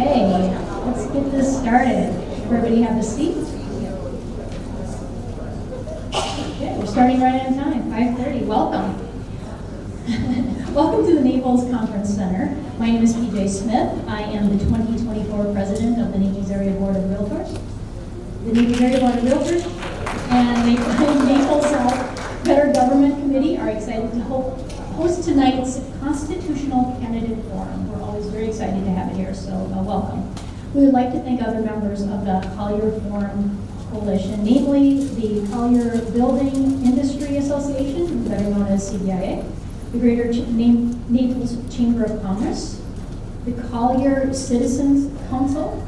Okay, let's get this started. Everybody have a seat? Okay, we're starting right on time, 5:30. Welcome. Welcome to the Naples Conference Center. My name is PJ Smith. I am the 2024 president of the Naples Area Board of Realtors. The Naples Area Board of Realtors and the Naples Better Government Committee are excited to host tonight's Constitutional Candidate Forum. We're always very excited to have it here, so welcome. We would like to thank other members of the Collier Forum Coalition, namely the Collier Building Industry Association, better known as CBIA, the Greater Naples Chamber of Commerce, the Collier Citizens Council,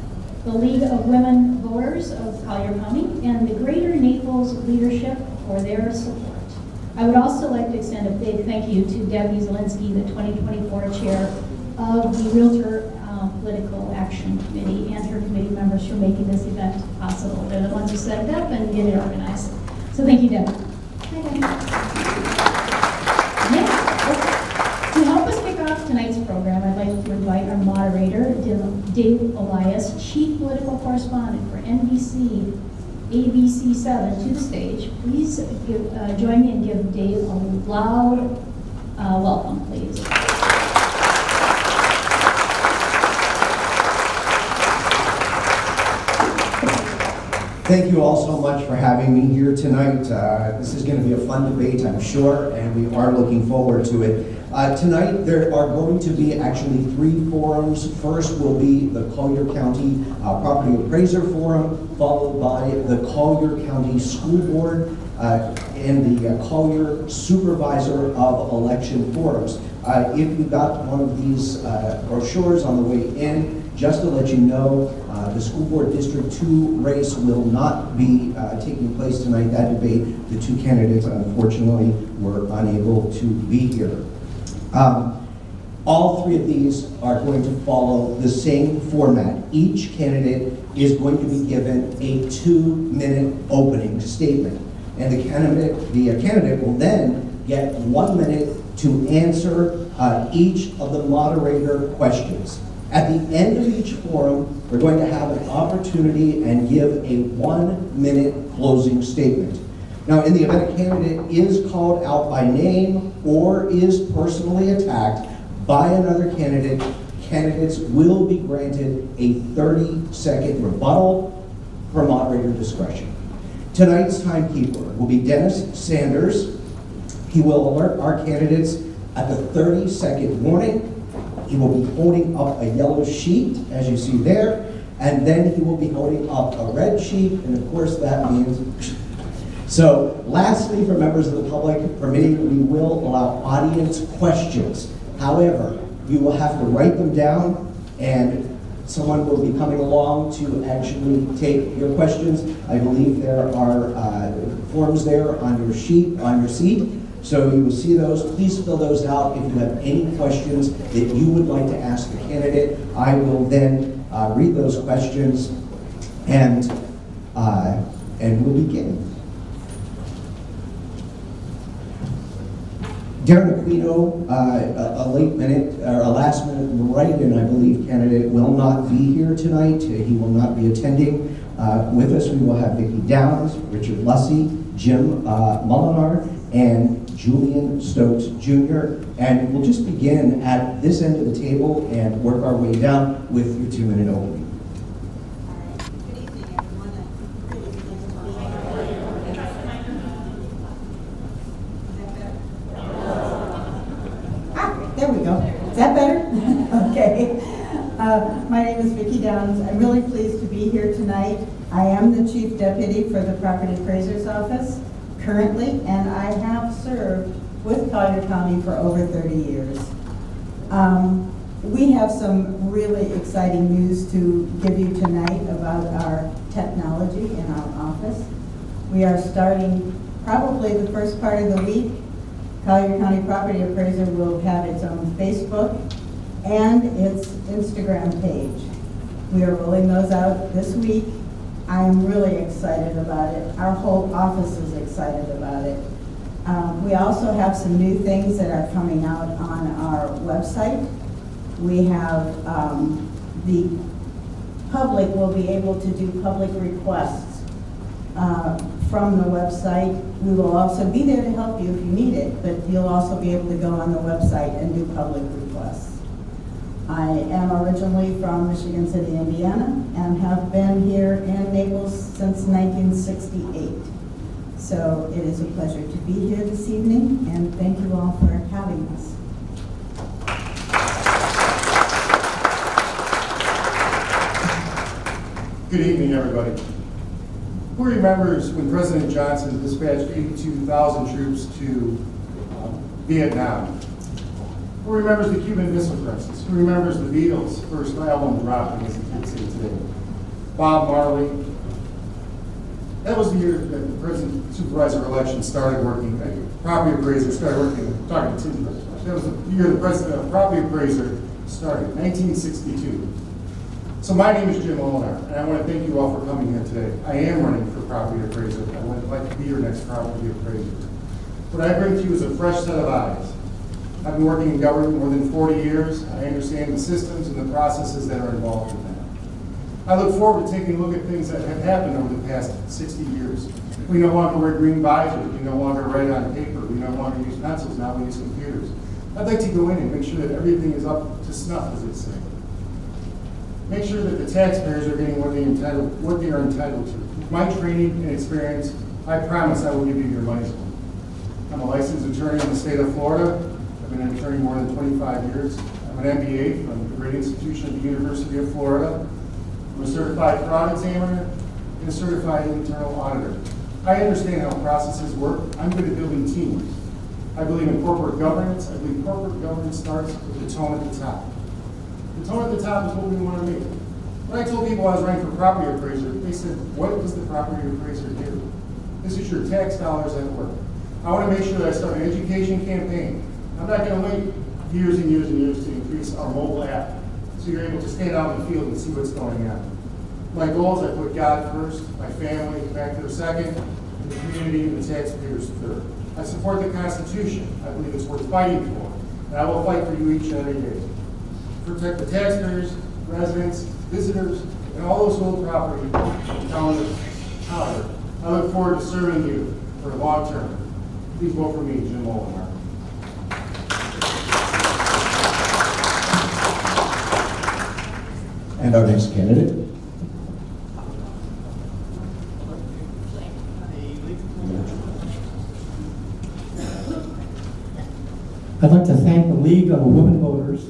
the League of Women Voters of Collier County, and the Greater Naples Leadership for their support. I would also like to extend a big thank you to Debbie Zielinski, the 2024 chair of the Realtor Political Action Committee, and her committee members for making this event possible. They're the ones who set it up and get it organized. So thank you, Debbie. Hi, Debbie. Yeah. To help us kick off tonight's program, I'd like to invite our moderator, Dave Elias, Chief Political Correspondent for NBC ABC 7, to the stage. Please join me and give Dave a loud welcome, please. Thank you all so much for having me here tonight. This is going to be a fun debate, I'm sure, and we are looking forward to it. Tonight, there are going to be actually 3 forums. First will be the Collier County Property Appraiser Forum, followed by the Collier County School Board and the Collier Supervisor of Election Forums. If you got one of these brochures on the way in, just to let you know, the School Board District 2 race will not be taking place tonight, that debate. The 2 candidates, unfortunately, were unable to be here. All 3 of these are going to follow the same format. Each candidate is going to be given a 2-minute opening statement. And the candidate will then get 1 minute to answer each of the moderator questions. At the end of each forum, we're going to have an opportunity and give a 1-minute closing statement. Now, in the event a candidate is called out by name or is personally attacked by another candidate, candidates will be granted a 30-second rebuttal per moderator discretion. Tonight's timekeeper will be Dennis Sanders. He will alert our candidates at the 30-second warning. He will be holding up a yellow sheet, as you see there, and then he will be holding up a red sheet, and of course that means... So, lastly, for members of the public, we will allow audience questions. However, you will have to write them down, and someone will be coming along to actually take your questions. I believe there are forms there on your seat. So you will see those. Please fill those out. If you have any questions that you would like to ask the candidate, I will then read those questions and we'll begin. Darren Aquino, a last minute write-in, I believe, candidate will not be here tonight. He will not be attending. With us, we will have Vicki Downs, Richard Lussey, Jim Molinar, and Julian Stokes Jr. And we'll just begin at this end of the table and work our way down with your 2-minute opening. Good evening, everyone. There we go. Is that better? Okay. My name is Vicki Downs. I'm really pleased to be here tonight. I am the Chief Deputy for the Property Appraiser's Office currently, and I have served with Collier County for over 30 years. We have some really exciting news to give you tonight about our technology in our office. We are starting probably the first part of the week. Collier County Property Appraiser will have its own Facebook and its Instagram page. We are rolling those out this week. I am really excited about it. Our whole office is excited about it. We also have some new things that are coming out on our website. We have the public will be able to do public requests from the website. We will also be there to help you if you need it, but you'll also be able to go on the website and do public requests. I am originally from Michigan City, Indiana, and have been here in Naples since 1968. So it is a pleasure to be here this evening, and thank you all for having us. Good evening, everybody. Who remembers when President Johnson dispatched 82,000 troops to Vietnam? Who remembers the Cuban Missile Crisis? Who remembers the Beatles' first album dropping, as the kids say today? Bob Marley. That was the year that the president supervisor election started working, property appraiser started working, talking to Tim. That was the year the president property appraiser started, 1962. So my name is Jim Olinar, and I want to thank you all for coming here today. I am running for property appraiser. I would like to be your next property appraiser. What I bring to you is a fresh set of eyes. I've been working in government more than 40 years. I understand the systems and the processes that are involved in that. I look forward to taking a look at things that have happened over the past 60 years. We no longer wear green visors. We no longer write on paper. We no longer use pencils. Now we use computers. I'd like to go in and make sure that everything is up to snuff, as they say. Make sure that the taxpayers are getting what they are entitled to. With my training and experience, I promise I will give you your money's worth. I'm a licensed attorney in the state of Florida. I've been an attorney more than 25 years. I'm an MBA from the great institution of the University of Florida. I'm a certified fraud examiner and a certified internal auditor. I understand how processes work. I'm good at building teams. I believe in corporate governance. I believe corporate governance starts with the tone at the top. The tone at the top is what we want to make. When I told people I was running for property appraiser, they said, what does the property appraiser do? This is your tax dollars at work. I want to make sure that I start an education campaign. I'm not going to wait years and years and years to increase our mobile app so you're able to stand out in the field and see what's going on. My goal is I put God first, my family back there second, and the community and the taxpayers third. I support the Constitution. I believe it's worth fighting for, and I will fight for you each and every day. Protect the taxpayers, residents, visitors, and all those old property in the town of Collier. I look forward to serving you for the long term. Please vote for me, Jim Olinar. And our next candidate. I'd like to thank the League of Women Voters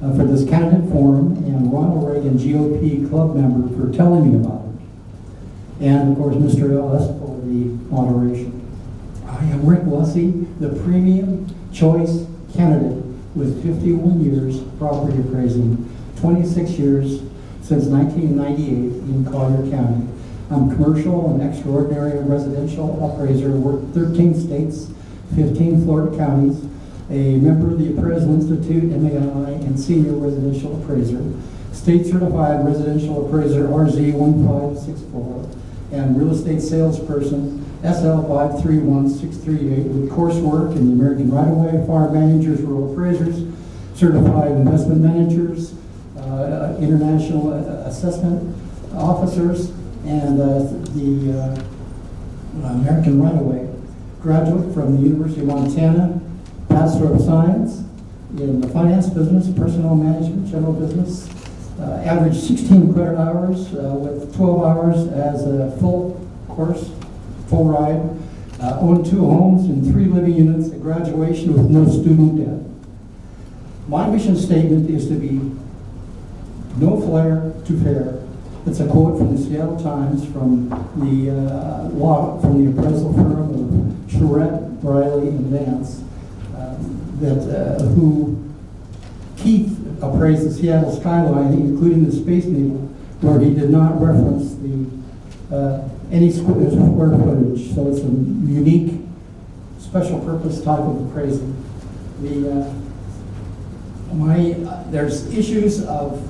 for this candidate forum and Ronald Reagan GOP club member for telling me about it. And of course, Mr. Ellis for the moderation. I am Rick Lussey, the premium choice candidate with 51 years property appraising, 26 years since 1998 in Collier County. I'm commercial and extraordinary residential appraiser, worked 13 states, 15 Florida counties, a member of the Appraisal Institute, MAI, and senior residential appraiser, state certified residential appraiser RZ 1564, and real estate salesperson SL 531638 with coursework in the American Right-of-Way, farm managers, rural appraisers, certified investment managers, international assessment officers, and the American Right-of-Way. Graduate from the University of Montana, Bachelor of Science in the finance business, personnel management, general business. Average 16 credit hours with 12 hours as a full course, full ride. Owned 2 homes and 3 living units at graduation with no student debt. My mission statement is to be no flare to fair. It's a quote from the Seattle Times from the appraisal firm of Charette, Briley, and Vance, who Keith appraised the Seattle skyline, including the Space Needle, where he did not reference the any square footage. So it's a unique, special purpose type of appraisal. There's issues of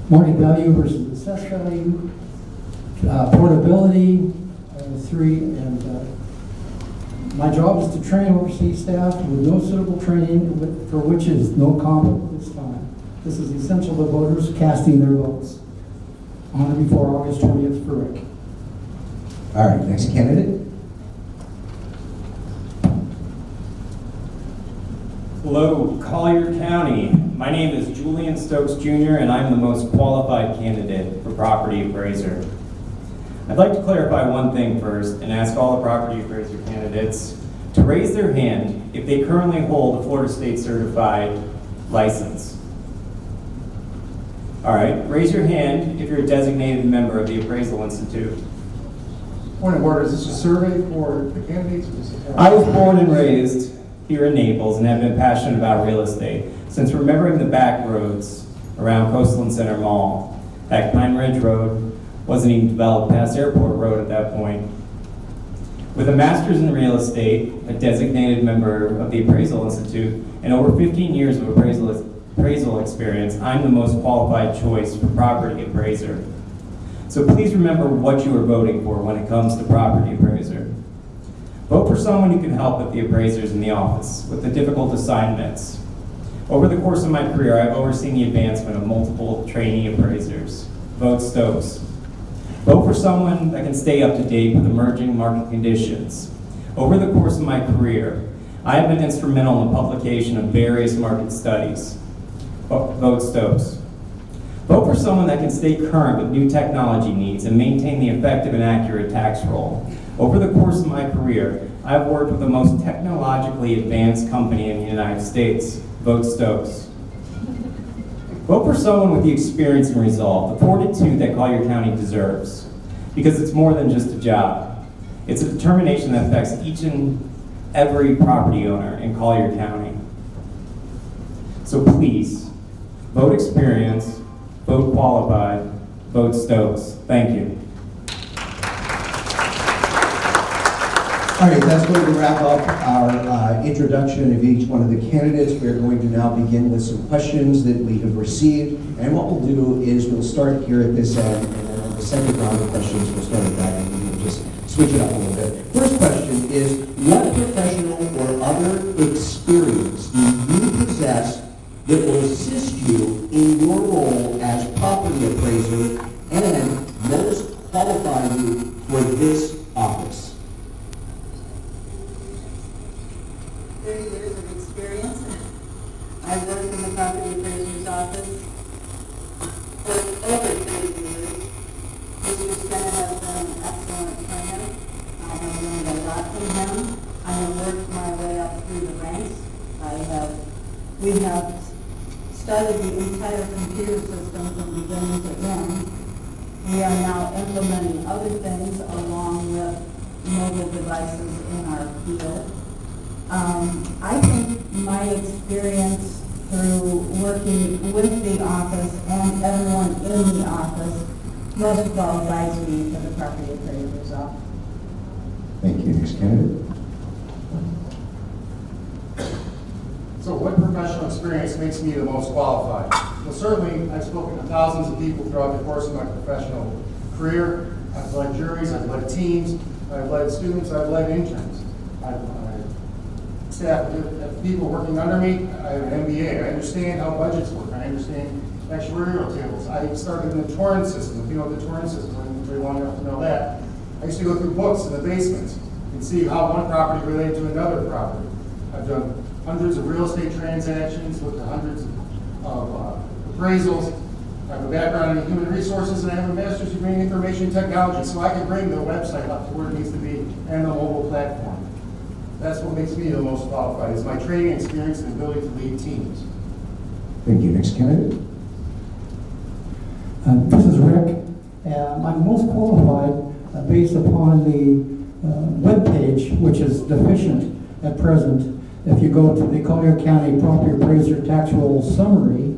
market value versus assessed value, portability, my job is to train overseas staff with no suitable training for which is no conflict at this time. This is essential to voters casting their votes. on or before August 20th for Rick. All right, next candidate. Hello, Collier County. My name is Julian Stokes Jr., and I'm the most qualified candidate for property appraiser. I'd like to clarify one thing first and ask all the property appraiser candidates to raise their hand if they currently hold a Florida State certified license. All right, raise your hand if you're a designated member of the Appraisal Institute. Point of order, is this a survey for the candidates? I was born and raised here in Naples and have been passionate about real estate since remembering the back roads around Coastal and Center Mall. Heck, Pine Ridge Road wasn't even developed past Airport Road at that point. With a master's in real estate, a designated member of the Appraisal Institute, and over 15 years of appraisal experience, I'm the most qualified choice for property appraiser. So please remember what you are voting for when it comes to property appraiser. Vote for someone who can help with the appraisers in the office with the difficult assignments. Over the course of my career, I've overseen the advancement of multiple trainee appraisers. Vote Stokes. Vote for someone that can stay up to date with emerging market conditions. Over the course of my career, I have been instrumental in the publication of various market studies. Vote Stokes. Vote for someone that can stay current with new technology needs and maintain the effective and accurate tax roll. Over the course of my career, I've worked with the most technologically advanced company in the United States. Vote Stokes. Vote for someone with the experience and resolve, the fortitude that Collier County deserves, because it's more than just a job. It's a determination that affects each and every property owner in Collier County. So please, vote experience, vote qualified, vote Stokes. Thank you. All right, that's going to wrap up our introduction of each one of the candidates. We're going to now begin with some questions that we have received. And what we'll do is we'll start here at this end, and then on the second round of questions, we'll start at that end, and we'll just switch it up a little bit. First question is, what professional or other experience do you possess that will assist you in your role as property appraiser and most qualify you for this office? 30 years of experience. I've worked in the property appraiser's office for over 30 years. Mr. Senna has been an excellent trainer. I have learned a lot from him. I have worked my way up through the ranks. We have studied the entire computer system from beginning to end. We are now implementing other things along with mobile devices in our field. I think my experience through working with the office and everyone in the office most qualifies me for the property appraiser's office. Thank you. Next candidate. So what professional experience makes me the most qualified? Well, certainly, I've spoken to thousands of people throughout the course of my professional career. I've led juries, I've led teams, I've led students, I've led interns. I've staff of people working under me. I have an MBA. I understand how budgets work. I understand actuarial tables. I started in the Torrent system. If you know the Torrent system, I'm very long enough to know that. I used to go through books in the basement and see how one property related to another property. I've done hundreds of real estate transactions, looked at hundreds of appraisals. I have a background in human resources, and I have a master's degree in information technology, so I can bring the website up to where it needs to be and the mobile platform. That's what makes me the most qualified, is my training experience and ability to lead teams. Thank you. Next candidate. This is Rick. I'm most qualified based upon the webpage, which is deficient at present. If you go to the Collier County Property Appraiser Tax Roll Summary,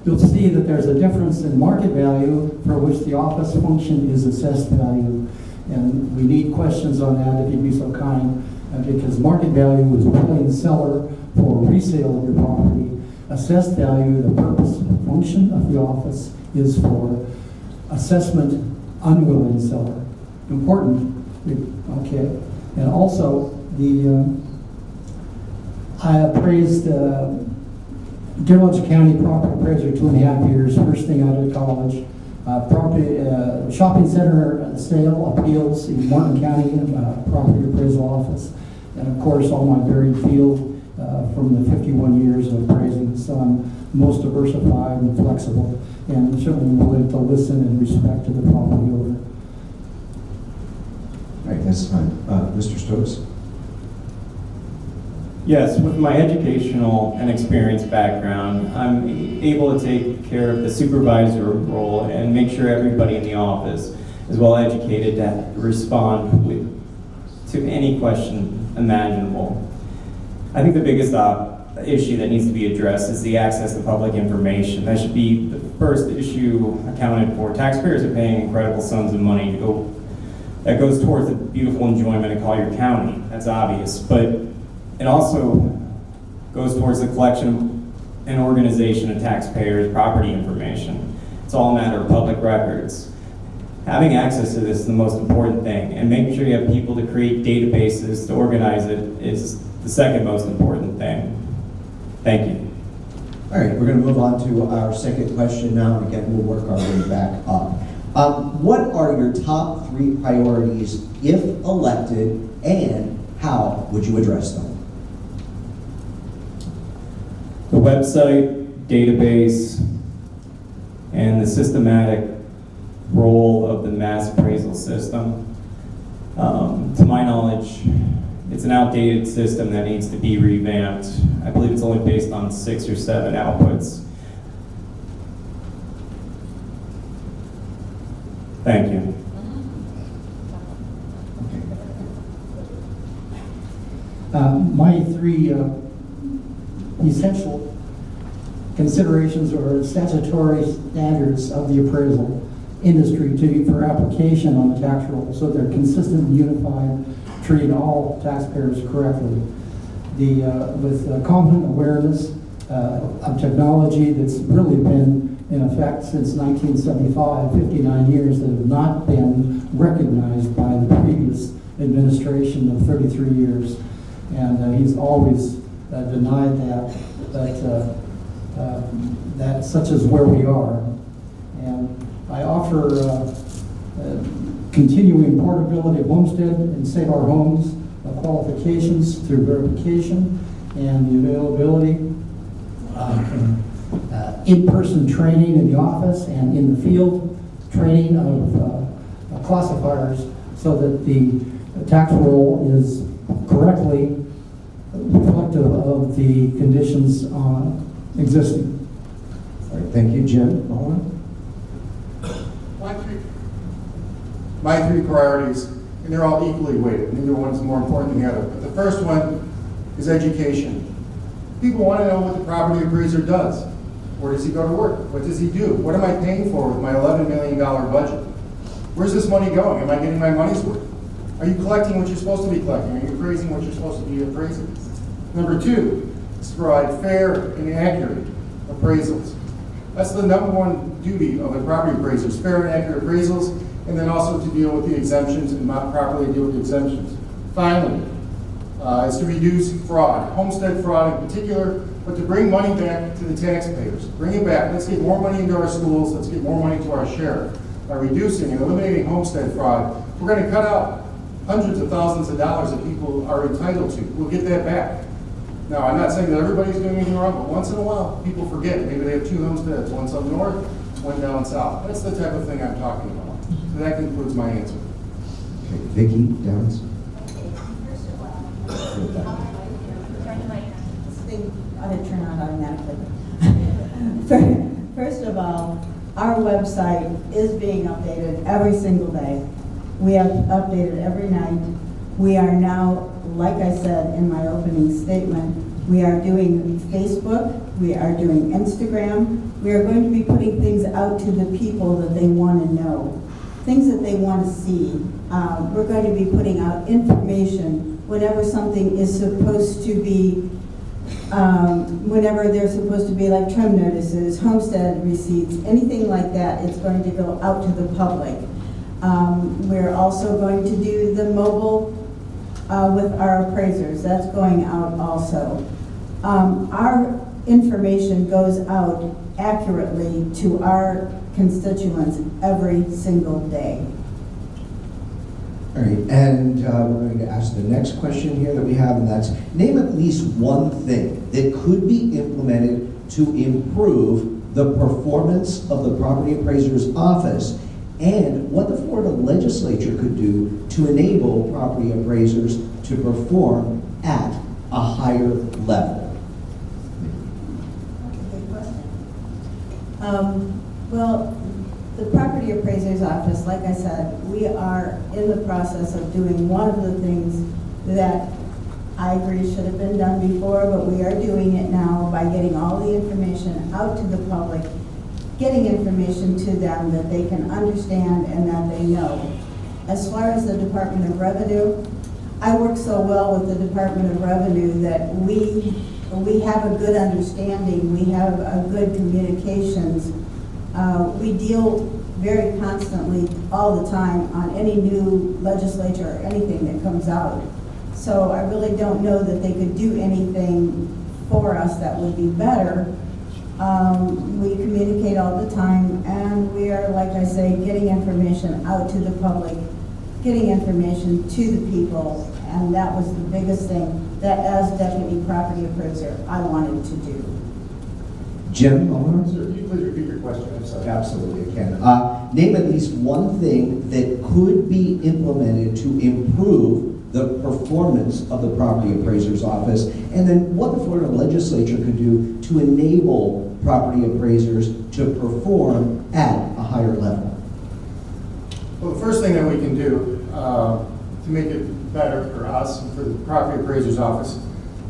you'll see that there's a difference in market value for which the office function is assessed value. And we need questions on that, if you'd be so kind, because market value is willing seller for resale of your property. Assessed value, the purpose, function of the office is for assessment unwilling seller. Important, okay. And also, I appraised Dearborn County property appraiser 2.5 years, first thing out of college. shopping center sale appeals in Martin County Property Appraisal Office. And of course, all my varied field from the 51 years of appraising. So I'm most diversified and flexible, and certainly willing to listen and respect to the property owner. All right, that's fine. Mr. Stokes? Yes, with my educational and experience background, I'm able to take care of the supervisor role and make sure everybody in the office is well educated to respond to any question imaginable. I think the biggest issue that needs to be addressed is the access to public information. That should be the first issue accounted for. Taxpayers are paying incredible sums of money that goes towards the beautiful enjoyment of Collier County. That's obvious, but it also goes towards the collection and organization of taxpayers' property information. It's all a matter of public records. Having access to this is the most important thing, and making sure you have people to create databases to organize it is the second most important thing. Thank you. All right, we're going to move on to our second question now, and again, we'll work our way back up. What are your top 3 priorities if elected, and how would you address them? The website, database, and the systematic role of the mass appraisal system. To my knowledge, it's an outdated system that needs to be revamped. I believe it's only based on 6 or 7 outputs. Thank you. My 3 essential considerations or statutory standards of the appraisal industry for application on the tax roll, so they're consistent and unified, treating all taxpayers correctly. With competent awareness of technology that's really been in effect since 1975, 59 years, that have not been recognized by the previous administration of 33 years. And he's always denied that, that such is where we are. And I offer continuing portability of homestead and save our homes qualifications through verification, and the availability in-person training in the office and in the field training of classifiers, so that the tax roll is correctly reflective of the conditions existing. All right, thank you, Jim. Mahoney? My 3 priorities, and they're all equally weighted. Neither one's more important than the other. But the first one is education. People want to know what the property appraiser does. Where does he go to work? What does he do? What am I paying for with my $11 million budget? Where's this money going? Am I getting my money's worth? Are you collecting what you're supposed to be collecting? Are you appraising what you're supposed to be appraising? Number 2 is to provide fair and accurate appraisals. That's the number 1 duty of a property appraiser, is fair and accurate appraisals, and then also to deal with the exemptions and not properly deal with the exemptions. Finally, is to reduce fraud, homestead fraud in particular, but to bring money back to the taxpayers. Bring it back. Let's get more money into our schools. Let's get more money to our share. By reducing and eliminating homestead fraud, we're going to cut out hundreds of thousands of dollars that people are entitled to. We'll get that back. Now, I'm not saying that everybody's doing anything wrong, but once in a while, people forget. Maybe they have 2 homesteads, one up north, one down south. That's the type of thing I'm talking about. So that concludes my answer. Okay, Vicki Downs. This thing ought to turn on automatically. First of all, our website is being updated every single day. We have updated every night. We are now, like I said in my opening statement, we are doing Facebook, we are doing Instagram. We are going to be putting things out to the people that they want to know, things that they want to see. We're going to be putting out information whenever something is supposed to be, whenever there's supposed to be like trim notices, homestead receipts, anything like that, it's going to go out to the public. We're also going to do the mobile with our appraisers. That's going out also. Our information goes out accurately to our constituents every single day. All right, and we're going to ask the next question here that we have, and that's, name at least one thing that could be implemented to improve the performance of the property appraiser's office, and what the Florida legislature could do to enable property appraisers to perform at a higher level. Good question. Well, the property appraiser's office, like I said, we are in the process of doing one of the things that I agree should have been done before, but we are doing it now by getting all the information out to the public, getting information to them that they can understand and that they know. As far as the Department of Revenue, I work so well with the Department of Revenue that we have a good understanding, we have a good communications. We deal very constantly all the time on any new legislature or anything that comes out. So I really don't know that they could do anything for us that would be better. We communicate all the time, and we are, like I say, getting information out to the public, getting information to the people, and that was the biggest thing that as deputy property appraiser I wanted to do. Jim? Sir, can you please repeat your question? I'm sorry. Absolutely, I can. Name at least one thing that could be implemented to improve the performance of the property appraiser's office, and then what the Florida legislature could do to enable property appraisers to perform at a higher level. Well, the first thing that we can do to make it better for us and for the property appraiser's office,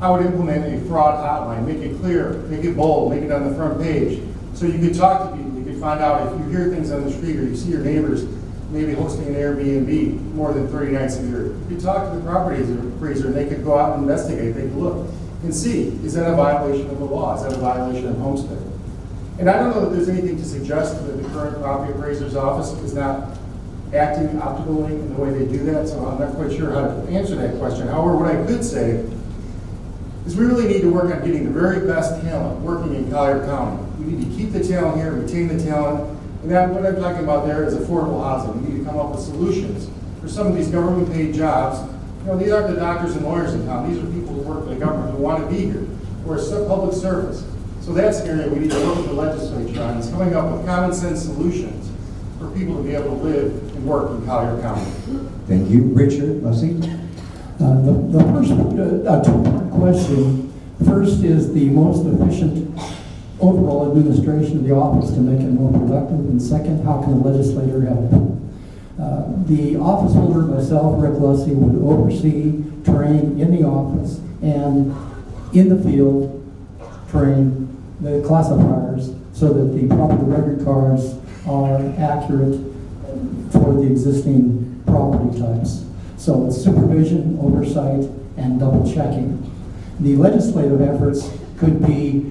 I would implement a fraud hotline, make it clear, make it bold, make it on the front page, so you could talk to people, you could find out if you hear things on the street or you see your neighbors maybe hosting an Airbnb more than 30 nights a year. You could talk to the property appraiser and they could go out and investigate, they could look and see, is that a violation of the law? Is that a violation of homestead? And I don't know that there's anything to suggest that the current property appraiser's office is not acting optimally in the way they do that, so I'm not quite sure how to answer that question. However, what I could say is we really need to work on getting the very best talent working in Collier County. We need to keep the talent here, retain the talent, and that, what I'm talking about there is affordable housing. We need to come up with solutions for some of these government-paid jobs. You know, these aren't the doctors and lawyers in town. These are people who work for the government, who want to be here, who are public service. So that's an area we need to work with the legislature on, is coming up with common sense solutions for people to be able to live and work in Collier County. Thank you. Richard, Bussey? The first two-part question. First is the most efficient overall administration of the office to make it more productive, and second, how can the legislator help? The office holder, myself, Rick Lussey, would oversee, train in the office, and in the field, train the classifiers so that the property record cards are accurate for the existing property types. So it's supervision, oversight, and double checking. The legislative efforts could be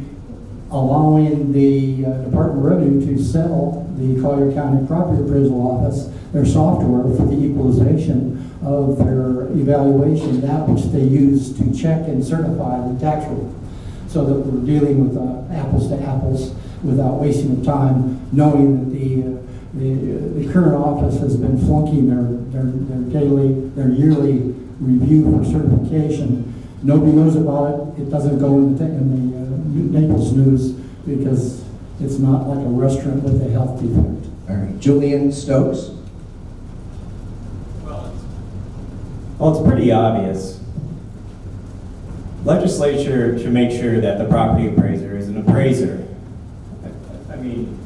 allowing the Department of Revenue to sell the Collier County Property Appraisal Office their software for the equalization of their evaluation, that which they use to check and certify the tax roll, so that we're dealing with apples to apples without wasting of time, knowing that the current office has been flunking their yearly review for certification. Nobody knows about it. It doesn't go in the Naples News because it's not like a restaurant with a health defect. All right. Julian Stokes? Well, it's pretty obvious. Legislature should make sure that the property appraiser is an appraiser. I mean,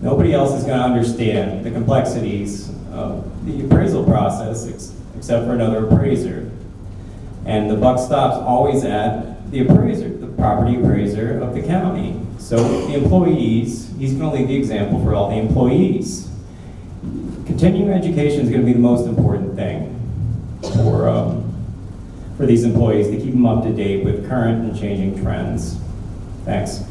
nobody else is going to understand the complexities of the appraisal process except for another appraiser. And the buck stops always at the appraiser, the property appraiser of the county. So the employees, he's going to lead the example for all the employees. Continuing education is going to be the most important thing for these employees to keep them up to date with current and changing trends. Thanks.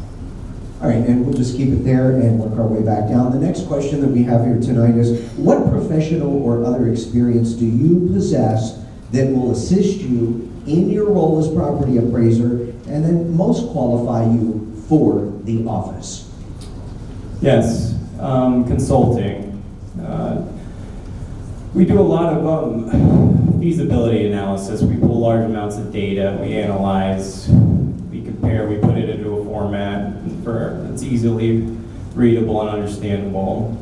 All right, and we'll just keep it there and work our way back down. The next question that we have here tonight is, what professional or other experience do you possess that will assist you in your role as property appraiser and then most qualify you for the office? Yes, consulting. We do a lot of feasibility analysis. We pull large amounts of data, we analyze, we compare, we put it into a format that's easily readable and understandable.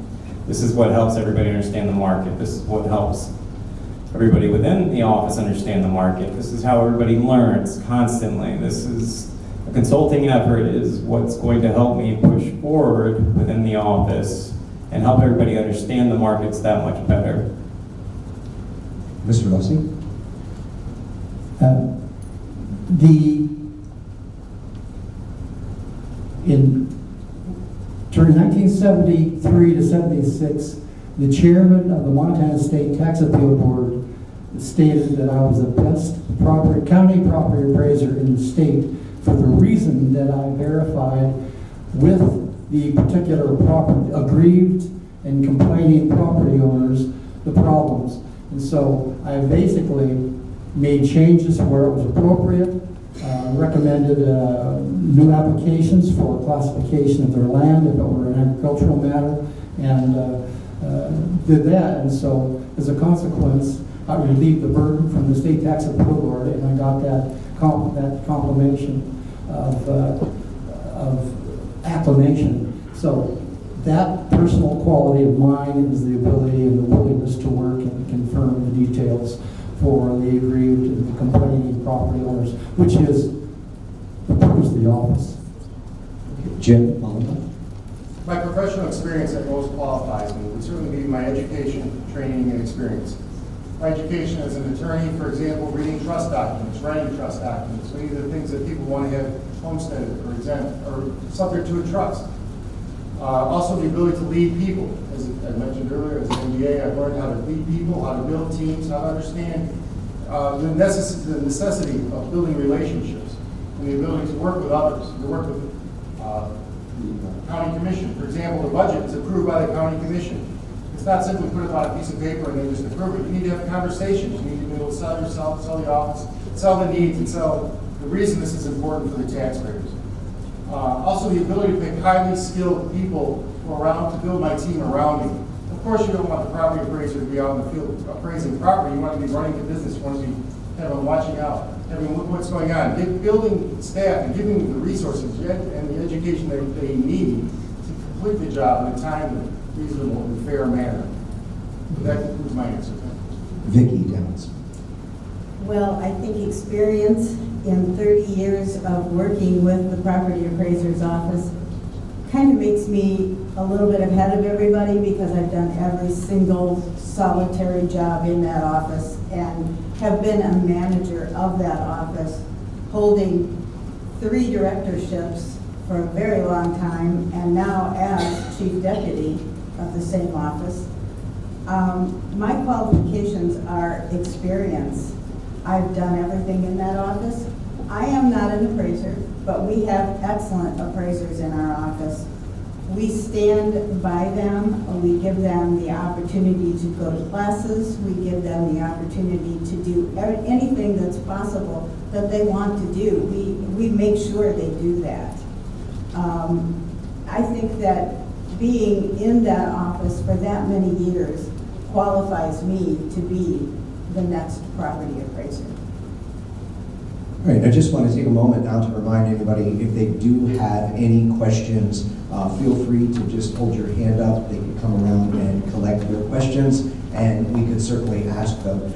This is what helps everybody understand the market. This is what helps everybody within the office understand the market. This is how everybody learns constantly. This is a consulting effort is what's going to help me push forward within the office and help everybody understand the markets that much better. Mr. Rossi? During 1973 to 76, the chairman of the Montana State Tax Appeal Board stated that I was the best county property appraiser in the state for the reason that I verified with the particular aggrieved and complaining property owners the problems. And so I basically made changes where it was appropriate, recommended new applications for classification of their land if it were an agricultural matter, and did that. And so as a consequence, I relieved the burden from the state tax appeal board, and I got that confirmation of acclamation. So that personal quality of mine is the ability and the willingness to work and confirm the details for the aggrieved and the complaining property owners, which is the purpose of the office. Jim Oliver? My professional experience that most qualifies me would certainly be my education, training, and experience. My education as an attorney, for example, reading trust documents, writing trust documents, many of the things that people want to have homesteaded or exempt or subject to a trust. Also the ability to lead people. As I mentioned earlier, as an MBA, I've learned how to lead people, how to build teams, how to understand the necessity of building relationships and the ability to work with others, to work with the county commission. For example, the budget is approved by the county commission. It's not simply put it on a piece of paper and then just approve it. You need to have conversations. You need to be able to sell yourself, sell the office, sell the needs, and sell the reason this is important for the taxpayers. Also, the ability to pick highly skilled people to build my team around me. Of course, you don't want the property appraiser to be out in the field appraising property. You want to be running the business. You want to be watching out, having look what's going on, building staff and giving them the resources and the education that they need to complete the job in a timely, reasonable, and fair manner. So that concludes my answer. Vicki Downs. Well, I think experience in 30 years of working with the property appraiser's office kind of makes me a little bit ahead of everybody because I've done every single solitary job in that office and have been a manager of that office, holding 3 directorships for a very long time, and now as chief deputy of the same office. My qualifications are experience. I've done everything in that office. I am not an appraiser, but we have excellent appraisers in our office. We stand by them. We give them the opportunity to go to classes. We give them the opportunity to do anything that's possible that they want to do. We make sure they do that. I think that being in that office for that many years qualifies me to be the next property appraiser. All right, I just want to take a moment now to remind anybody, if they do have any questions, feel free to just hold your hand up. They can come around and collect their questions, and we could certainly ask them.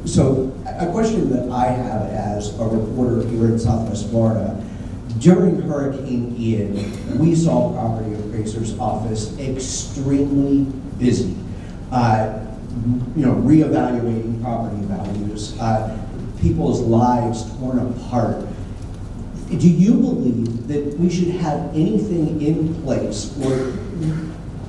So a question that I have as a reporter here in Southwest Florida, during Hurricane Ian, we saw property appraiser's office extremely busy, reevaluating property values, people's lives torn apart. Do you believe that we should have anything in place, or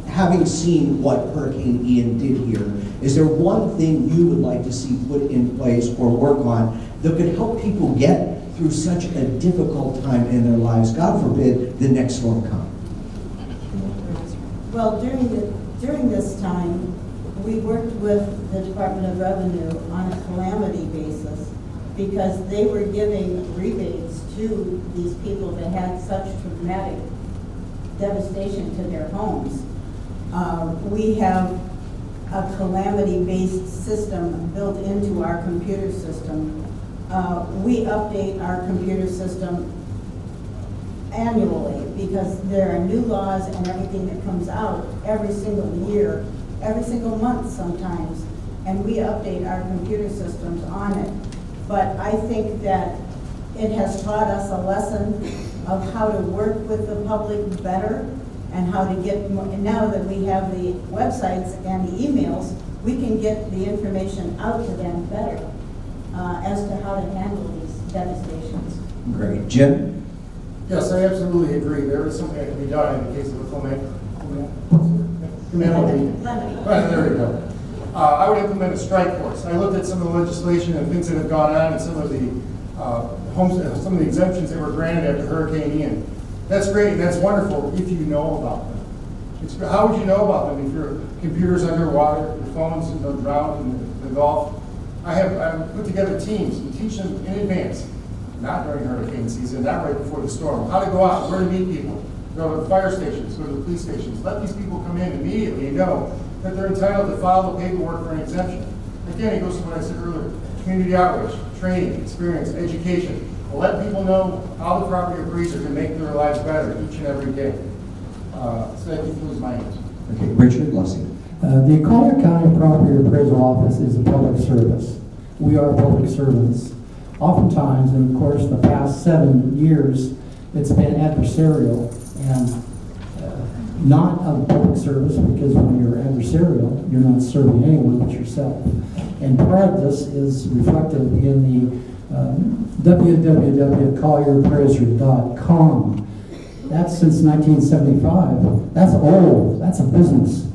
having seen what Hurricane Ian did here, is there one thing you would like to see put in place or work on that could help people get through such a difficult time in their lives? God forbid the next storm come. Well, during this time, we worked with the Department of Revenue on a calamity basis because they were giving rebates to these people that had such traumatic devastation to their homes. We have a calamity-based system built into our computer system. We update our computer system annually because there are new laws and everything that comes out every single year, every single month sometimes, and we update our computer systems on it. But I think that it has taught us a lesson of how to work with the public better and how to get, now that we have the websites and the emails, we can get the information out to them better as to how to handle these devastations. Great. Jim? Yes, I absolutely agree. There is something that can be done in the case of a calamity. Right, there we go. I would implement a strike force. I looked at some of the legislation and things that have gone on and some of the some of the exemptions that were granted after Hurricane Ian. That's great, that's wonderful if you know about them. How would you know about them if your computer's underwater, your phone's drowned in the Gulf? I put together teams and teach them in advance, not during hurricane season, not right before the storm, how to go out, where to meet people, go to the fire stations, go to the police stations. Let these people come in immediately and know that they're entitled to file the paperwork for an exemption. Again, it goes to what I said earlier, community outreach, training, experience, education. Let people know how the property appraiser can make their lives better each and every day. So that concludes my answer. Okay, Richard Lussing. The Collier County Property Appraisal Office is a public service. We are public servants. Oftentimes, and of course, the past 7 years, it's been adversarial and not of public service, because when you're adversarial, you're not serving anyone but yourself. And part of this is reflected in the www.collierappraiser.com. That's since 1975. That's old. That's a business.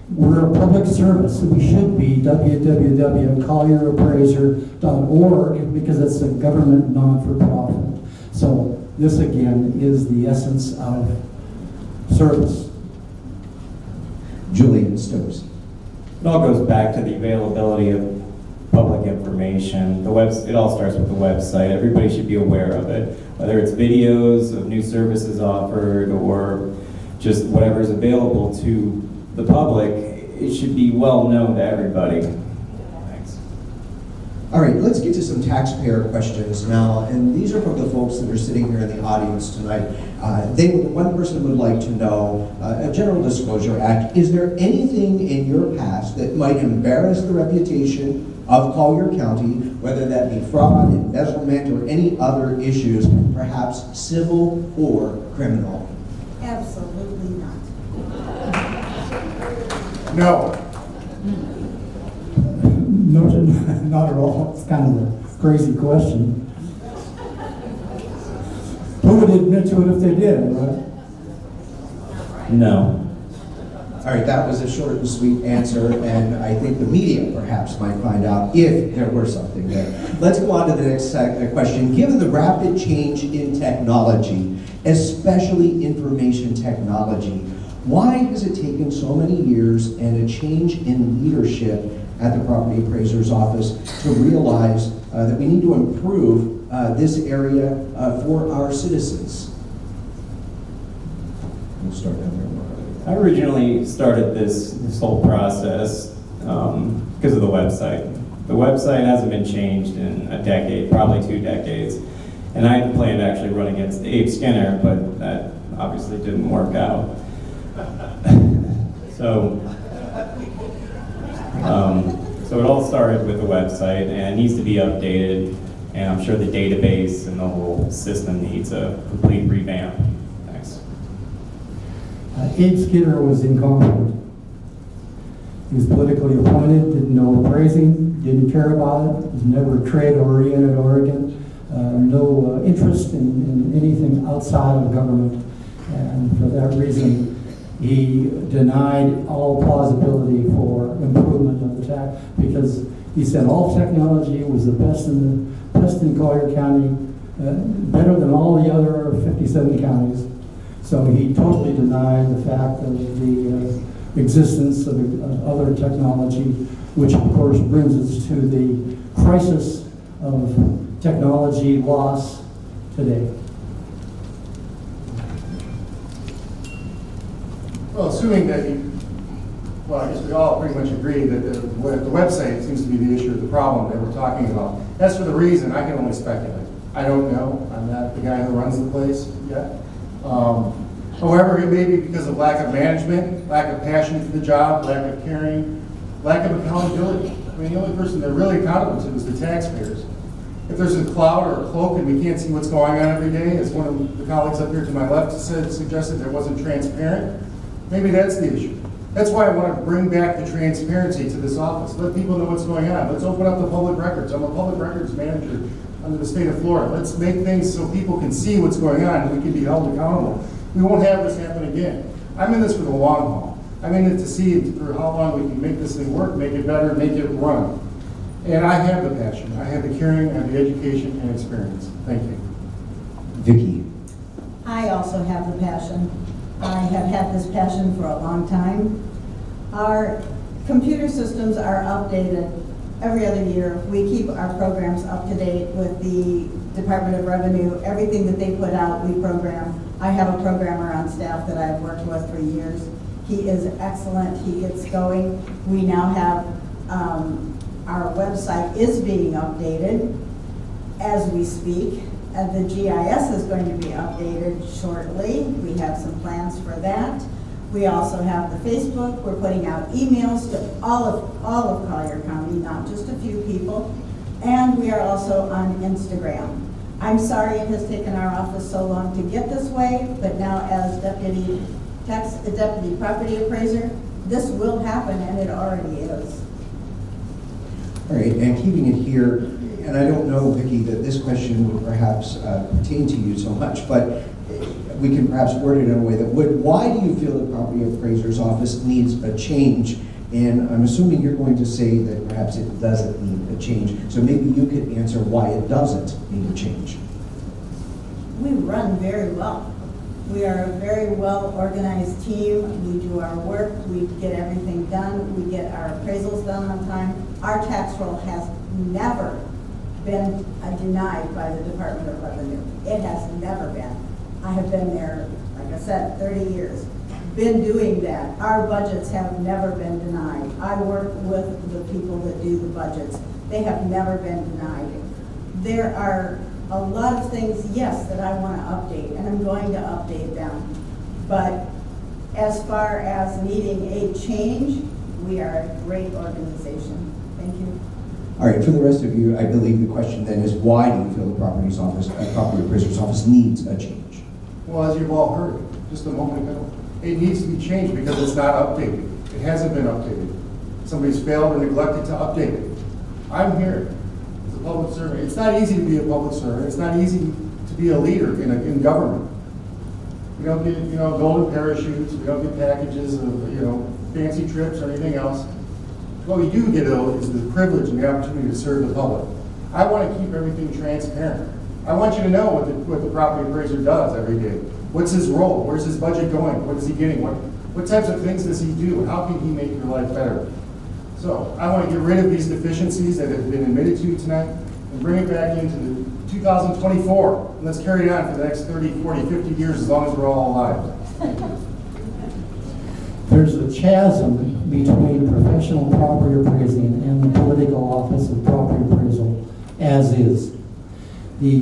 We're a public service. So we should be www.collierappraiser.org because it's a government non-for-profit. So this again is the essence of service. Julian Stokes. It all goes back to the availability of public information. It all starts with the website. Everybody should be aware of it, whether it's videos of new services offered or just whatever is available to the public. It should be well known to everybody. Thanks. All right, let's get to some taxpayer questions now, and these are from the folks that are sitting here in the audience tonight. One person would like to know, a General Disclosure Act, is there anything in your past that might embarrass the reputation of Collier County, whether that be fraud, embezzlement, or any other issues, perhaps civil or criminal? Absolutely not. No. No, not at all. It's kind of a crazy question. Who would admit to it if they did, right? No. All right, that was a short and sweet answer, and I think the media perhaps might find out if there were something there. Let's go on to the next question. Given the rapid change in technology, especially information technology, why has it taken so many years and a change in leadership at the Property Appraiser's Office to realize that we need to improve this area for our citizens? We'll start down there. I originally started this whole process because of the website. The website hasn't been changed in a decade, probably 2 decades. And I had planned to actually run against Abe Skinner, but that obviously didn't work out. So it all started with the website, and it needs to be updated, and I'm sure the database and the whole system needs a complete revamp. Thanks. Abe Skinner was incompetent. He was politically appointed, didn't know appraising, didn't care about it, was never trade-oriented Oregon, no interest in anything outside of government, and for that reason, he denied all plausibility for improvement of the tax, because he said all technology was the best in Collier County, better than all the other 57 counties. So he totally denied the fact of the existence of other technology, which of course brings us to the crisis of technology loss today. Well, assuming that well, I guess we all pretty much agree that the website seems to be the issue, the problem that we're talking about. As for the reason, I can only speculate. I don't know. I'm not the guy who runs the place yet. However, it may be because of lack of management, lack of passion for the job, lack of caring, lack of accountability. I mean, the only person they're really accountable to is the taxpayers. If there's a cloud or a cloak and we can't see what's going on every day, as one of the colleagues up here to my left suggested that it wasn't transparent, maybe that's the issue. That's why I want to bring back the transparency to this office. Let people know what's going on. Let's open up the public records. I'm a public records manager under the state of Florida. Let's make things so people can see what's going on and we can be held accountable. We won't have this happen again. I'm in this for the long haul. I'm in it to see for how long we can make this thing work, make it better, make it run. And I have the passion, I have the caring, I have the education and experience. Thank you. Vicki. I also have the passion. I have had this passion for a long time. Our computer systems are updated every other year. We keep our programs up to date with the Department of Revenue. Everything that they put out, we program. I have a programmer on staff that I've worked with for years. He is excellent. He gets going. We now have our website is being updated as we speak. The GIS is going to be updated shortly. We have some plans for that. We also have the Facebook. We're putting out emails to all of Collier County, not just a few people. And we are also on Instagram. I'm sorry it has taken our office so long to get this way, but now as deputy property appraiser, this will happen, and it already is. All right, and keeping it here, and I don't know, Vicki, that this question would perhaps pertain to you so much, but we can perhaps word it in a way that would. Why do you feel the property appraiser's office needs a change? And I'm assuming you're going to say that perhaps it doesn't need a change. So maybe you could answer why it doesn't need a change. We run very well. We are a very well-organized team. We do our work. We get everything done. We get our appraisals done on time. Our tax roll has never been denied by the Department of Revenue. It has never been. I have been there, like I said, 30 years. Been doing that. Our budgets have never been denied. I work with the people that do the budgets. They have never been denied. There are a lot of things, yes, that I want to update, and I'm going to update them. But as far as needing a change, we are a great organization. Thank you. All right, for the rest of you, I believe the question then is why do you feel the property appraiser's office needs a change? Well, as you've all heard just a moment ago, it needs to be changed because it's not updated. It hasn't been updated. Somebody's failed or neglected to update it. I'm here as a public servant. It's not easy to be a public servant. It's not easy to be a leader in government. We don't get, golden parachutes. We don't get packages of, fancy trips or anything else. What we do get, though, is the privilege and the opportunity to serve the public. I want to keep everything transparent. I want you to know what the property appraiser does every day. What's his role? Where's his budget going? What is he getting? What types of things does he do? How can he make your life better? So I want to get rid of these deficiencies that have been admitted to you tonight and bring it back into 2024. And let's carry it on for the next 30, 40, 50 years as long as we're all alive. There's a chasm between professional property appraising and the political office of property appraisal, as is. The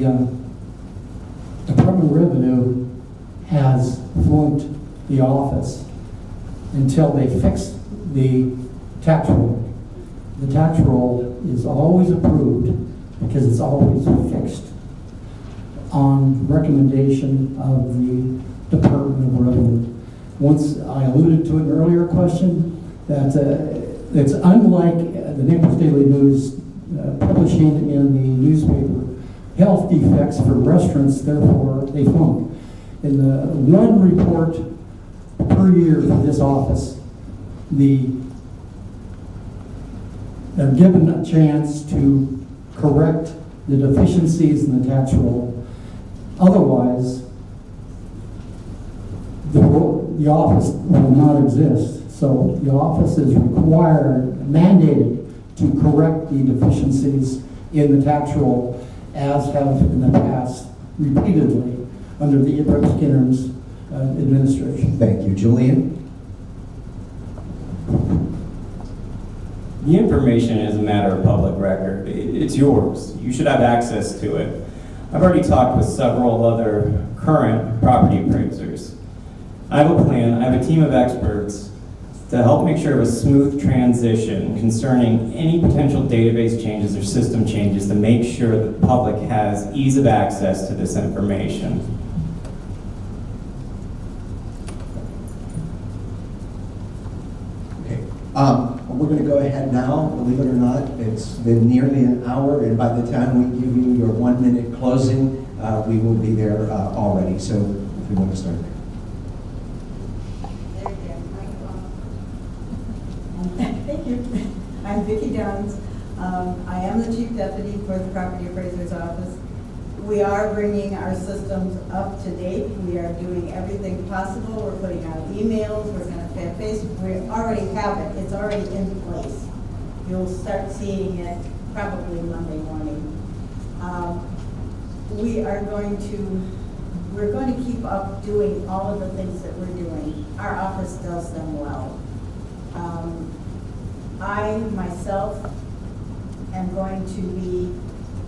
Department of Revenue has flunked the office until they fix the tax roll. The tax roll is always approved because it's always fixed on recommendation of the Department of Revenue. Once I alluded to an earlier question that it's unlike the Naples Daily News publishing in the newspaper health defects for restaurants, therefore they flunk. In the one report per year for this office, they're given a chance to correct the deficiencies in the tax roll. Otherwise, the office will not exist. So the office is mandated to correct the deficiencies in the tax roll, as have in the past repeatedly under the Abrams Skinner's administration. Thank you. Julian? The information is a matter of public record. It's yours. You should have access to it. I've already talked with several other current property appraisers. I have a plan, I have a team of experts to help make sure of a smooth transition concerning any potential database changes or system changes to make sure the public has ease of access to this information. Okay, we're going to go ahead now. Believe it or not, it's been nearly an hour, and by the time we give you your 1 minute closing, we will be there already. So if you want to start. Thank you. I'm Vicki Downs. I am the Chief Deputy for the Property Appraiser's Office. We are bringing our systems up to date. We are doing everything possible. We're putting out emails. We're going to have Facebook. We already have it. It's already in place. You'll start seeing it probably Monday morning. We're going to keep up doing all of the things that we're doing. Our office does them well. I, myself, am going to be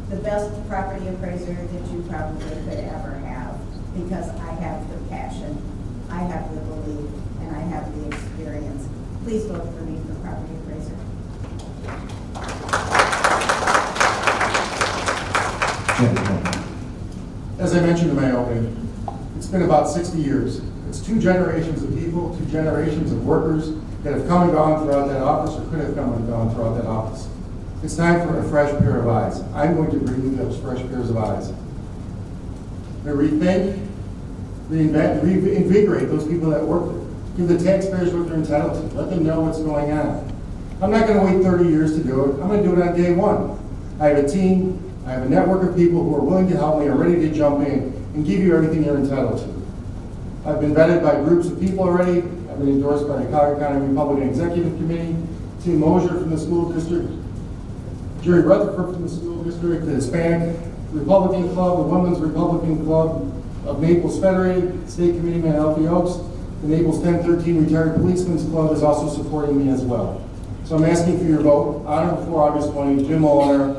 the best property appraiser that you probably could ever have, because I have the passion, I have the belief, and I have the experience. Please vote for me for property appraiser. As I mentioned in my opening, it's been about 60 years. It's 2 generations of people, 2 generations of workers that have come and gone throughout that office, or could have come and gone throughout that office. It's time for a fresh pair of eyes. I'm going to bring you those fresh pairs of eyes. To rethink, reinvent, reinvigorate those people that work there. Give the taxpayers what they're entitled to. Let them know what's going on. I'm not going to wait 30 years to do it. I'm going to do it on day 1. I have a team, I have a network of people who are willing to help me, are ready to jump in and give you everything you're entitled to. I've been vetted by groups of people already. I've been endorsed by the Collier County Republican Executive Committee, Tim Mosier from the school district, Jerry Rutherford from the school district, the Hispanic Republican Club, the Women's Republican Club of Naples Federated, State Committeeman Alfie Oaks, the Naples 1013 Retired Policemen's Club is also supporting me as well. So I'm asking for your vote on or before August 20, Jim Mulliner,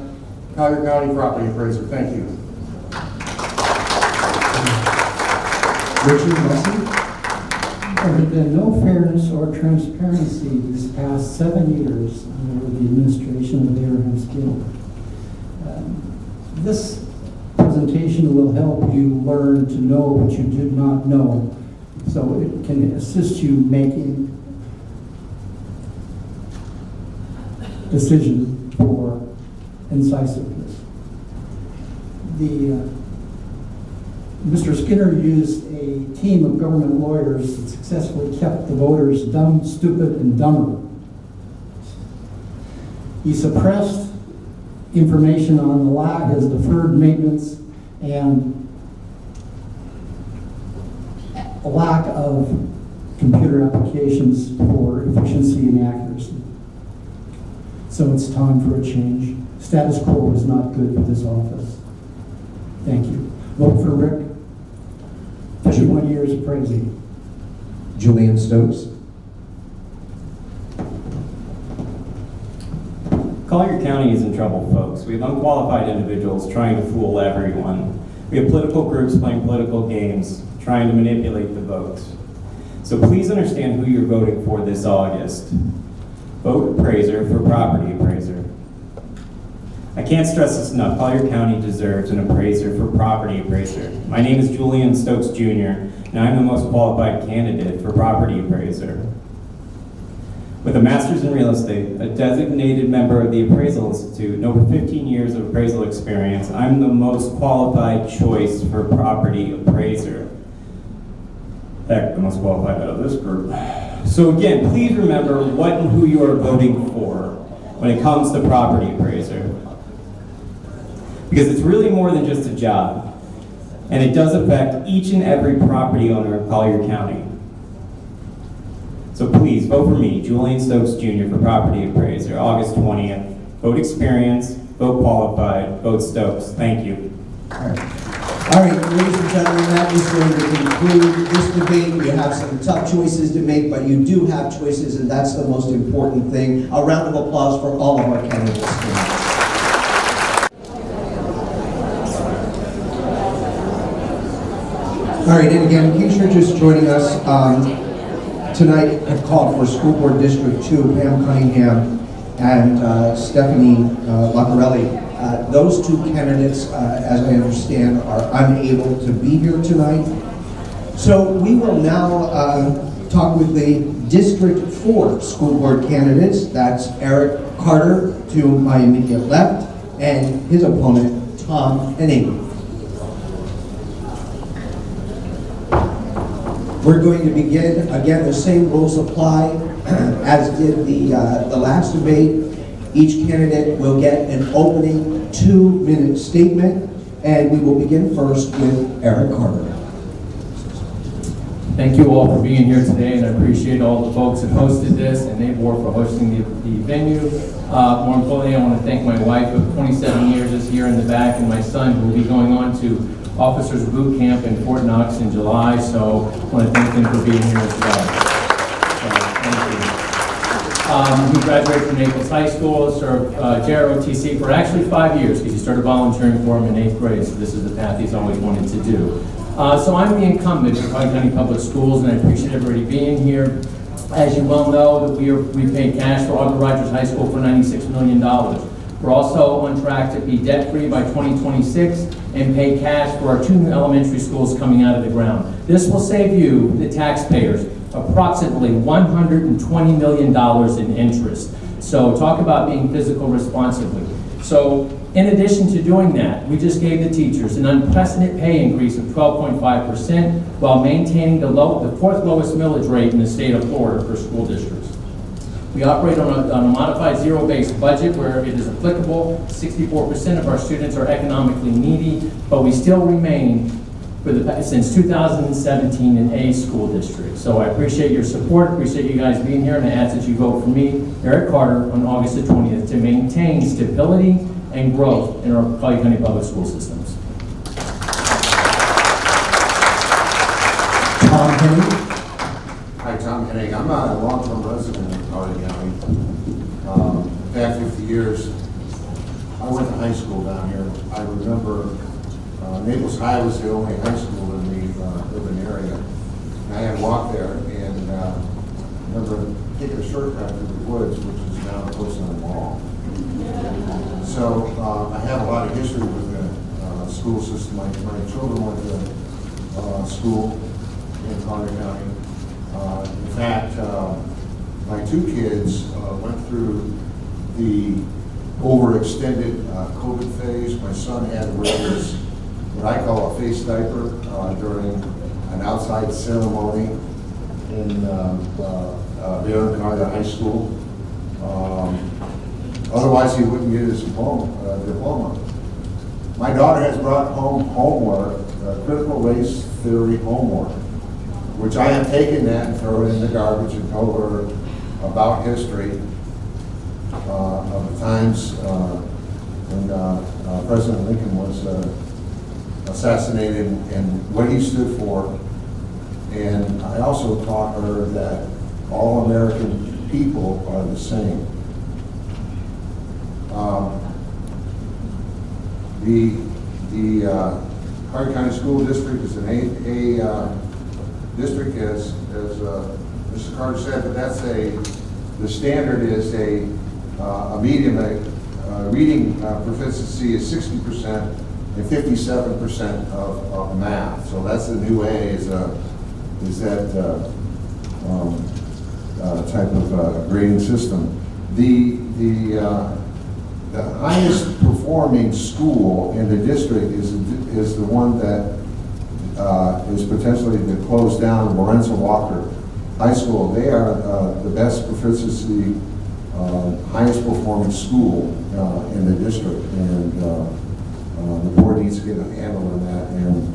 Collier County Property Appraiser. Thank you. Richard Messi? There has been no fairness or transparency these past 7 years under the administration of Abraham Skill. This presentation will help you learn to know what you did not know, so it can assist you making decisions for incisiveness. Mr. Skinner used a team of government lawyers that successfully kept the voters dumb, stupid, and dumber. He suppressed information on the his deferred maintenance and a lack of computer applications for efficiency and accuracy. So it's time for a change. Status quo is not good for this office. Thank you. Vote for Rick. 51 years of praising. Julian Stokes? Collier County is in trouble, folks. We have unqualified individuals trying to fool everyone. We have political groups playing political games, trying to manipulate the vote. So please understand who you're voting for this August. Vote appraiser for property appraiser. I can't stress this enough. Collier County deserves an appraiser for property appraiser. My name is Julian Stokes Jr., and I'm the most qualified candidate for property appraiser. With a master's in real estate, a designated member of the Appraisal Institute, and over 15 years of appraisal experience, I'm the most qualified choice for property appraiser. In fact, the most qualified out of this group. So again, please remember what and who you are voting for when it comes to property appraiser. Because it's really more than just a job, and it does affect each and every property owner of Collier County. So please, vote for me, Julian Stokes Jr. for property appraiser, August 20th. Vote experience, vote qualified, vote Stokes. Thank you. All right. All right, ladies and gentlemen, that is going to conclude this debate. You have some tough choices to make, but you do have choices, and that's the most important thing. A round of applause for all of our candidates tonight. All right, and again, in case you're just joining us, tonight I've called for School Board District 2, Pam Cunningham and Stephanie Laccarelli. Those two candidates, as I understand, are unable to be here tonight. So we will now talk with the District 4 School Board candidates. That's Eric Carter to my immediate left and his opponent, Tom Henning. We're going to begin, again, the same rules apply as did the last debate. Each candidate will get an opening 2-minute statement, and we will begin first with Eric Carter. Thank you all for being here today, and I appreciate all the folks that hosted this and NABOR for hosting the venue. More importantly, I want to thank my wife of 27 years this year in the back, and my son who will be going on to Officers Boot Camp in Fort Knox in July, so I want to thank him for being here as well. So, thank you. He graduated from Naples High School, served JROTC for actually 5 years because he started volunteering for him in 8th grade, so this is the path he's always wanted to do. So I'm the incumbent for Collier County Public Schools, and I appreciate everybody being here. As you well know, that we paid cash for Augur Rogers High School for $96 million. We're also on track to be debt-free by 2026 and pay cash for our 2 new elementary schools coming out of the ground. This will save you, the taxpayers, approximately $120 million in interest. So talk about being fiscal responsibly. So in addition to doing that, we just gave the teachers an unprecedented pay increase of 12.5% while maintaining the 4th lowest millage rate in the state of Florida for school districts. We operate on a modified zero-based budget where it is applicable. 64% of our students are economically needy, but we still remain, since 2017, an A school district. So I appreciate your support, appreciate you guys being here, and I ask that you vote for me, Eric Carter, on August the 20th to maintain stability and growth in our Collier County public school systems. Tom Henning. Hi, Tom Henning. I'm a long-term resident of Collier County. Past 50 years, I went to high school down here. I remember Naples High was the only high school in the urban area. And I had walked there and remember taking a shortcut through the woods, which is now close to the mall. So I have a lot of history with the school system. My children went to school in Collier County. In fact, my 2 kids went through the overextended COVID phase. My son had to wear this, what I call a face diaper, during an outside ceremony in Collier High School. Otherwise, he wouldn't get his diploma. My daughter has brought home homework, critical race theory homework, which I have taken that and thrown it in the garbage and told her about history of the times when President Lincoln was assassinated and what he stood for. And I also taught her that all American people are the same. The Collier County School District is an A district, as Mr. Carter said, but that's the standard is a medium reading proficiency is 60% and 57% of math. So that's the new A is that type of grading system. The highest performing school in the district is the one that is potentially to close down Lorenzo Walker High School. They are the best proficiency, highest performing school in the district, and the board needs to get a handle on that and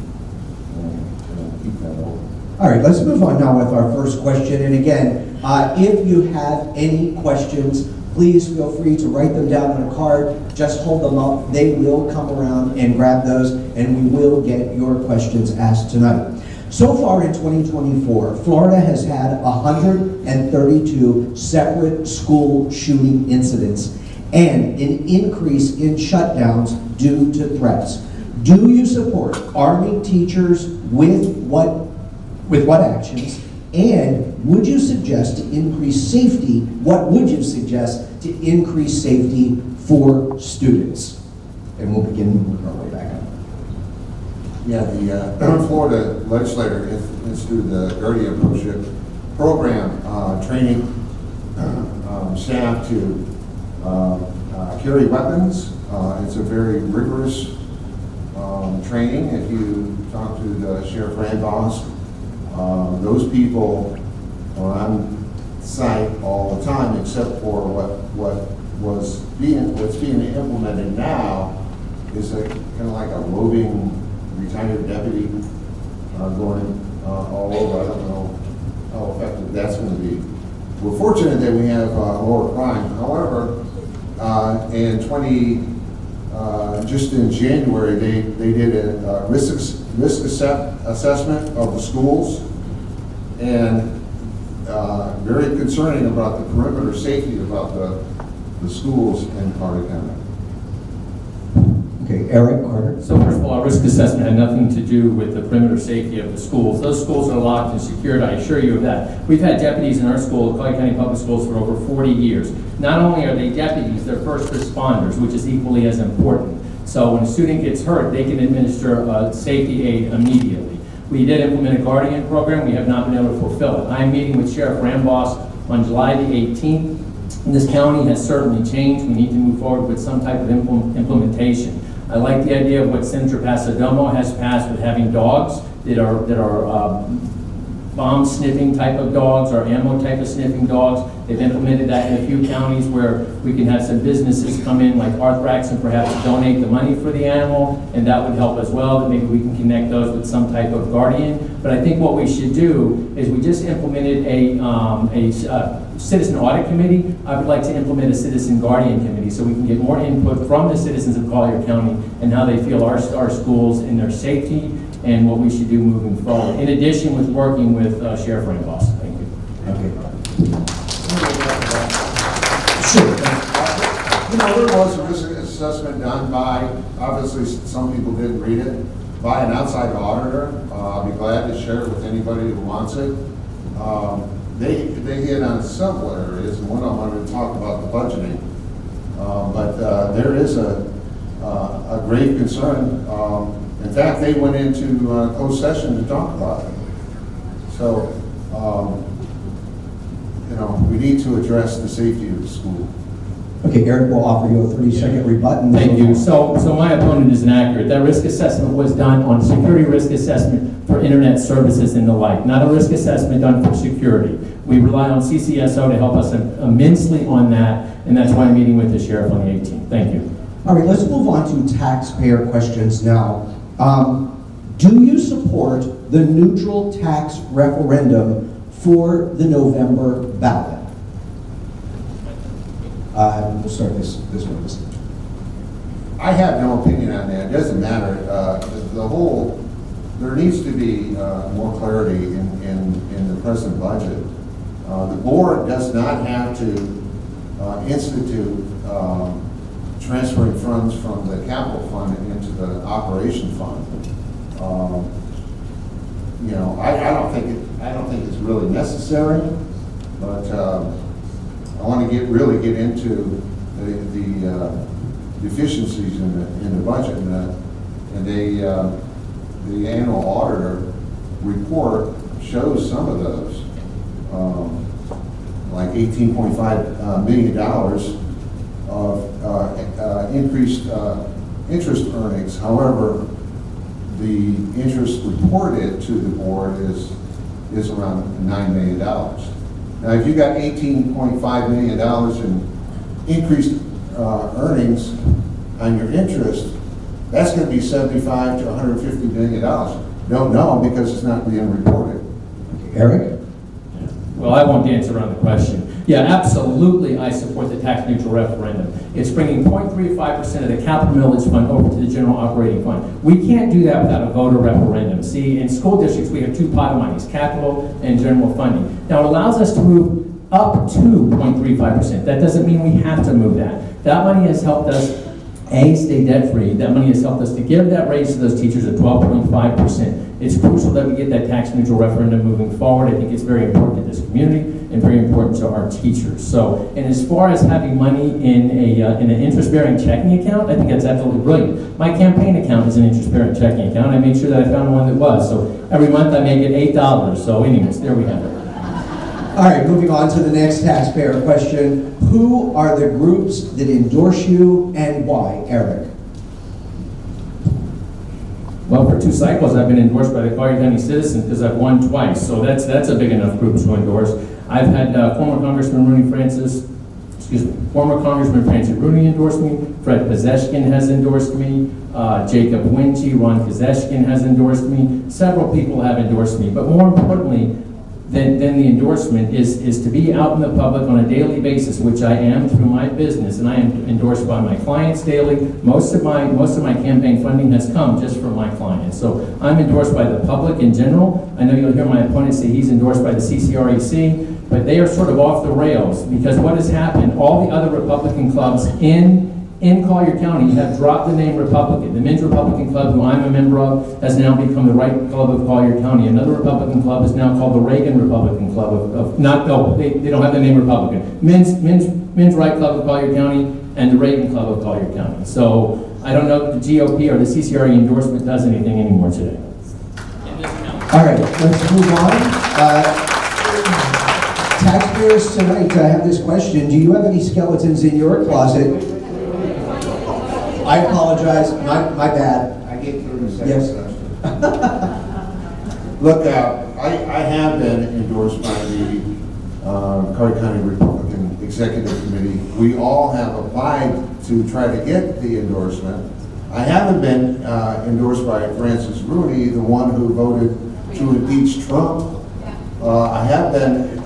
keep that open. All right, let's move on now with our first question. And again, if you have any questions please feel free to write them down on a card. Just hold them up. They will come around and grab those, and we will get your questions asked tonight. So far in 2024, Florida has had 132 separate school shooting incidents and an increase in shutdowns due to threats. Do you support arming teachers with what actions? And would you suggest to increase safety? What would you suggest to increase safety for students? And we'll begin working our way back up. Yeah, the Florida legislature instituted the Guardian Apprenticeship program, training staff to carry weapons. It's a very rigorous training. If you talk to the Sheriff Randboss, those people are on site all the time, except for what's being implemented now is kind of like a roving retired deputy going all over. I don't know how effective that's going to be. We're fortunate that we have lower crime. However, just in January, they did a risk assessment of the schools, and very concerning about the perimeter safety about the schools in Collier County. Okay, Eric Carter. So first of all, our risk assessment had nothing to do with the perimeter safety of the schools. Those schools are locked and secured, I assure you of that. We've had deputies in our school, Collier County Public Schools, for over 40 years. Not only are they deputies, they're first responders, which is equally as important. So when a student gets hurt, they can administer a safety aid immediately. We did implement a Guardian program. We have not been able to fulfill it. I'm meeting with Sheriff Randboss on July the 18th. This county has certainly changed. We need to move forward with some type of implementation. I like the idea of what Senator Pasadomo has passed with having dogs that are bomb sniffing type of dogs or ammo type of sniffing dogs. They've implemented that in a few counties where we can have some businesses come in like Arthrax and perhaps donate the money for the animal, and that would help as well. That maybe we can connect those with some type of guardian. But I think what we should do is we just implemented a citizen audit committee. I would like to implement a citizen guardian committee so we can get more input from the citizens of Collier County and how they feel our schools and their safety and what we should do moving forward. In addition with working with Sheriff Randboss. Thank you. Okay. Sure. There was a risk assessment done by, obviously some people didn't read it, by an outside auditor. I'll be glad to share it with anybody who wants it. They hit on several areas, and one of them I'm going to talk about the budgeting. But there is a grave concern. In fact, they went into closed session to talk about it. So, we need to address the safety of the school. Okay, Eric will offer you a 30-second rebuttal. Thank you. So my opponent is inaccurate. That risk assessment was done on security risk assessment for internet services and the like, not a risk assessment done for security. We rely on CCSO to help us immensely on that, and that's why I'm meeting with the sheriff on the 18th. Thank you. All right, let's move on to taxpayer questions now. Do you support the neutral tax referendum for the November ballot? We'll start this one. I have no opinion on that. It doesn't matter. There needs to be more clarity in the present budget. The board does not have to institute transferring funds from the capital fund into the operation fund. I don't think it's really necessary, but I want to really get into the deficiencies in the budget, and the annual auditor report shows some of those, like $18.5 million of increased interest earnings. However, the interest reported to the board is around $9 million. Now, if you got $18.5 million in increased earnings on your interest, that's going to be $75 to $150 million. Don't know because it's not being reported. Okay, Eric? Well, I won't dance around the question. Yeah, absolutely, I support the tax neutral referendum. It's bringing 0.35% of the capital millage fund over to the general operating fund. We can't do that without a voter referendum. See, in school districts, we have two pot of monies, capital and general funding. Now, it allows us to move up to 0.35%. That doesn't mean we have to move that. That money has helped us, A, stay debt-free. That money has helped us to give that raise to those teachers at 12.5%. It's crucial that we get that tax neutral referendum moving forward. I think it's very important to this community and very important to our teachers. So, and as far as having money in an interest-bearing checking account, I think that's absolutely brilliant. My campaign account is an interest-bearing checking account. I made sure that I found one that was. So every month I may get $8. So anyways, there we have it. All right, moving on to the next taxpayer question. Who are the groups that endorse you and why? Eric. Well, for 2 cycles, I've been endorsed by the Collier County Citizens because I've won twice. So that's a big enough group to endorse. I've had former Congressman Francis Rooney endorse me. Fred Pazeshkin has endorsed me. Jacob Winchie, Ron Kazeshkin has endorsed me. Several people have endorsed me. But more importantly than the endorsement is to be out in the public on a daily basis, which I am through my business, and I am endorsed by my clients daily. Most of my campaign funding has come just from my clients. So I'm endorsed by the public in general. I know you'll hear my opponent say he's endorsed by the CCREC, but they are sort of off the rails because what has happened, all the other Republican clubs in Collier County have dropped the name Republican. The Men's Republican Club, who I'm a member of, has now become the Right Club of Collier County. Another Republican club is now called the Reagan Republican Club they don't have the name Republican. Men's Right Club of Collier County and the Reagan Club of Collier County. So I don't know if the GOP or the CCRE endorsement does anything anymore today. All right, let's move on. Taxpayers tonight, I have this question. Do you have any skeletons in your closet? I apologize, my bad. I get 30 Yes. seconds. Look, I have been endorsed by the Collier County Republican Executive Committee. We all have applied to try to get the endorsement. I haven't been endorsed by Francis Rooney, the one who voted to impeach Trump. I have been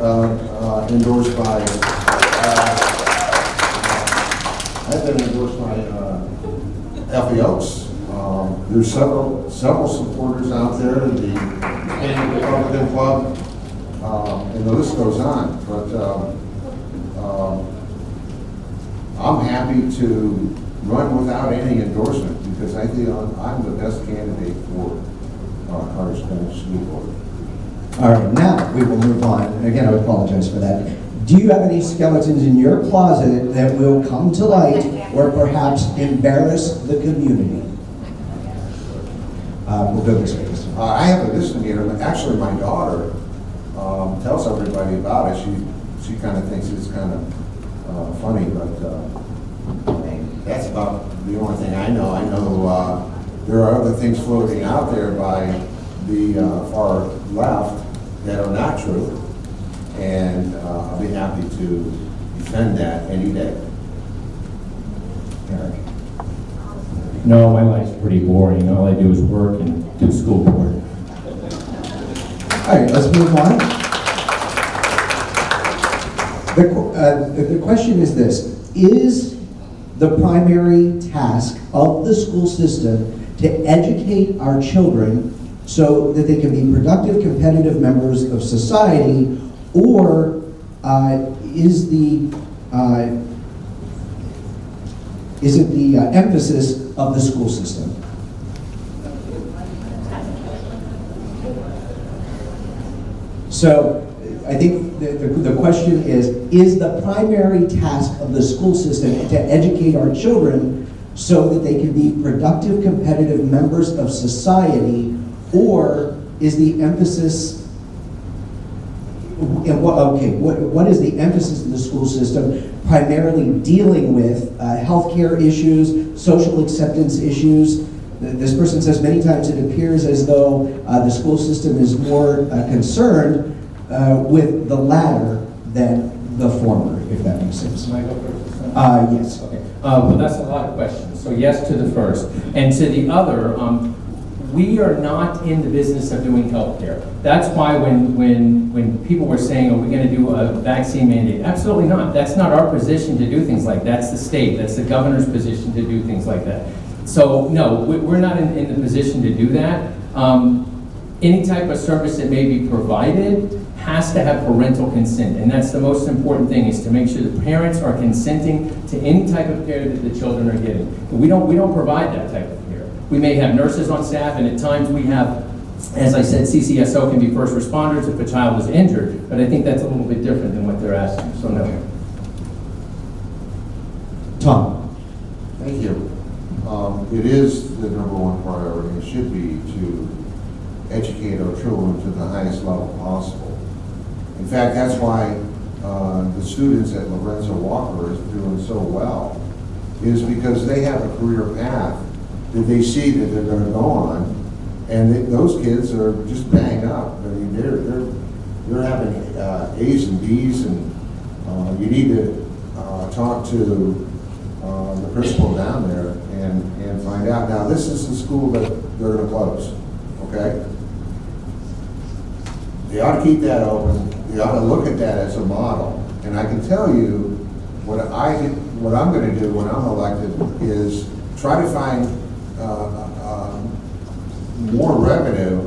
endorsed by Effie Oaks. There's several supporters out there, the Republican Club, and the list goes on. But I'm happy to run without any endorsement because I think I'm the best candidate for Collier County School Board. All right, now we will move on. And again, I apologize for that. Do you have any skeletons in your closet that will come to light or perhaps embarrass the community? We'll go this way. I have a listening ear. Actually, my daughter tells everybody about it. She kind of thinks it's kind of funny, but that's about the only thing I know. I know there are other things floating out there by the far left that are not true, and I'll be happy to defend that any day. Eric. No, my life's pretty boring. All I do is work and do school board. All right, let's move on. The question is this: is the primary task of the school system to educate our children so that they can be productive, competitive members of society, or is it the emphasis of the school system? So I think the question is the primary task of the school system to educate our children so that they can be productive, competitive members of society, or is the emphasis, what is the emphasis of the school system primarily dealing with healthcare issues, social acceptance issues? This person says many times it appears as though the school system is more concerned with the latter than the former, if that makes sense. Can I go first? Yes. Okay. Well, that's a lot of questions. So yes to the first. And to the other, we are not in the business of doing healthcare. That's why when people were saying, are we going to do a vaccine mandate? Absolutely not. That's not our position to do things like that. That's the state. That's the governor's position to do things like that. So no, we're not in the position to do that. Any type of service that may be provided has to have parental consent, and that's the most important thing, is to make sure the parents are consenting to any type of care that the children are getting. We don't provide that type of care. We may have nurses on staff, and at times we have, as I said, CCSO can be first responders if a child is injured, but I think that's a little bit different than what they're asking, so no. Tom? Thank you. It is the number one priority, it should be, to educate our children to the highest level possible. In fact, that's why the students at Lorenzo Walker is doing so well, is because they have a career path that they see that they're going to go on, and those kids are just bang up. I mean, they're having A's and B's, and you need to talk to the principal down there and find out. Now, this is the school that they're going to close, okay? They ought to keep that open. They ought to look at that as a model. And I can tell you what I'm going to do when I'm elected is try to find more revenue,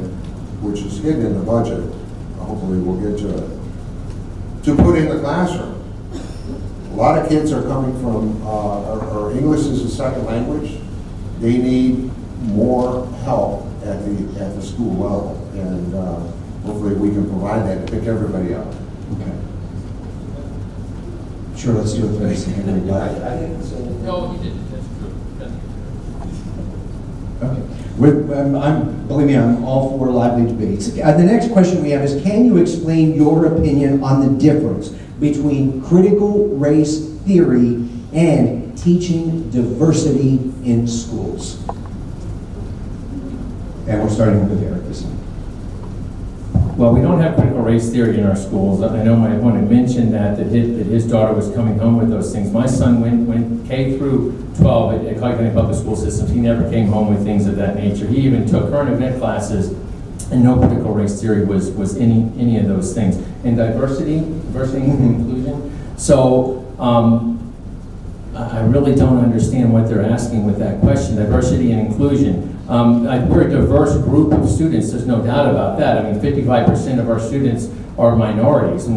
which is hidden in the budget. Hopefully we'll get to it, to put in the classroom. A lot of kids are coming from, or English is a second language. They need more help at the school level, and hopefully we can provide that to pick everybody up. Okay. Sure, let's do it for this. No, he didn't. That's true. Okay. Believe me, I'm all for lively debates. The next question we have is, can you explain your opinion on the difference between critical race theory and teaching diversity in schools? And we're starting with Eric this time. Well, we don't have critical race theory in our schools. I know my opponent mentioned that his daughter was coming home with those things. My son went K through 12 at Collier County Public School Systems. He never came home with things of that nature. He even took current event classes, and no critical race theory was any of those things. And diversity and inclusion. So I really don't understand what they're asking with that question. Diversity and inclusion. We're a diverse group of students, there's no doubt about that. I mean, 55% of our students are minorities, and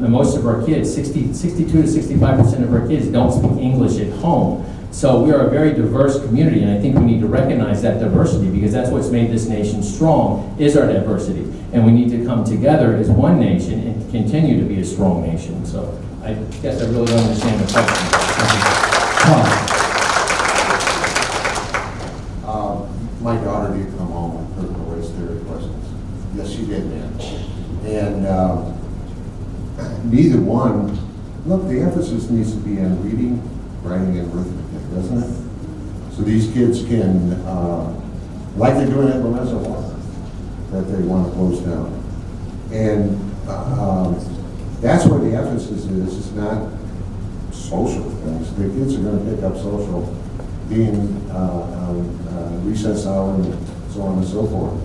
most of our kids, 62 to 65% of our kids don't speak English at home. So we are a very diverse community, and I think we need to recognize that diversity, because that's what's made this nation strong, is our diversity. And we need to come together as one nation and continue to be a strong nation. So I guess I really don't understand the question. My daughter did come home with critical race theory questions. Yes, she did, ma'am. And neither one, look, the emphasis needs to be on reading, writing, and arithmetic, doesn't it? So these kids can, like they're doing at Lorenzo Walker, that they want to close down. And that's where the emphasis is. It's not social things. The kids are going to pick up social, being recess hour and so on and so forth.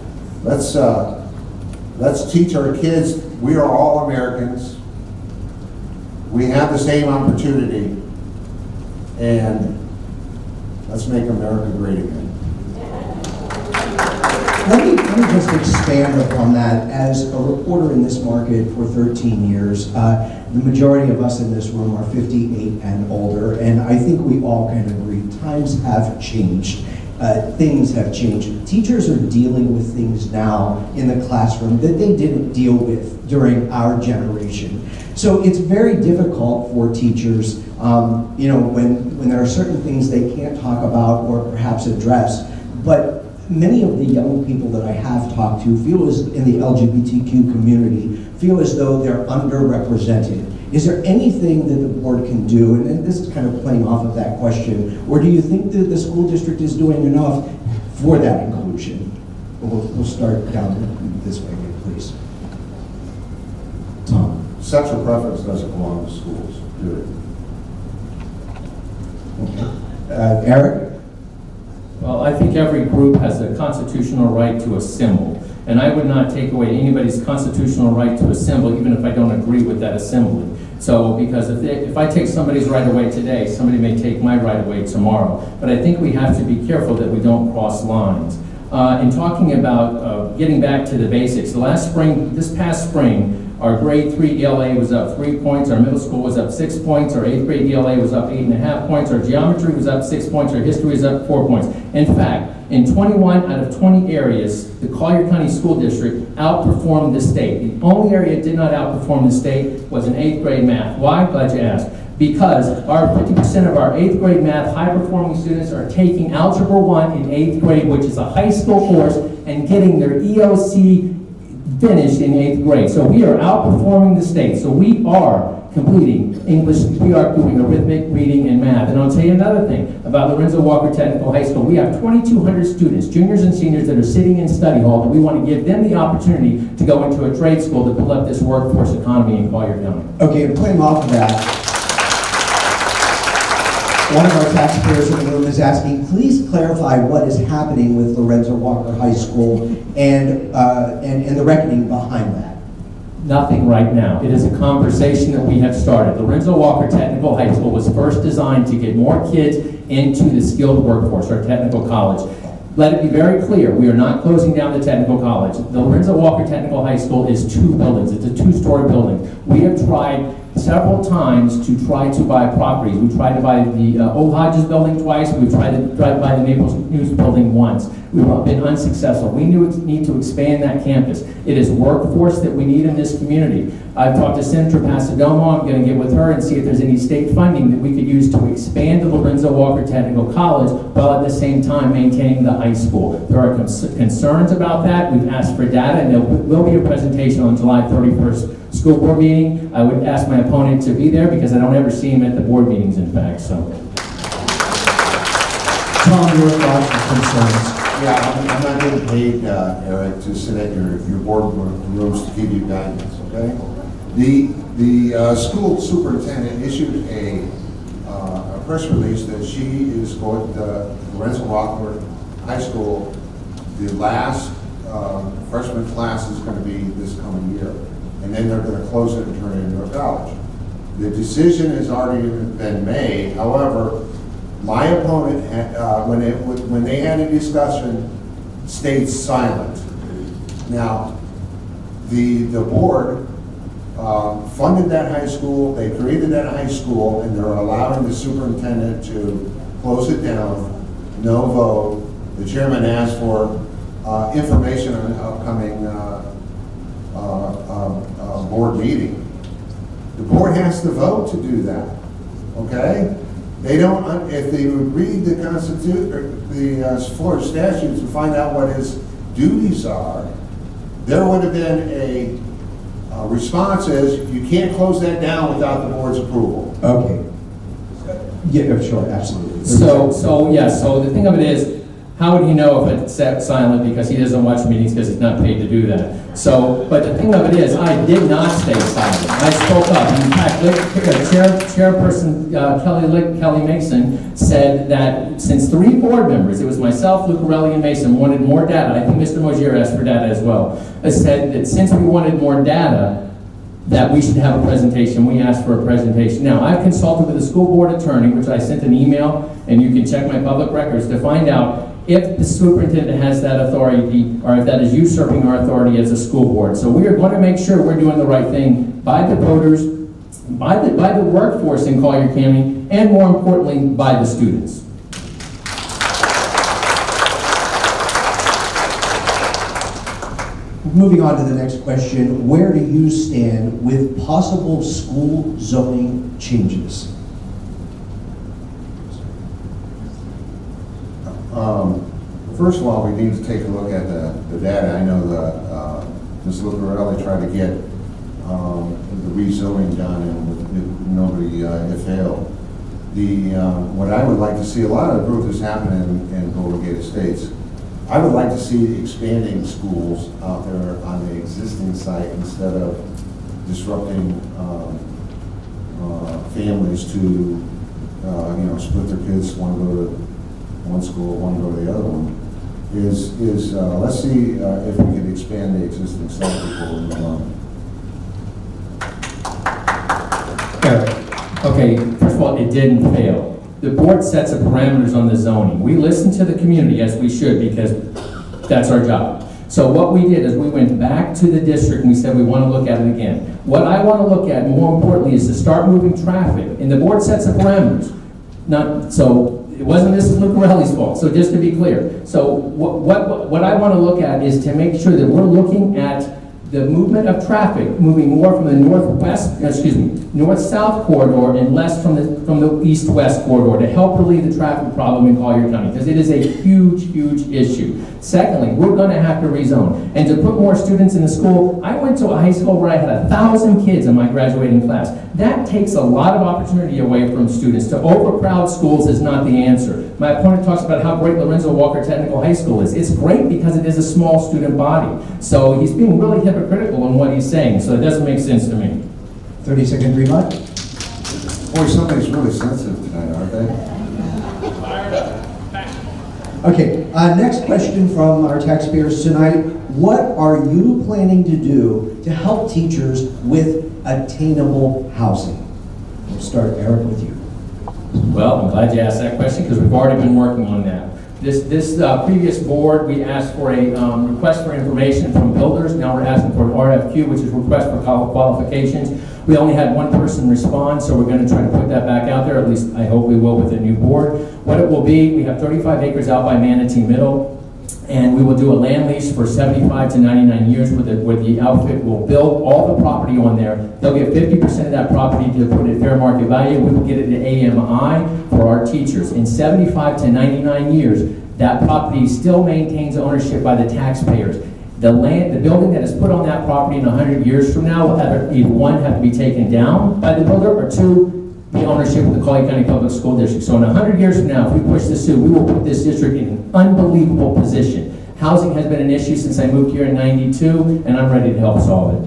Let's teach our kids we are all Americans. We have the same opportunity, and let's make America great again. Let me just expand upon that. As a reporter in this market for 13 years, the majority of us in this room are 58 and older, and I think we all can agree times have changed. Things have changed. Teachers are dealing with things now in the classroom that they didn't deal with during our generation. So it's very difficult for teachers, when there are certain things they can't talk about or perhaps address. But many of the young people that I have talked to feel as in the LGBTQ community feel as though they're underrepresented. Is there anything that the board can do, and this is kind of playing off of that question, or do you think that the school district is doing enough for that inclusion? We'll start down this way, please. Tom. Sexual preference doesn't belong to schools, do it? Okay. Eric? Well, I think every group has a constitutional right to assemble, and I would not take away anybody's constitutional right to assemble, even if I don't agree with that assembly. So, because if I take somebody's right away today, somebody may take my right away tomorrow. But I think we have to be careful that we don't cross lines. In talking about getting back to the basics, this past spring, our grade 3 ELA was up 3 points, our middle school was up 6 points, our 8th grade ELA was up 8.5 points, our geometry was up 6 points, our history was up 4 points. In fact, in 21 out of 20 areas, the Collier County School District outperformed the state. The only area that did not outperform the state was in 8th grade math. Why? Glad you asked. Because 50% of our 8th grade math high-performing students are taking Algebra 1 in 8th grade, which is a high school course, and getting their EOC finished in 8th grade. So we are outperforming the state. So we are completing English, we are doing arithmetic, reading, and math. And I'll tell you another thing about Lorenzo Walker Technical High School. We have 2,200 students, juniors and seniors, that are sitting in study hall, and we want to give them the opportunity to go into a trade school to build up this workforce economy in Collier County. Okay, and playing off of that, one of our taxpayers in the room is asking, please clarify what is happening with Lorenzo Walker High School and the reckoning behind that. Nothing right now. It is a conversation that we have started. Lorenzo Walker Technical High School was first designed to get more kids into the skilled workforce, or technical college. Let it be very clear, we are not closing down the technical college. The Lorenzo Walker Technical High School is 2 buildings. It's a 2-story building. We have tried several times to try to buy properties. We tried to buy the Old Hodges building twice. We've tried to buy the Naples News building once. We've been unsuccessful. We need to expand that campus. It is workforce that we need in this community. I've talked to Senator Pasadomo. I'm going to get with her and see if there's any state funding that we could use to expand the Lorenzo Walker Technical College while at the same time maintaining the high school. There are concerns about that. We've asked for data, and there will be a presentation on July 31st school board meeting. I would ask my opponent to be there because I don't ever see him at the board meetings, in fact. So, Tom, your thoughts and concerns? Yeah, I'm not getting paid, Eric, to sit at your board rooms to give you guidance, okay? The school superintendent issued a press release that she is going to Lorenzo Walker High School. The last freshman class is going to be this coming year, and then they're going to close it and turn it into a college. The decision has already been made. However, my opponent, when they had a discussion, stayed silent. Now, the board funded that high school, they created that high school, and they're allowing the superintendent to close it down, no vote. The chairman asked for information on an upcoming board meeting. The board has to vote to do that, okay? They don't, if they would read the Florida statutes to find out what his duties are, there would have been a response as, you can't close that down without the board's approval. Okay. Yeah, sure, absolutely. So the thing of it is, how would he know if it's set silent because he doesn't watch meetings because he's not paid to do that? So, but the thing of it is, I did not stay silent. I spoke up. In fact, Chairperson Kelly Mason said that since 3 board members, it was myself, Lucarelli, and Mason, wanted more data. I think Mr. Mosier asked for data as well. I said that since we wanted more data, that we should have a presentation. We asked for a presentation. Now, I've consulted with the school board attorney, which I sent an email, and you can check my public records to find out if the superintendent has that authority, or if that is usurping our authority as a school board. So we are going to make sure we're doing the right thing by the voters, by the workforce in Collier County, and more importantly, by the students. Moving on to the next question, where do you stand with possible school zoning changes? First of all, we need to take a look at the data. I know that Ms. Lucarelli tried to get the rezoning done, and nobody it failed. What I would like to see, a lot of growth is happening in Golden Gate Estates. I would like to see expanding schools out there on the existing site instead of disrupting families to split their kids, want to go to one school, one go to the other one, is let's see if we can expand the existing site before we move on. Eric, okay, first of all, it didn't fail. The board sets the parameters on the zoning. We listen to the community, as we should, because that's our job. So what we did is we went back to the district and we said we want to look at it again. What I want to look at, more importantly, is to start moving traffic, and the board sets the parameters. So it wasn't Mrs. Lucarelli's fault, so just to be clear. So what I want to look at is to make sure that we're looking at the movement of traffic moving more from the north-south corridor and less from the east-west corridor to help relieve the traffic problem in Collier County, because it is a huge, huge issue. Secondly, we're going to have to rezone. And to put more students in the school, I went to a high school where I had 1,000 kids in my graduating class. That takes a lot of opportunity away from students. To overcrowd schools is not the answer. My opponent talks about how great Lorenzo Walker Technical High School is. It's great because it is a small student body. So he's being really hypocritical in what he's saying, so it doesn't make sense to me. 30-second rebut. Boy, somebody's really sensitive tonight, aren't they? Okay, next question from our taxpayers tonight. What are you planning to do to help teachers with attainable housing? We'll start, Eric, with you. Well, I'm glad you asked that question because we've already been working on that. This previous board, we asked for a request for information from builders. Now we're asking for an RFQ, which is request for qualifications. We only had one person respond, so we're going to try to put that back out there. At least I hope we will with the new board. What it will be, we have 35 acres out by Manatee Middle, and we will do a land lease for 75 to 99 years where the outfit will build all the property on there. They'll get 50% of that property to put at fair market value. We will get it to AMI for our teachers. In 75 to 99 years, that property still maintains ownership by the taxpayers. The building that is put on that property in 100 years from now will either one, have to be taken down by the builder, or two, the ownership of the Collier County Public School District. So in 100 years from now, if we push this through, we will put this district in an unbelievable position. Housing has been an issue since I moved here in '92, and I'm ready to help solve it.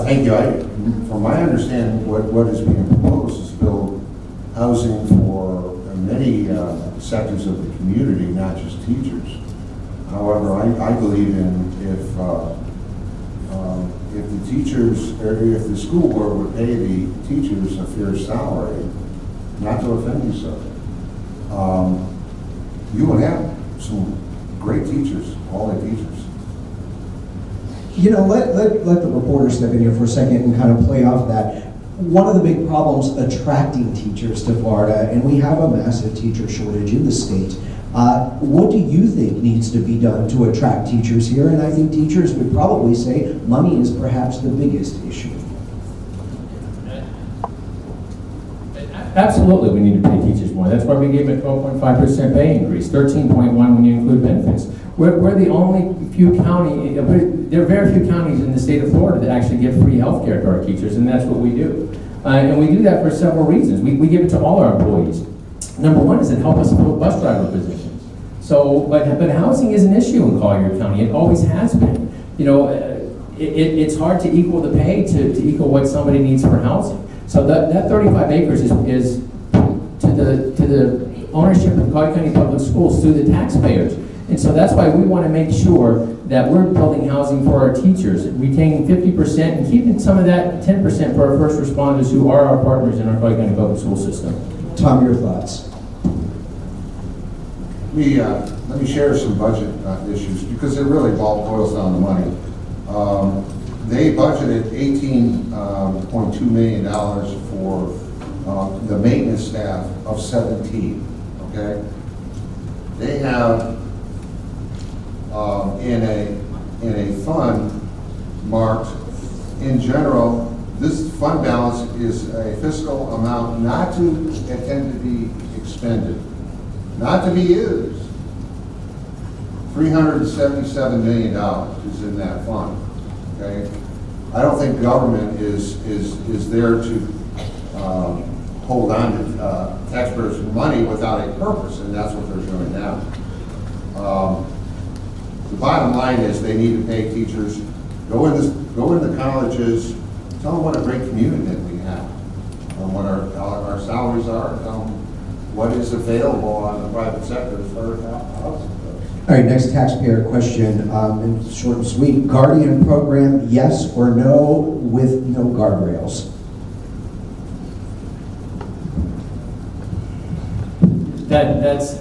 Thank you. From my understanding, what is being proposed is build housing for many sectors of the community, not just teachers. However, I believe in if the teachers, or if the school board would pay the teachers a fair salary, not to offend you, sir, you would have some great teachers, quality teachers. You know, let the reporter step in here for a second and kind of play off that. One of the big problems attracting teachers to Florida, and we have a massive teacher shortage in the state. What do you think needs to be done to attract teachers here? And I think teachers would probably say money is perhaps the biggest issue. Absolutely, we need to pay teachers more. That's why we gave a 12.5% pay increase, 13.1 when you include benefits. We're the only few county, there are very few counties in the state of Florida that actually give free health care to our teachers, and that's what we do. And we do that for several reasons. We give it to all our employees. Number one is it helps us fill bus driver positions. So, but housing is an issue in Collier County. It always has been. You know, it's hard to equal the pay to equal what somebody needs for housing. So that 35 acres is to the ownership of Collier County Public Schools through the taxpayers. And so that's why we want to make sure that we're building housing for our teachers, retaining 50% and keeping some of that 10% for our first responders who are our partners in our Collier County Public School system. Tom, your thoughts? Let me share some budget issues because it really all boils down to money. They budgeted $18.2 million for the maintenance staff of 17. Okay, they have in a fund marked in general. This fund balance is a fiscal amount not to intend to be expended, not to be used. $377 million is in that fund. Okay, I don't think government is there to hold on to taxpayers' money without a purpose, and that's what they're doing now. The bottom line is they need to pay teachers. Go into colleges. Tell them what a great community that we have. what our salaries are, tell them what is available on the private sector as far as housing goes. All right, next taxpayer question, and short and sweet. Guardian program, yes or no, with no guardrails? That's,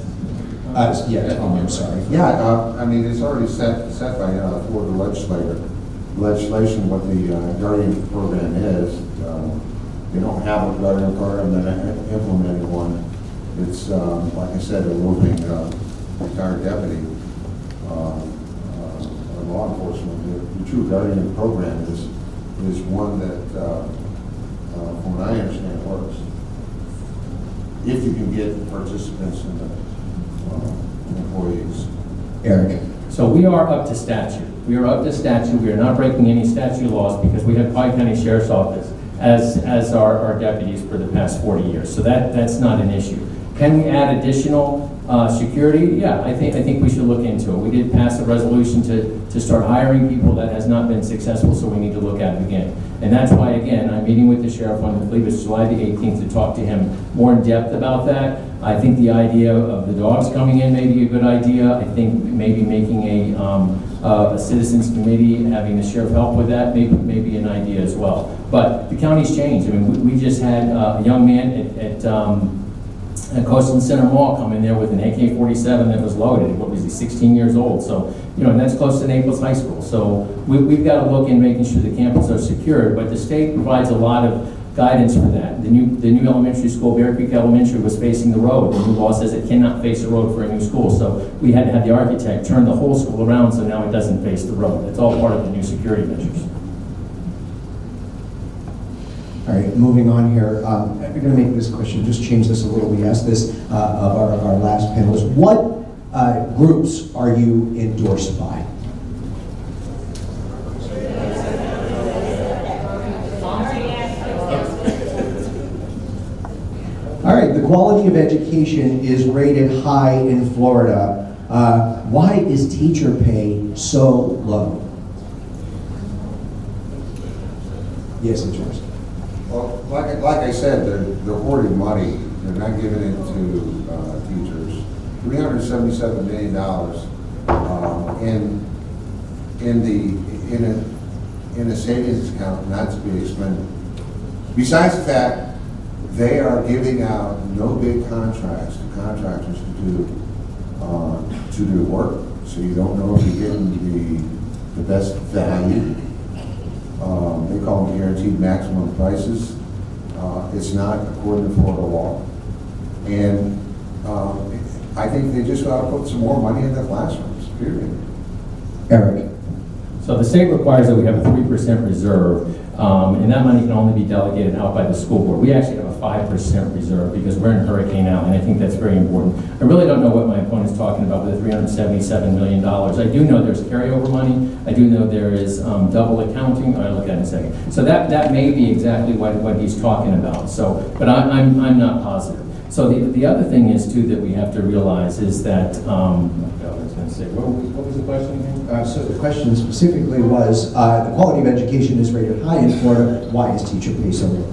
Yeah, Tom, I'm sorry. Yeah, I mean, it's already set by, for the legislation what the Guardian program is. They don't have a Guardian program, they're implementing one. It's, like I said, a roving retired deputy, law enforcement. The true Guardian program is one that, from what I understand, works. If you can get participants in the employees. Eric? so we are up to statute. We are up to statute. We are not breaking any statute laws because we have Pike County Sheriff's Office as our deputies for the past 40 years. So that's not an issue. Can we add additional security? Yeah, I think we should look into it. We did pass a resolution to start hiring people. That has not been successful, so we need to look at it again. And that's why, again, I'm meeting with the sheriff on, I believe it's July the 18th, to talk to him more in depth about that. I think the idea of the dogs coming in may be a good idea. I think maybe making a citizens committee, having the sheriff help with that, may be an idea as well. But the county's changed. I mean, we just had a young man at Coastal Center Mall come in there with an AK-47 that was loaded. What was he, 16 years old? So, and that's close to Naples High School. So we've got to look in making sure the campuses are secured, but the state provides a lot of guidance for that. The new elementary school, Bear Creek Elementary, was facing the road. The new law says it cannot face the road for a new school. So we had to have the architect turn the whole school around so now it doesn't face the road. It's all part of the new security measures. All right, moving on here. I'm going to make this question, just change this a little. We asked this of our last panelist. What groups are you endorsed by? All right, the quality of education is rated high in Florida. Why is teacher pay so low? Yes, it's yours. Well, like I said, they're hoarding money. They're not giving it to teachers. $377 million in a savings account not to be expended. Besides the fact they are giving out no big contracts to contractors to do work, so you don't know if you're getting the best value. They call them guaranteed maximum prices. It's not according to Florida law. And I think they just ought to put some more money in the classrooms, period. Eric? So the state requires that we have a 3% reserve, and that money can only be delegated out by the school board. We actually have a 5% reserve because we're in Hurricane Alley, and I think that's very important. I really don't know what my opponent's talking about with the $377 million. I do know there's carryover money. I do know there is double accounting. I'll look at it in a second. So that may be exactly what he's talking about. So, but I'm not positive. So the other thing is too that we have to realize is that what was the question again? So the question specifically was, the quality of education is rated high in Florida. Why is teacher pay so low?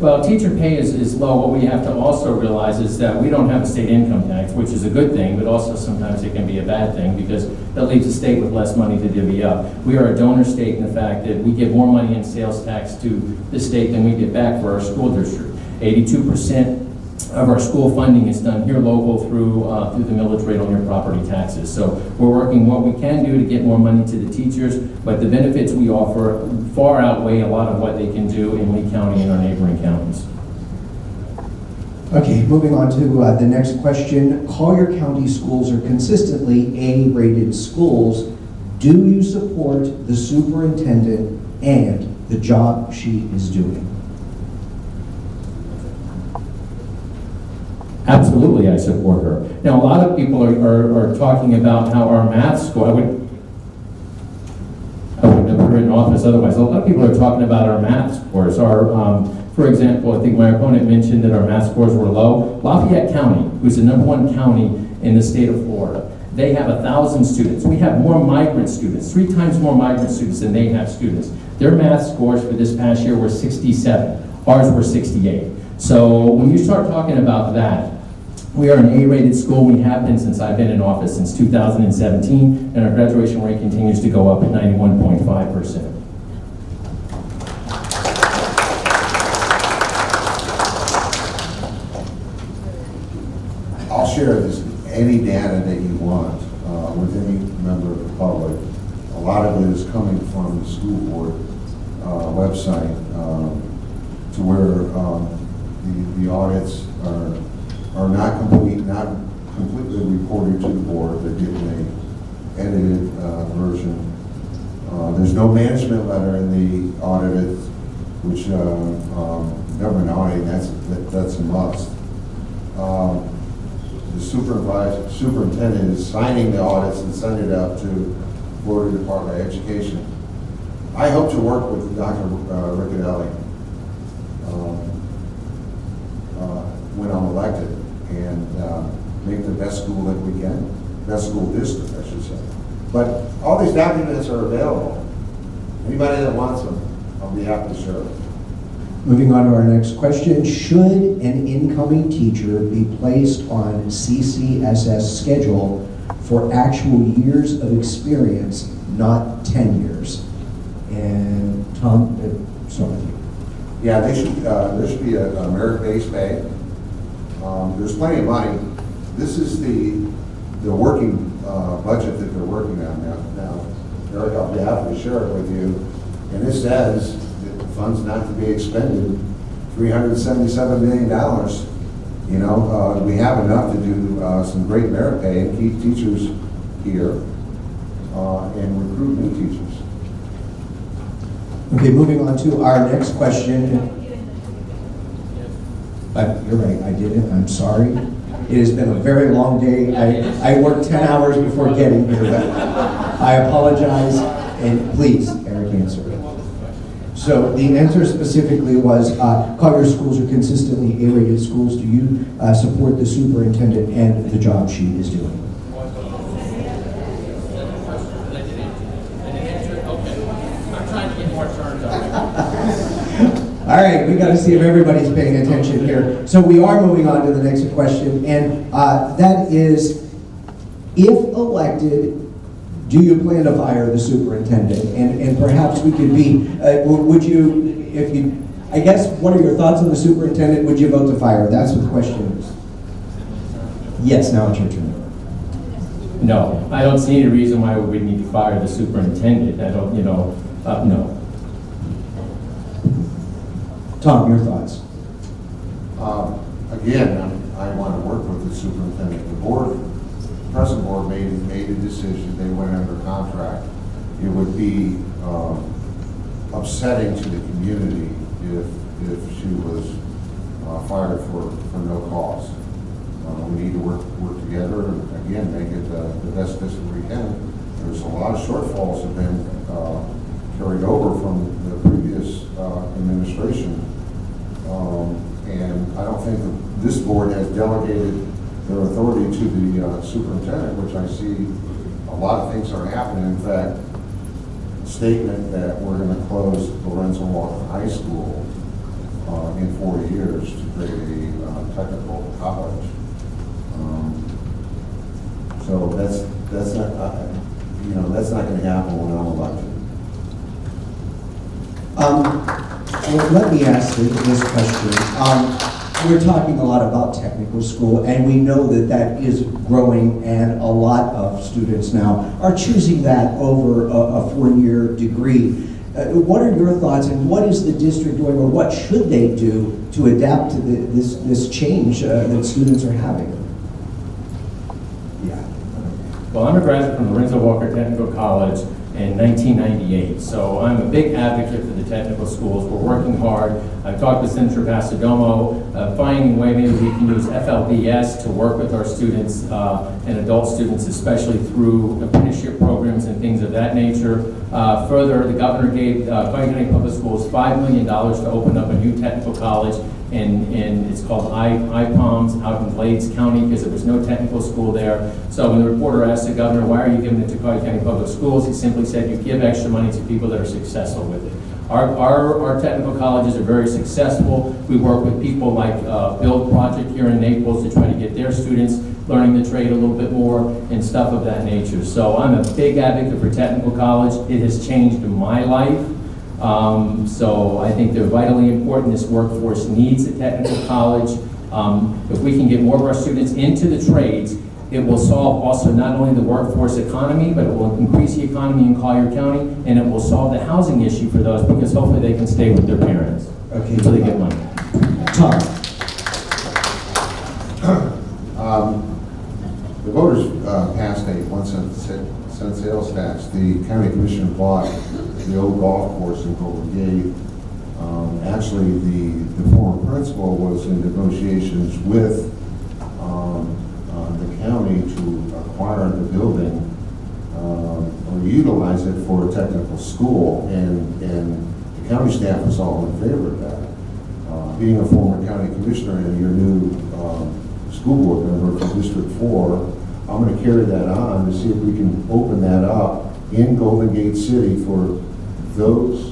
Well, teacher pay is low. What we have to also realize is that we don't have a state income tax, which is a good thing, but also sometimes it can be a bad thing because that leaves the state with less money to divvy up. We are a donor state in the fact that we give more money in sales tax to the state than we get back for our school district. 82% of our school funding is done here local through the millage rate on your property taxes. So we're working what we can do to get more money to the teachers, but the benefits we offer far outweigh a lot of what they can do in Lee County and our neighboring counties. Okay, moving on to the next question. Collier County schools are consistently A-rated schools. Do you support the superintendent and the job she is doing? Absolutely, I support her. Now, a lot of people are talking about how our math score, I would have put her in office otherwise. A lot of people are talking about our math scores. For example, I think my opponent mentioned that our math scores were low. Lafayette County, who's the #1 county in the state of Florida, they have 1,000 students. We have more migrant students, 3 times more migrant students than they have students. Their math scores for this past year were 67. Ours were 68. So when you start talking about that, we are an A-rated school. We have been since I've been in office, since 2017, and our graduation rate continues to go up at 91.5%. I'll share this, any data that you want with any member of the public. A lot of it is coming from the school board website to where the audits are not completely reported to the board. They get an edited version. There's no management letter in the audited, which government auditing, that's a must. The superintendent is signing the audits and sending it up to Florida Department of Education. I hope to work with Dr. Riccadelli when I'm elected and make the best school that we can, best school district, I should say. But all these documents are available. Anybody that wants them, I'll be happy to share them. Moving on to our next question. Should an incoming teacher be placed on CCSS schedule for actual years of experience, not tenures? And Tom, sorry. Yeah, there should be a merit-based pay. There's plenty of money. This is the working budget that they're working on now. Eric, I'll be happy to share it with you. And it says that funds not to be expended, $377 million. You know, we have enough to do some great merit pay and keep teachers here and recruit new teachers. Okay, moving on to our next question. You're right, I didn't. I'm sorry. It has been a very long day. I worked 10 hours before getting here, but I apologize. And please, Eric, answer. So the answer specifically was Collier schools are consistently A-rated schools. Do you support the superintendent and the job she is doing? All right, we got to see if everybody's paying attention here. So we are moving on to the next question, and that is, if elected, do you plan to fire the superintendent? And perhaps we could be, would you, if you, I guess, what are your thoughts on the superintendent? Would you vote to fire? That's what the question is. Yes, now it's your turn. No, I don't see any reason why we need to fire the superintendent. I don't, no. Tom, your thoughts? Again, I want to work with the superintendent. The present board made a decision. They went under contract. It would be upsetting to the community if she was fired for no cause. We need to work together and again make it the best district we can. There's a lot of shortfalls have been carried over from the previous administration. And I don't think that this board has delegated their authority to the superintendent, which I see a lot of things are happening. In fact, statement that we're going to close Lorenzo Walker High School in 4 years to create a technical college. So that's not that's not going to happen when I'm elected. Well, let me ask this question. We're talking a lot about technical school, and we know that that is growing, and a lot of students now are choosing that over a 4-year degree. What are your thoughts, and what is the district doing, or what should they do to adapt to this change that students are having? Yeah. Well, I'm a graduate from Lorenzo Walker Technical College in 1998, so I'm a big advocate for the technical schools. We're working hard. I've talked with Senator Pasadomo, finding a way maybe we can use FLBS to work with our students and adult students, especially through apprenticeship programs and things of that nature. Further, the governor gave Collier County Public Schools $5 million to open up a new technical college, and it's called IPOMS out in Glades County because there was no technical school there. So when the reporter asked the governor, why are you giving it to Collier County Public Schools, he simply said, you give extra money to people that are successful with it. Our technical colleges are very successful. We work with people like Build Project here in Naples to try to get their students learning the trade a little bit more and stuff of that nature. So I'm a big advocate for technical college. It has changed my life. So I think they're vitally important. This workforce needs a technical college. If we can get more of our students into the trades, it will solve also not only the workforce economy, but it will increase the economy in Collier County, and it will solve the housing issue for those, because hopefully they can stay with their parents Okay. until they get money. Tom? The voters passed a 1 cent sales tax. The county commission bought the old golf course in Collier. Actually, the former principal was in negotiations with the county to acquire the building or utilize it for a technical school, and the county staff was all in favor of that. Being a former county commissioner and your new school board member for District 4, I'm going to carry that on to see if we can open that up in Golden Gate City for those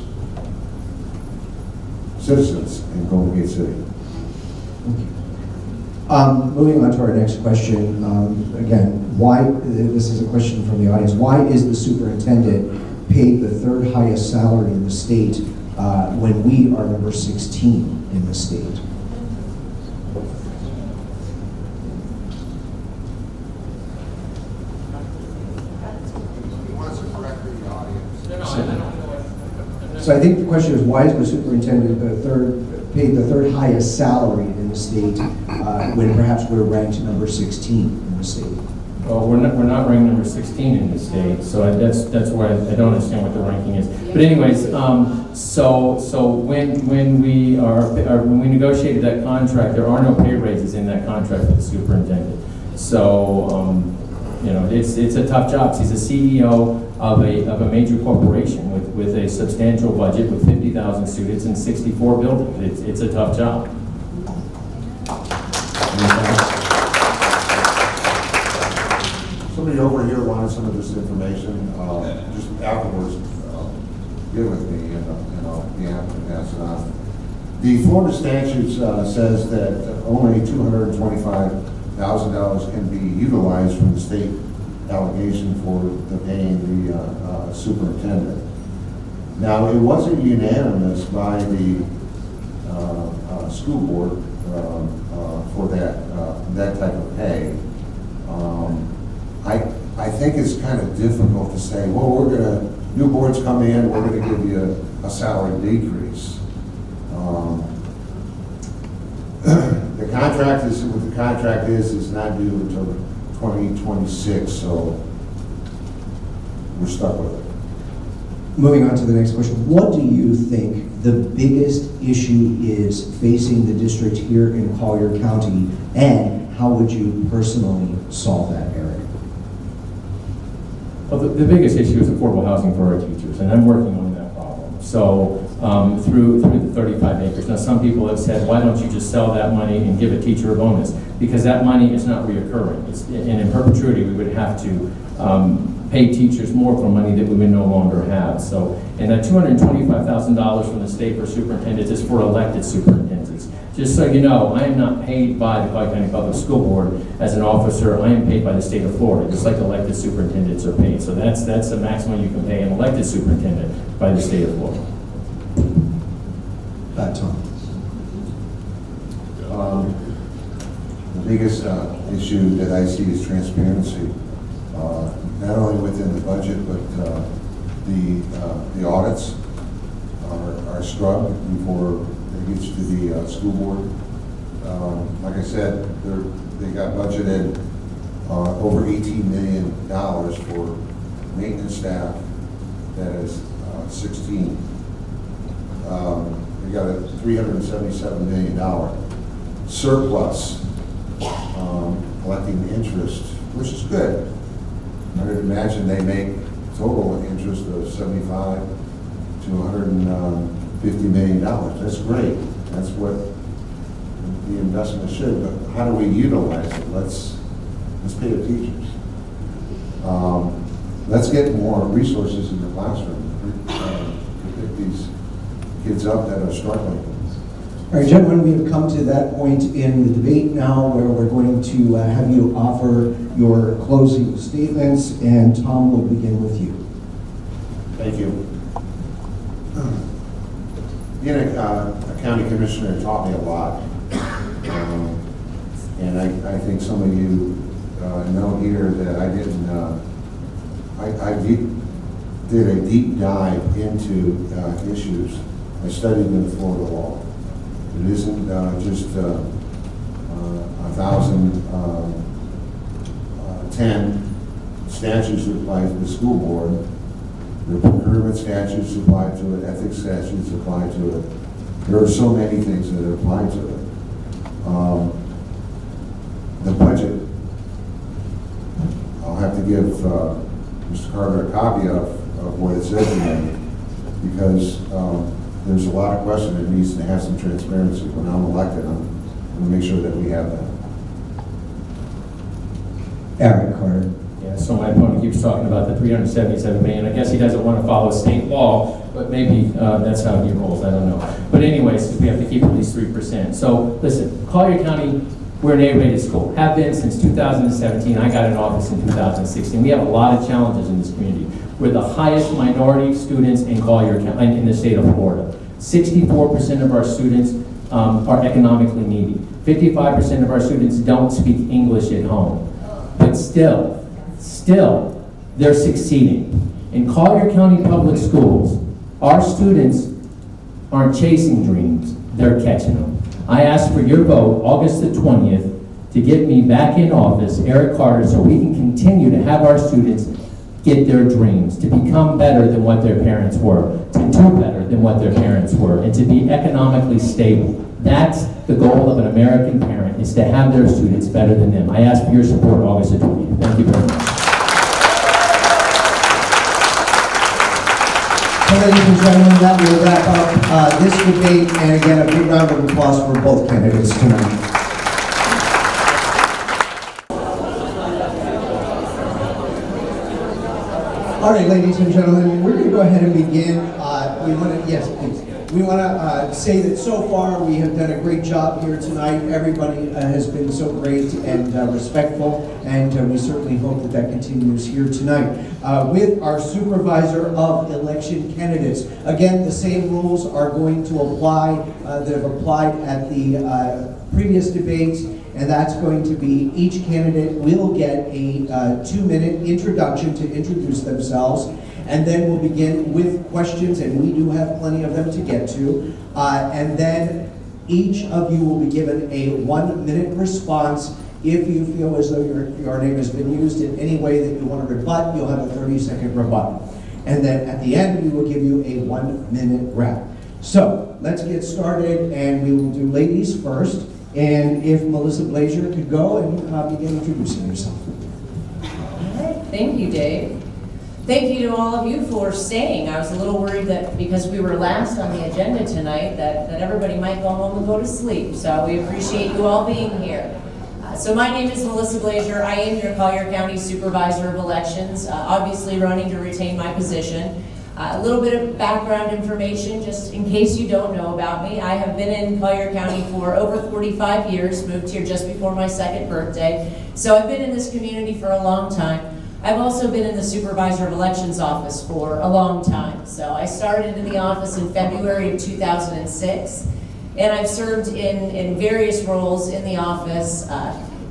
citizens in Golden Gate City. Moving on to our next question. Again, why, this is a question from the audience, why is the superintendent paid the third highest salary in the state when we are number 16 in the state? He wants to correct the audience. So I think the question is, why is the superintendent paid the third highest salary in the state when perhaps we're ranked number 16 in the state? Well, we're not ranked number 16 in the state, so that's why I don't understand what the ranking is. But anyways, so when we negotiated that contract, there are no pay raises in that contract for the superintendent. So you know, it's a tough job. He's a CEO of a major corporation with a substantial budget with 50,000 students and 64 buildings. It's a tough job. Somebody over here wanted some of this information, just afterwards, get with me and I'll be happy to pass it on. The Florida statute says that only $225,000 can be utilized from the state allocation for the paying the superintendent. Now, it wasn't unanimous by the school board for that type of pay. I think it's kind of difficult to say, well, new boards come in, we're gonna give you a salary decrease. The contract is what the contract is not due until 2026, so we're stuck with it. Moving on to the next question. What do you think the biggest issue is facing the district here in Collier County, and how would you personally solve that, Eric? Well, the biggest issue is affordable housing for our teachers, and I'm working on that problem. So through the 35 acres. Now, some people have said, why don't you just sell that money and give a teacher a bonus? Because that money is not reoccurring. And in perpetuity, we would have to pay teachers more for money that we would no longer have. So, and that $225,000 from the state for superintendents is for elected superintendents. Just so you know, I am not paid by the Collier County Public School Board as an officer. I am paid by the state of Florida, just like elected superintendents are paid. So that's the maximum you can pay an elected superintendent by the state of Florida. Tom. The biggest issue that I see is transparency, not only within the budget, but the audits are scrubbed before it gets to the school board. Like I said, they got budgeted over $18 million for maintenance staff. That is 16. We got a $377 million surplus collecting interest, which is good. I would imagine they make total interest of $75 to $150 million. That's great. That's what the investment should. But how do we utilize it? Let's pay the teachers. Let's get more resources in the classroom to pick these kids up that are struggling. All right, gentlemen, we have come to that point in the debate now where we're going to have you offer your closing statements, and Tom will begin with you. Thank you. Being a county commissioner taught me a lot. And I think some of you know here that I didn't, I did a deep dive into issues. I studied in the Florida law. It isn't just 1,010 statutes that apply to the school board. The procurement statutes apply to it, ethics statutes apply to it. There are so many things that apply to it. The budget, I'll have to give Mr. Carter a copy of what it says in there, because there's a lot of question that needs to have some transparency. When I'm elected, I'm going to make sure that we have that. Eric Carter. Yeah, so my opponent keeps talking about the $377 million. I guess he doesn't want to follow state law, but maybe that's how he rolls, I don't know. But anyways, we have to keep at least 3%. So listen, Collier County, we're an A-rated school. Have been since 2017. I got in office in 2016. We have a lot of challenges in this community. We're the highest minority students in Collier County, in the state of Florida. 64% of our students are economically needy. 55% of our students don't speak English at home. But still, they're succeeding. In Collier County Public Schools, our students aren't chasing dreams, they're catching them. I ask for your vote August the 20th to get me back in office, Eric Carter, so we can continue to have our students get their dreams, to become better than what their parents were, to do better than what their parents were, and to be economically stable. That's the goal of an American parent, is to have their students better than them. I ask for your support August the 20th. Thank you very much. So, ladies and gentlemen, that will wrap up this debate, and again, a big round of applause for both candidates tonight. All right, ladies and gentlemen, we're going to go ahead and begin. We want to say that so far we have done a great job here tonight. Everybody has been so great and respectful, and we certainly hope that that continues here tonight. With our supervisor of election candidates, again, the same rules are going to apply that have applied at the previous debates, and that's going to be each candidate will get a 2-minute introduction to introduce themselves. And then we'll begin with questions, and we do have plenty of them to get to. And then each of you will be given a 1-minute response. If you feel as though your name has been used in any way that you want to rebut, you'll have a 30-second rebuttal. And then at the end, we will give you a 1-minute wrap. So let's get started, and we will do ladies first. And if Melissa Blazier could go and begin introducing yourself. All right. Thank you, Dave. Thank you to all of you for staying. I was a little worried that because we were last on the agenda tonight that everybody might go home and go to sleep. So we appreciate you all being here. So my name is Melissa Blazier. I am your Collier County Supervisor of Elections, obviously running to retain my position. A little bit of background information, just in case you don't know about me. I have been in Collier County for over 45 years, moved here just before my 2nd birthday. So I've been in this community for a long time. I've also been in the Supervisor of Elections office for a long time. So I started in the office in February of 2006, and I've served in various roles in the office.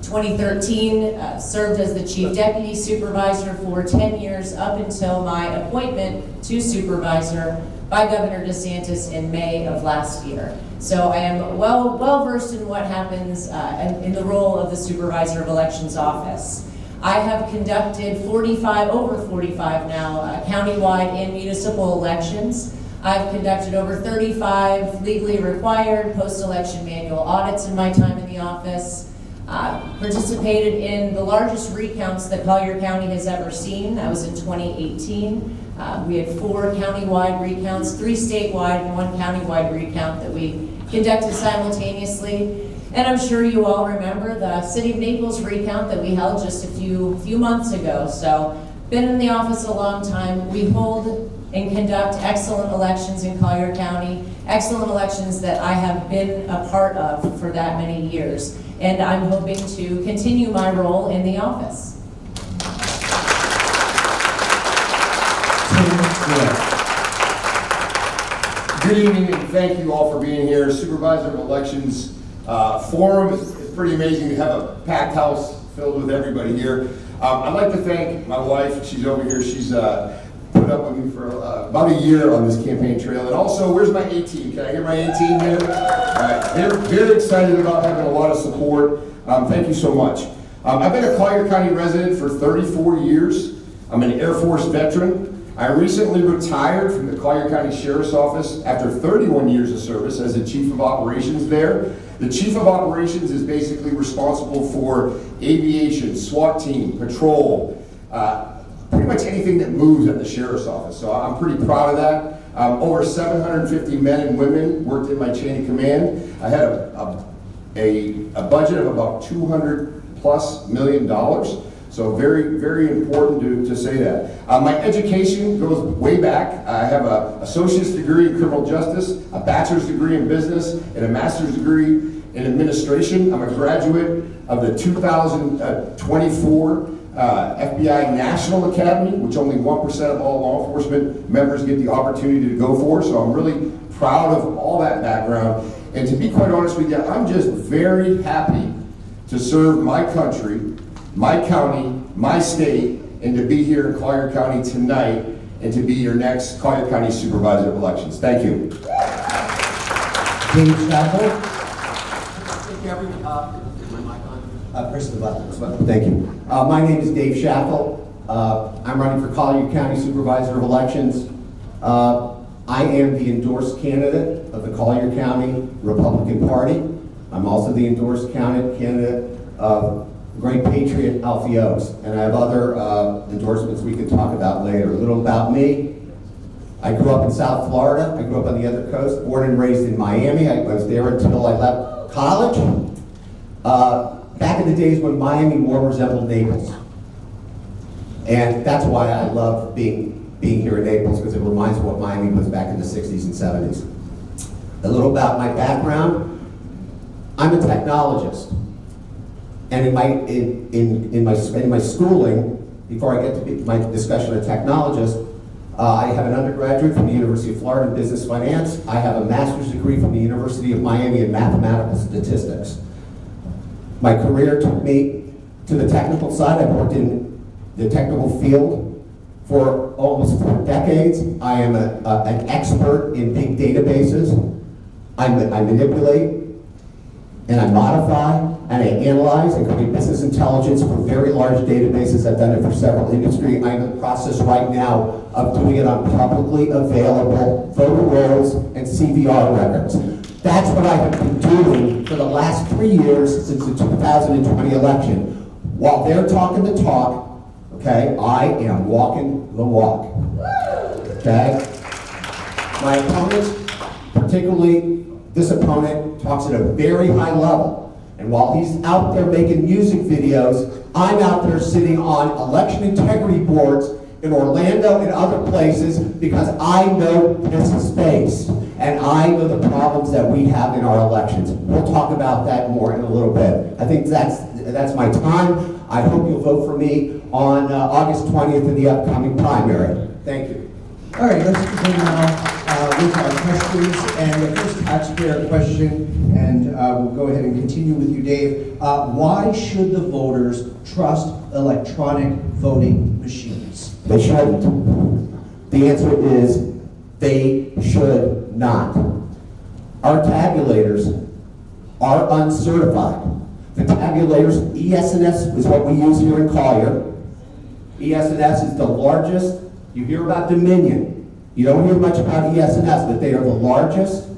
2013, served as the Chief Deputy Supervisor for 10 years up until my appointment to Supervisor by Governor DeSantis in May of last year. So I am well versed in what happens in the role of the Supervisor of Elections office. I have conducted over 45 now, countywide and municipal elections. I've conducted over 35 legally required post-election manual audits in my time in the office. Participated in the largest recounts that Collier County has ever seen. That was in 2018. We had 4 countywide recounts, 3 statewide, and 1 countywide recount that we conducted simultaneously. And I'm sure you all remember the City of Naples recount that we held just a few months ago. So been in the office a long time. We hold and conduct excellent elections in Collier County, excellent elections that I have been a part of for that many years. And I'm hoping to continue my role in the office. Good evening, and thank you all for being here. Supervisor of Elections Forum is pretty amazing to have a packed house filled with everybody here. I'd like to thank my wife. She's over here. She's put up with me for about a year on this campaign trail. And also, where's my A-team? Can I get my A-team here? All right. They're very excited about having a lot of support. Thank you so much. I've been a Collier County resident for 34 years. I'm an Air Force veteran. I recently retired from the Collier County Sheriff's Office after 31 years of service as the Chief of Operations there. The Chief of Operations is basically responsible for aviation, SWAT team, patrol, pretty much anything that moves at the Sheriff's Office. So I'm pretty proud of that. Over 750 men and women worked in my chain of command. I had a budget of about $200+ million. So very, very important to say that. My education goes way back. I have an associate's degree in criminal justice, a bachelor's degree in business, and a master's degree in administration. I'm a graduate of the 2024 FBI National Academy, which only 1% of all law enforcement members get the opportunity to go for. So I'm really proud of all that background. And to be quite honest with you, I'm just very happy to serve my country, my county, my state, and to be here in Collier County tonight and to be your next Collier County Supervisor of Elections. Thank you. Dave Shackle. Press the button. Thank you. My name is Dave Shackle. I'm running for Collier County Supervisor of Elections. I am the endorsed candidate of the Collier County Republican Party. I'm also the endorsed candidate of Great Patriot Alfeos, and I have other endorsements we can talk about later. A little about me. I grew up in South Florida. I grew up on the other coast, born and raised in Miami. I was there until I left college. Back in the days when Miami more resembled Naples. And that's why I love being here in Naples, because it reminds me what Miami was back in the 60s and 70s. A little about my background. I'm a technologist. And in my schooling, before I get to my discussion of technologist, I have an undergraduate from the University of Florida in business finance. I have a master's degree from the University of Miami in mathematical statistics. My career took me to the technical side. I've worked in the technical field for almost 4 decades. I am an expert in big databases. I manipulate and I modify and I analyze and create business intelligence for very large databases. I've done it for several industries. I'm in the process right now of doing it on publicly available voter rolls and CVR records. That's what I have been doing for the last 3 years since the 2020 election. While they're talking the talk, okay, I am walking the walk, okay? My opponent, particularly this opponent, talks at a very high level. And while he's out there making music videos, I'm out there sitting on election integrity boards in Orlando and other places because I know this space and I know the problems that we have in our elections. We'll talk about that more in a little bit. I think that's my time. I hope you'll vote for me on August 20th in the upcoming primary. Thank you. All right, let's begin now with our questions. And the first taxpayer question, and we'll go ahead and continue with you, Dave. Why should the voters trust electronic voting machines? They shouldn't. The answer is they should not. Our tabulators are uncertified. The tabulators, ES&S is what we use here in Collier. ES&S is the largest. You hear about Dominion. You don't hear much about ES&S, but they are the largest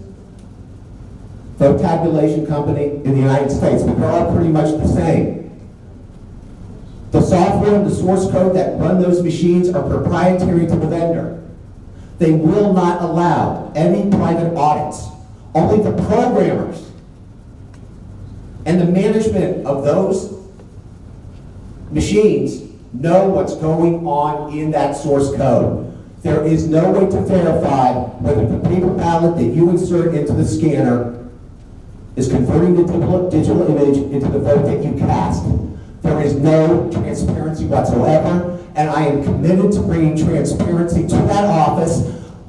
vote tabulation company in the United States. But they're all pretty much the same. The software and the source code that run those machines are proprietary to the vendor. They will not allow any private audits. Only the programmers and the management of those machines know what's going on in that source code. There is no way to verify whether the paper ballot that you insert into the scanner is converting the digital image into the vote that you cast. There is no transparency whatsoever, and I am committed to bringing transparency to that office.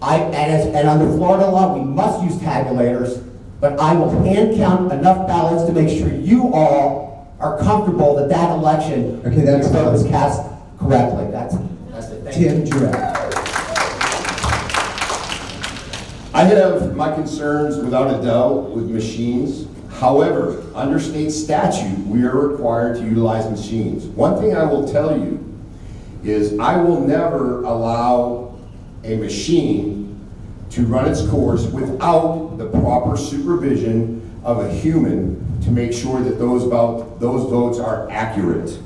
And under Florida law, we must use tabulators, but I will hand count enough ballots to make sure you all are comfortable that that election your vote was cast correctly. That's it. Thank you. Tim Jurek. I have my concerns, without a doubt, with machines. However, under state statute, we are required to utilize machines. One thing I will tell you is I will never allow a machine to run its course without the proper supervision of a human to make sure that those votes are accurate.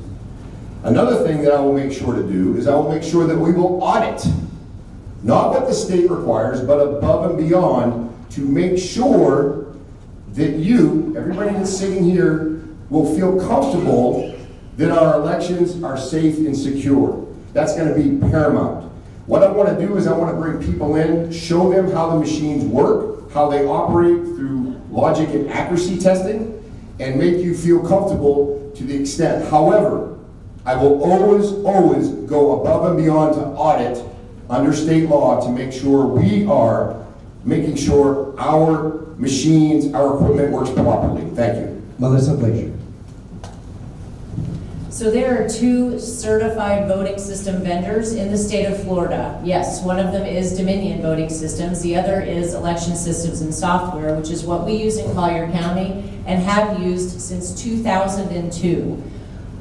Another thing that I will make sure to do is I will make sure that we will audit, not what the state requires, but above and beyond, to make sure that you, everybody that's sitting here, will feel comfortable that our elections are safe and secure. That's going to be paramount. What I want to do is I want to bring people in, show them how the machines work, how they operate through logic and accuracy testing, and make you feel comfortable to the extent. However, I will always go above and beyond to audit under state law to make sure we are making sure our machines, our equipment works properly. Thank you. Melissa Blazier. So there are 2 certified voting system vendors in the state of Florida. Yes, one of them is Dominion Voting Systems. The other is Election Systems and Software, which is what we use in Collier County and have used since 2002.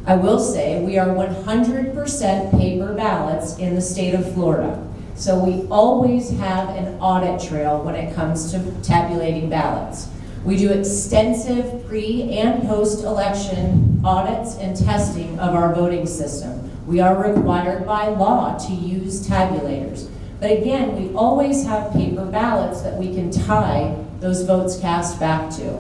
I will say we are 100% paper ballots in the state of Florida. So we always have an audit trail when it comes to tabulating ballots. We do extensive pre- and post-election audits and testing of our voting system. We are required by law to use tabulators. But again, we always have paper ballots that we can tie those votes cast back to.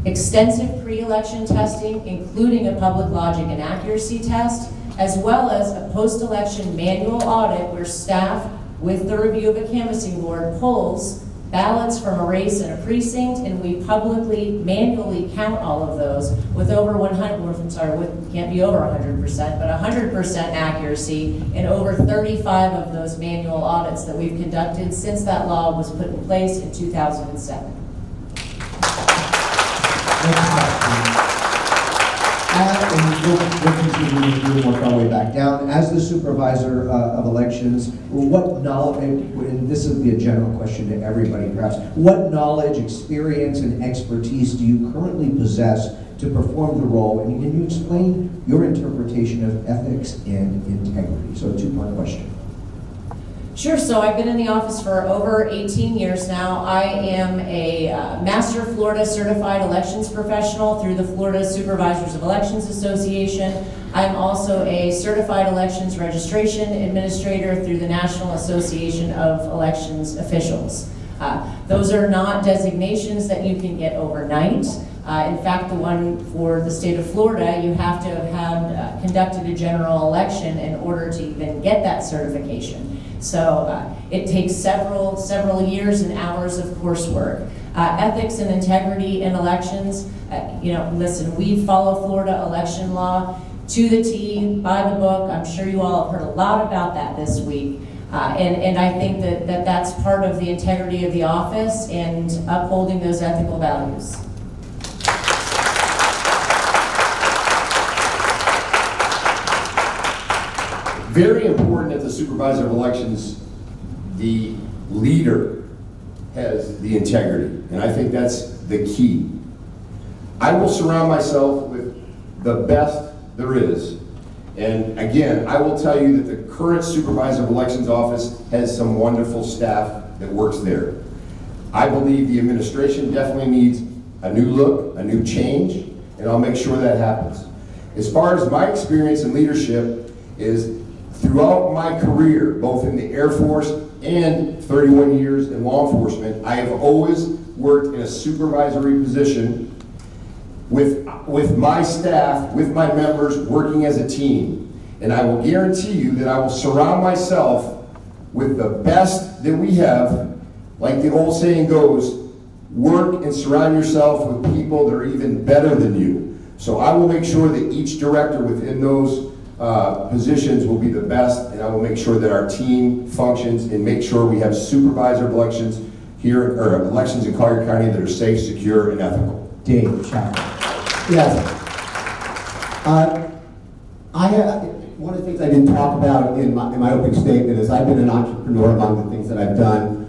Extensive pre-election testing, including a public logic and accuracy test, as well as a post-election manual audit where staff, with the review of a canvassing board, pulls ballots from a race and a precinct, and we publicly, manually count all of those with over 100%, can't be over 100%, but 100% accuracy in over 35 of those manual audits that we've conducted since that law was put in place in 2007. We'll continue to work our way back down. As the supervisor of elections, what knowledge, and this will be a general question to everybody perhaps, what knowledge, experience, and expertise do you currently possess to perform the role? And can you explain your interpretation of ethics and integrity? So a 2-part question. Sure, so I've been in the office for over 18 years now. I am a Master Florida Certified Elections Professional through the Florida Supervisors of Elections Association. I'm also a Certified Elections Registration Administrator through the National Association of Elections Officials. Those are not designations that you can get overnight. In fact, the one for the state of Florida, you have to have conducted a general election in order to even get that certification. So it takes several years and hours of coursework. Ethics and integrity in elections, listen, we follow Florida election law to the T, by the book. I'm sure you all have heard a lot about that this week. And I think that that's part of the integrity of the office and upholding those ethical values. Very important at the supervisor of elections, the leader has the integrity, and I think that's the key. I will surround myself with the best there is, and again, I will tell you that the current supervisor of elections office has some wonderful staff that works there. I believe the administration definitely needs a new look, a new change, and I'll make sure that happens. As far as my experience in leadership is, throughout my career, both in the Air Force and 31 years in law enforcement, I have always worked in a supervisory position with my staff, with my members, working as a team. and I will guarantee you that I will surround myself with the best that we have. Like the old saying goes, work and surround yourself with people that are even better than you. So I will make sure that each director within those positions will be the best, and I will make sure that our team functions and make sure we have supervisor elections here, or elections in Collier County that are safe, secure, and ethical. Dave, shout. Yes. One of the things I didn't talk about in my opening statement is I've been an entrepreneur among the things that I've done.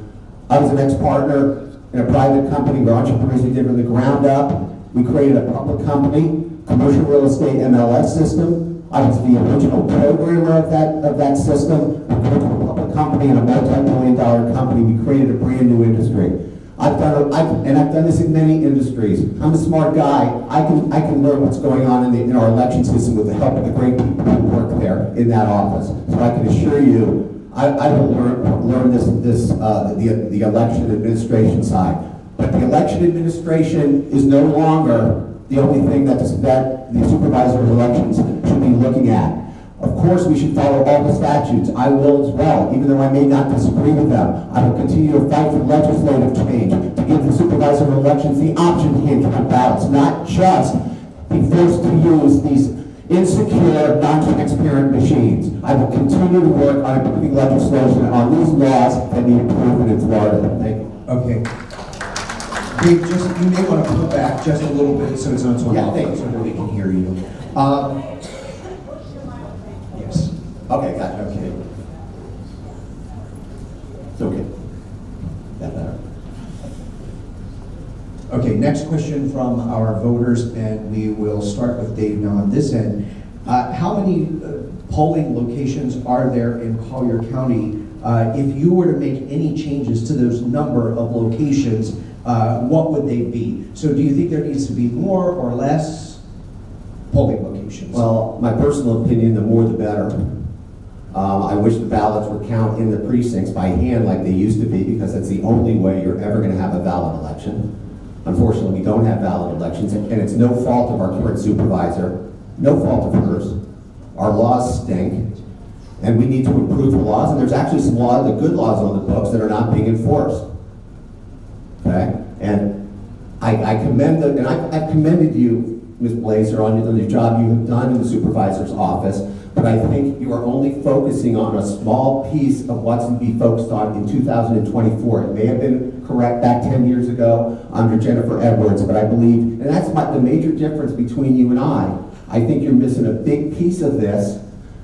I was an ex-partner in a private company where entrepreneurs did from the ground up. We created a public company, commercial real estate MLS system. I was the original programmer of that system. We created a public company and a multi-million-dollar company. We created a brand new industry. I've done this in many industries. I'm a smart guy. I can learn what's going on in our election system with the help of the great people who work there in that office. So I can assure you, I will learn the election administration side. But the election administration is no longer the only thing that the supervisor of elections should be looking at. Of course, we should follow all the statutes. I will as well, even though I may not disagree with them. I will continue to fight for legislative change, to give the supervisor of elections the option to hand ballots, not just be forced to use these insecure, non-transparent machines. I will continue to work on improving legislation on these laws that need improvement in Florida. Thank you. Okay. Dave, you may want to pull back just a little bit so it's not so loud, so that we can hear you. Yes. Okay, gotcha. Okay. It's okay. That better. Okay, next question from our voters, and we will start with Dave now on this end. How many polling locations are there in Collier County? If you were to make any changes to those number of locations, what would they be? So do you think there needs to be more or less polling locations? Well, my personal opinion, the more the better. I wish the ballots were counted in the precincts by hand like they used to be, because that's the only way you're ever going to have a valid election. Unfortunately, we don't have valid elections, and it's no fault of our current supervisor, no fault of hers. Our laws stink, and we need to improve the laws, and there's actually some laws, the good laws on the books, that are not being enforced. Okay? And I commend them, and I've commended you, Ms. Blazer, on the job you have done in the supervisor's office, but I think you are only focusing on a small piece of what's to be focused on in 2024. It may have been correct back 10 years ago under Jennifer Edwards, but I believe, and that's the major difference between you and I think you're missing a big piece of this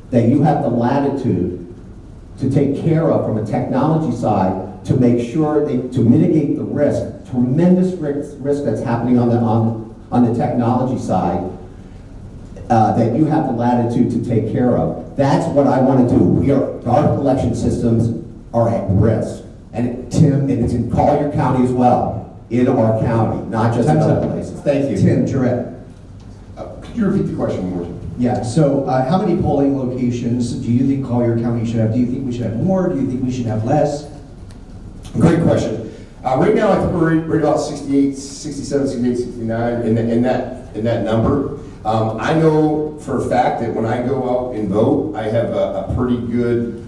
that you have the latitude to take care of from a technology side to make sure to mitigate the risk, tremendous risk that's happening on the technology side, that you have the latitude to take care of. That's what I want to do. Our election systems are at risk. And Tim, and it's in Collier County as well, in our county, not just in other places. Thank you. Tim, Jarrett. Could you repeat the question one more time? Yeah, so how many polling locations do you think Collier County should have? Do you think we should have more? Do you think we should have less? Great question. Right now, I think we're right about 68, 67, 68, 69 in that number. I know for a fact that when I go out and vote, I have a pretty good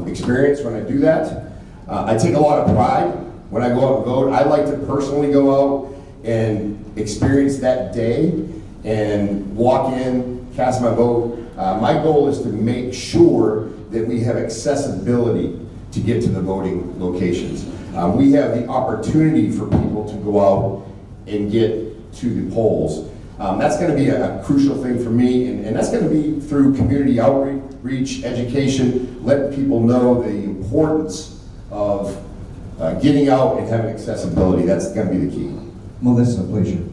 experience when I do that. I take a lot of pride when I go out and vote. I like to personally go out and experience that day and walk in, cast my vote. My goal is to make sure that we have accessibility to get to the voting locations. We have the opportunity for people to go out and get to the polls. That's going to be a crucial thing for me, and that's going to be through community outreach, education, letting people know the importance of getting out and having accessibility. That's going to be the key. Melissa, pleasure.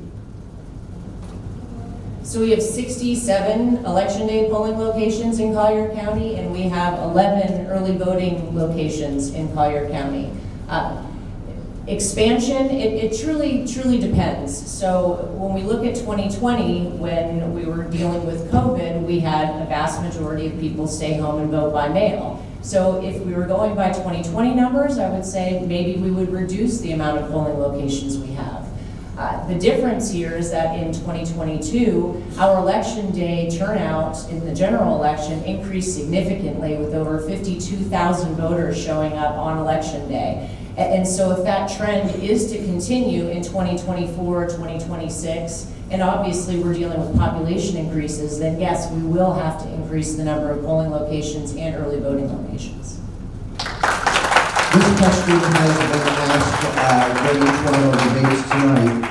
So we have 67 election day polling locations in Collier County, and we have 11 early voting locations in Collier County. Expansion, it truly depends. So when we look at 2020, when we were dealing with COVID, we had a vast majority of people stay home and vote by mail. So if we were going by 2020 numbers, I would say maybe we would reduce the amount of polling locations we have. The difference here is that in 2022, our election day turnout in the general election increased significantly with over 52,000 voters showing up on election day. And so if that trend is to continue in 2024, 2026, and obviously we're dealing with population increases, then yes, we will have to increase the number of polling locations and early voting locations. This question has been asked during each one of our debates tonight.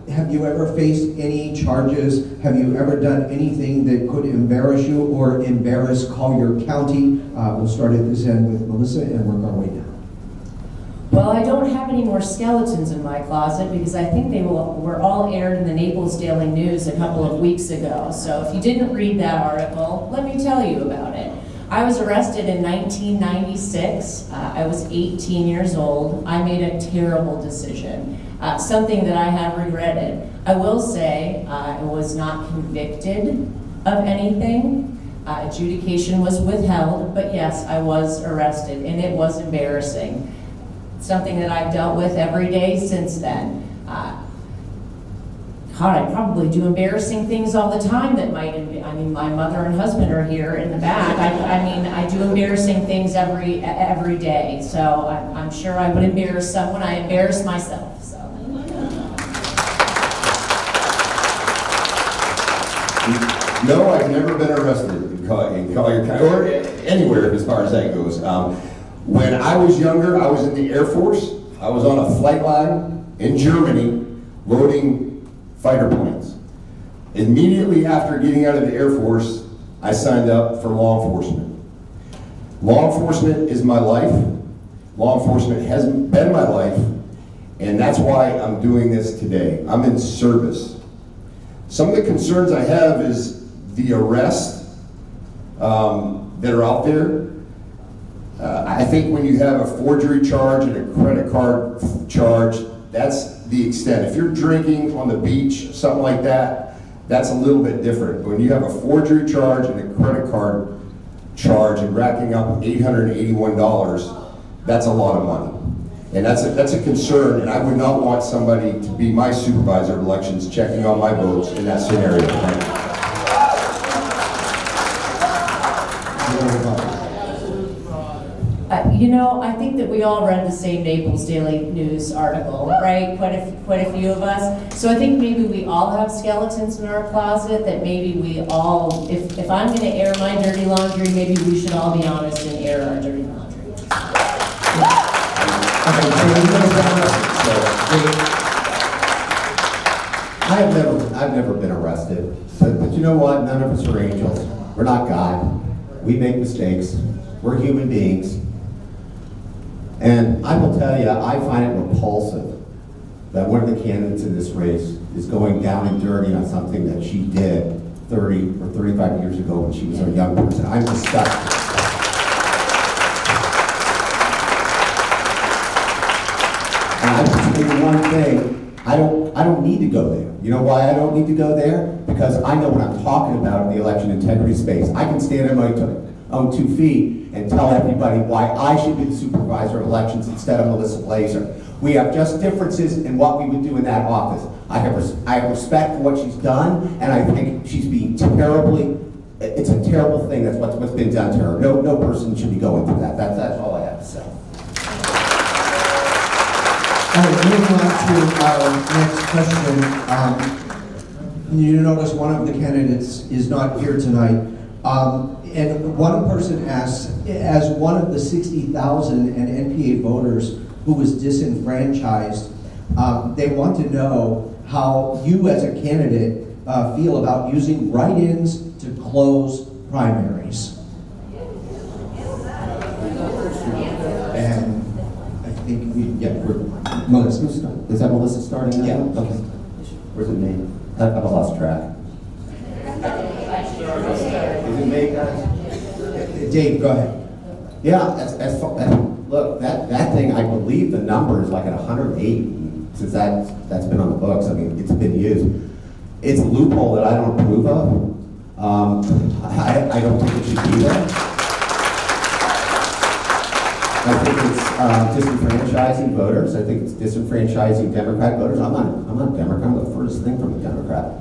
Have you ever faced any charges? Have you ever done anything that could embarrass you or embarrass Collier County? We'll start at this end with Melissa and work our way down. Well, I don't have any more skeletons in my closet because I think they were all aired in the Naples Daily News a couple of weeks ago. So if you didn't read that article, let me tell you about it. I was arrested in 1996. I was 18 years old. I made a terrible decision, something that I have regretted. I will say I was not convicted of anything. Adjudication was withheld, but yes, I was arrested, and it was embarrassing. Something that I've dealt with every day since then. God, I probably do embarrassing things all the time that might, I mean, my mother and husband are here in the back. I mean, I do embarrassing things every day. So I'm sure I would embarrass someone. I embarrass myself, so. No, I've never been arrested in Collier County, or anywhere as far as that goes. When I was younger, I was in the Air Force. I was on a flight line in Germany loading fighter planes. Immediately after getting out of the Air Force, I signed up for law enforcement. Law enforcement is my life. Law enforcement has been my life, and that's why I'm doing this today. I'm in service. Some of the concerns I have is the arrests that are out there. I think when you have a forgery charge and a credit card charge, that's the extent. If you're drinking on the beach, something like that, that's a little bit different. But when you have a forgery charge and a credit card charge and racking up $881, that's a lot of money. And that's a concern, and I would not want somebody to be my supervisor of elections checking on my votes in that scenario. You know, I think that we all read the same Naples Daily News article, right? Quite a few of us. So I think maybe we all have skeletons in our closet that maybe we all, if I'm going to air my dirty laundry, maybe we should all be honest and air our dirty laundry. I've never been arrested, but you know what? None of us are angels. We're not God. We make mistakes. We're human beings. And I will tell you, I find it repulsive that one of the candidates in this race is going down and dirty on something that she did 30 or 35 years ago when she was a young person. I'm disgusted. And I can tell you one thing, I don't need to go there. You know why I don't need to go there? Because I know what I'm talking about in the election integrity space. I can stand on my own 2 feet and tell everybody why I should be the supervisor of elections instead of Melissa Blazer. We have just differences in what we would do in that office. I have respect for what she's done, and I think she's being terribly, it's a terrible thing that's what's been done to her. No person should be going through that. That's all I have to say. All right, moving on to our next question. You notice one of the candidates is not here tonight. And one person asks, as one of the 60,000 NPA voters who was disenfranchised, they want to know how you as a candidate feel about using write-ins to close primaries. And I think Melissa. Is that Melissa starting now? Yeah. Okay. Where's it me? I've lost track. Is it me, guys? Dave, go ahead. Yeah, look, that thing, I believe the number is like at 108 since that's been on the books. I mean, it's been used. It's a loophole that I don't approve of. I don't think it should be there. I think it's disenfranchising voters. I think it's disenfranchising Democrat voters. I'm not a Democrat. I'm the furthest thing from a Democrat.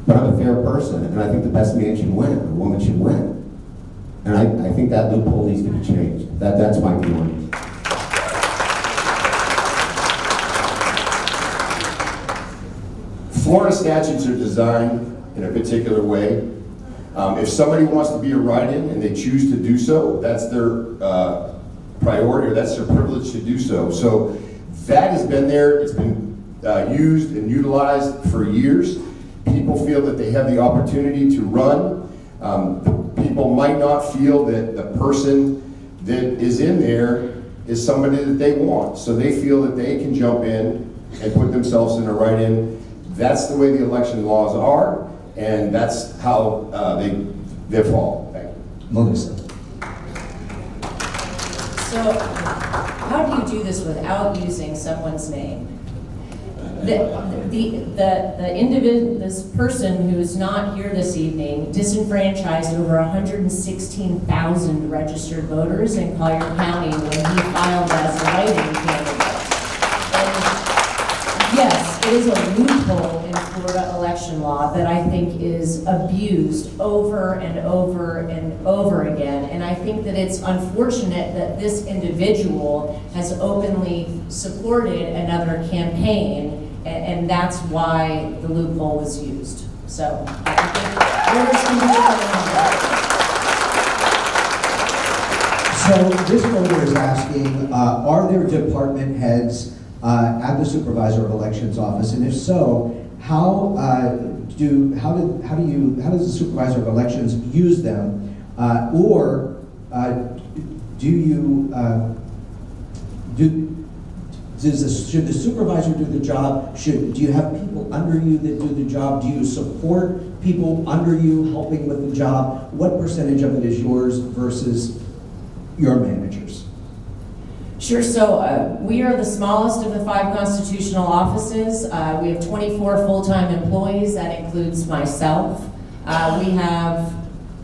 But I'm a fair person, and I think the best man should win, the woman should win. And I think that loophole needs to be changed. That's my view on it. Florida statutes are designed in a particular way. If somebody wants to be a write-in and they choose to do so, that's their priority, or that's their privilege to do so. So that has been there. It's been used and utilized for years. People feel that they have the opportunity to run. People might not feel that the person that is in there is somebody that they want. So they feel that they can jump in and put themselves in a write-in. That's the way the election laws are, and that's how they fall. Thank you. Melissa. So, how do you do this without using someone's name? This person who is not here this evening disenfranchised over 116,000 registered voters in Collier County when he filed as a write-in candidate. And yes, it is a loophole in Florida election law that I think is abused over and over and over again. And I think that it's unfortunate that this individual has openly supported another campaign, and that's why the loophole was used. So I think voters can do So this voter is asking, are there department heads at the supervisor of elections office, and if so, how does the supervisor of elections use them, or should the supervisor do the job? Do you have people under you that do the job? Do you support people under you helping with the job? What percentage of it is yours versus your managers? Sure, so we are the smallest of the 5 constitutional offices. We have 24 full-time employees, that includes myself. We have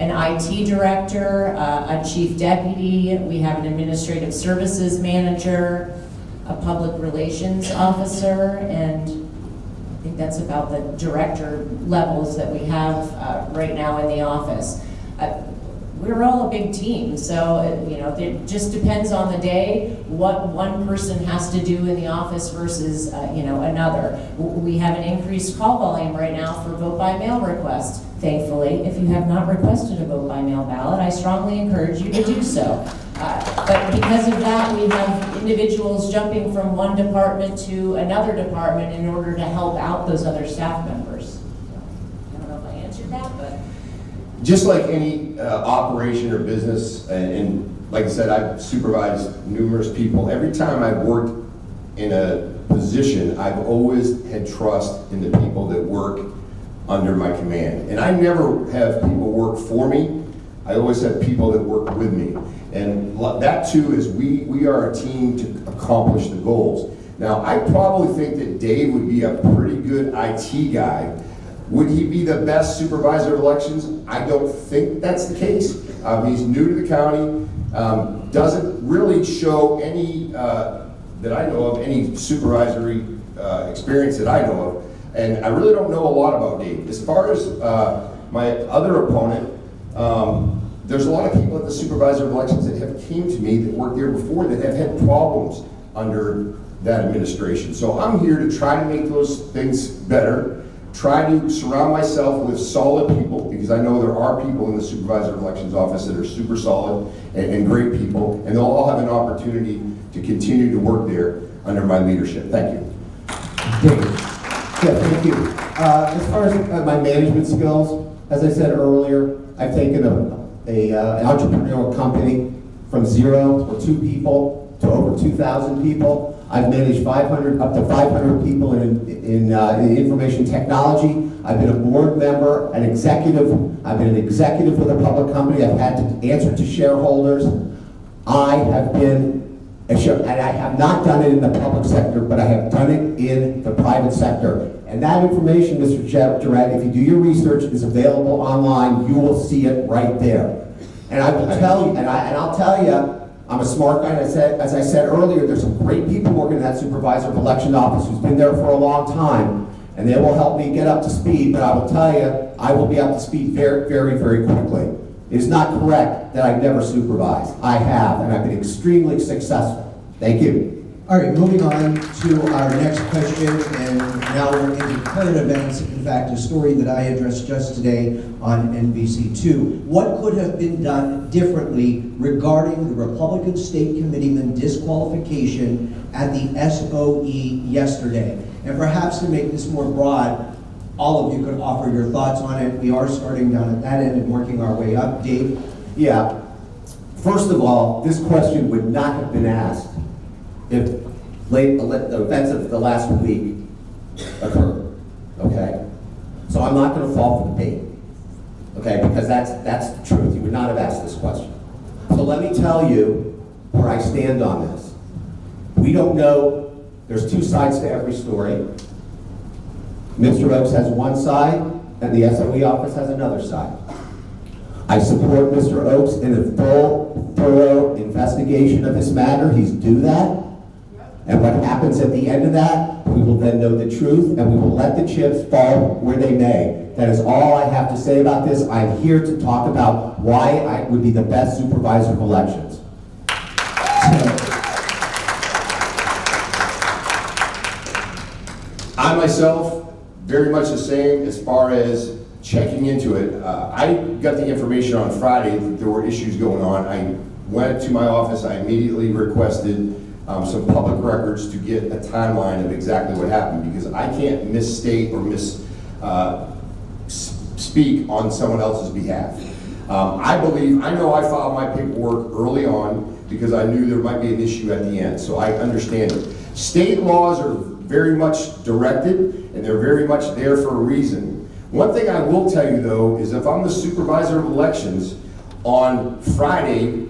an IT director, a chief deputy, we have an administrative services manager, a public relations officer, and I think that's about the director levels that we have right now in the office. We're all a big team, so it just depends on the day what one person has to do in the office versus another. We have an increased call volume right now for vote by mail requests. Thankfully, if you have not requested a vote by mail ballot, I strongly encourage you to do so. But because of that, we have individuals jumping from one department to another department in order to help out those other staff members. I don't know if I answered that, but. Just like any operation or business, and like I said, I've supervised numerous people. Every time I've worked in a position, I've always had trust in the people that work under my command. And I never have people work for me. I always have people that work with me. And that too is we are a team to accomplish the goals. Now, I probably think that Dave would be a pretty good IT guy. Would he be the best supervisor of elections? I don't think that's the case. He's new to the county, doesn't really show any, that I know of, any supervisory experience that I know of. And I really don't know a lot about Dave. As far as my other opponent, there's a lot of people at the supervisor of elections that have came to me that worked there before that have had problems under that administration. So I'm here to try to make those things better, try to surround myself with solid people, because I know there are people in the supervisor of elections office that are super solid and great people, and they'll all have an opportunity to continue to work there under my leadership. Thank you. Dave. Yeah, thank you. As far as my management skills, as I said earlier, I've taken an entrepreneurial company from 0 or 2 people to over 2,000 people. I've managed up to 500 people in information technology. I've been a board member, an executive. I've been an executive with a public company. I've had to answer to shareholders. I have been and I have not done it in the public sector, but I have done it in the private sector. And that information, Mr. Jarrett, if you do your research, is available online. You will see it right there. And I will tell you, and I'll tell you, I'm a smart guy, and as I said earlier, there's some great people working in that supervisor of election office who's been there for a long time, and they will help me get up to speed, but I will tell you, I will be up to speed very, very, very quickly. It is not correct that I've never supervised. I have, and I've been extremely successful. Thank you. All right, moving on to our next question, and now we're into current events. In fact, a story that I addressed just today on NBC2. What could have been done differently regarding the Republican State Committeeman disqualification at the SOE yesterday? And perhaps to make this more broad, all of you could offer your thoughts on it. We are starting down at that end and working our way up. Dave? Yeah. First of all, this question would not have been asked if the events of the last week occurred, okay? So I'm not going to fall for the bait, okay? Because that's the truth. You would not have asked this question. So let me tell you where I stand on this. We don't know. There's two sides to every story. Mr. Oaks has one side, and the SOE office has another side. I support Mr. Oaks in a full, thorough investigation of this matter. He's due that. And what happens at the end of that, we will then know the truth, and we will let the chips fall where they may. That is all I have to say about this. I'm here to talk about why I would be the best supervisor of elections. I myself, very much the same as far as checking into it. I got the information on Friday that there were issues going on. I went to my office, I immediately requested some public records to get a timeline of exactly what happened, because I can't misstate or speak on someone else's behalf. I know I filed my paperwork early on because I knew there might be an issue at the end, so I understand it. State laws are very much directed, and they're very much there for a reason. One thing I will tell you though is if I'm the supervisor of elections on Friday,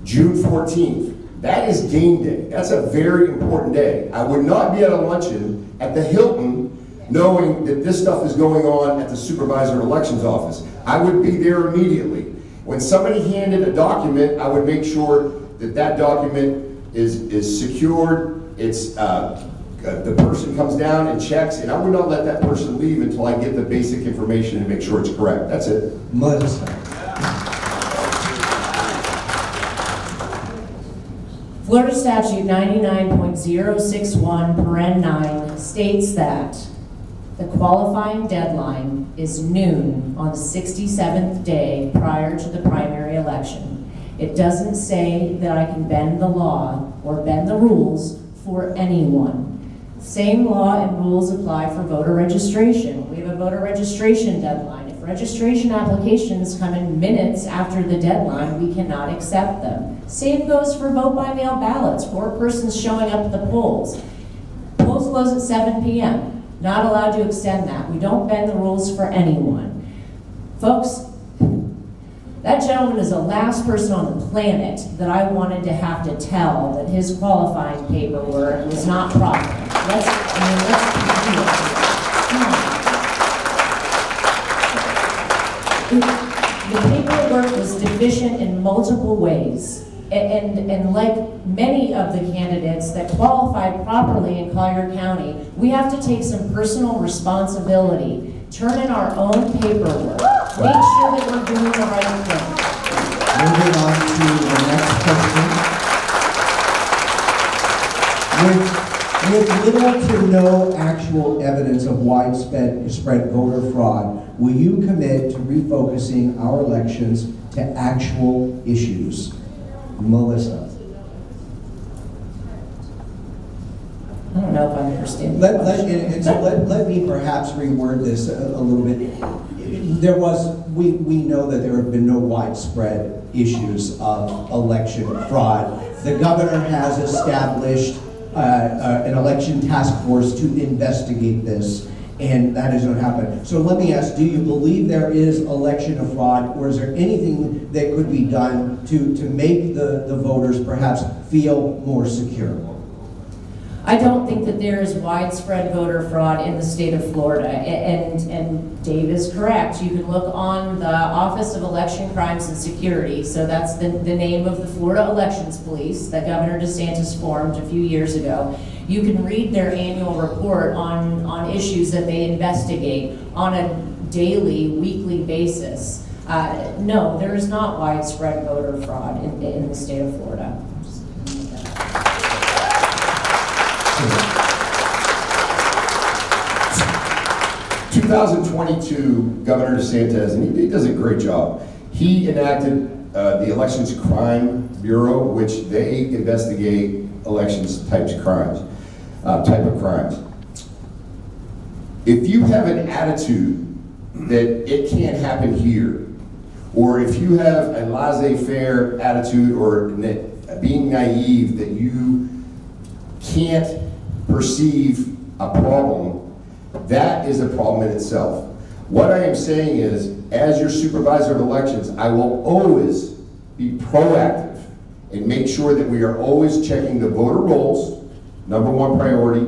June 14th, that is game day. That's a very important day. I would not be at a luncheon at the Hilton knowing that this stuff is going on at the supervisor of elections office. I would be there immediately. When somebody handed a document, I would make sure that that document is secured. It's the person comes down and checks, and I would not let that person leave until I get the basic information and make sure it's correct. That's it. Melissa. Florida Statute 99.061, paren 9 states that the qualifying deadline is noon on the 67th day prior to the primary election. It doesn't say that I can bend the law or bend the rules for anyone. Same law and rules apply for voter registration. We have a voter registration deadline. If registration applications come in minutes after the deadline, we cannot accept them. Same goes for vote by mail ballots, 4 persons showing up at the polls. Polls close at 7 p.m. Not allowed to extend that. We don't bend the rules for anyone. Folks, that gentleman is the last person on the planet that I wanted to have to tell that his qualifying paperwork was not proper. Let's the paperwork was deficient in multiple ways. And like many of the candidates that qualified properly in Collier County, we have to take some personal responsibility, turn in our own paperwork, make sure that we're doing the right thing. Moving on to the next question. With little to no actual evidence of widespread voter fraud, will you commit to refocusing our elections to actual issues? Melissa. I don't know if I understand. Let me perhaps reword this a little bit. We know that there have been no widespread issues of election fraud. The governor has established an election task force to investigate this, and that has not happened. So let me ask, do you believe there is election fraud, or is there anything that could be done to make the voters perhaps feel more secure? I don't think that there is widespread voter fraud in the state of Florida. And Dave is correct. You can look on the Office of Election Crimes and Security. So that's the name of the Florida Elections Police that Governor DeSantis formed a few years ago. You can read their annual report on issues that they investigate on a daily, weekly basis. No, there is not widespread voter fraud in the state of Florida. 2022, Governor DeSantis, and he does a great job. He enacted the Elections Crime Bureau, which they investigate elections type of crimes. If you have an attitude that it can't happen here, or if you have a laissez-faire attitude or being naive that you can't perceive a problem, that is a problem in itself. What I am saying is, as your supervisor of elections, I will always be proactive and make sure that we are always checking the voter rolls, number one priority.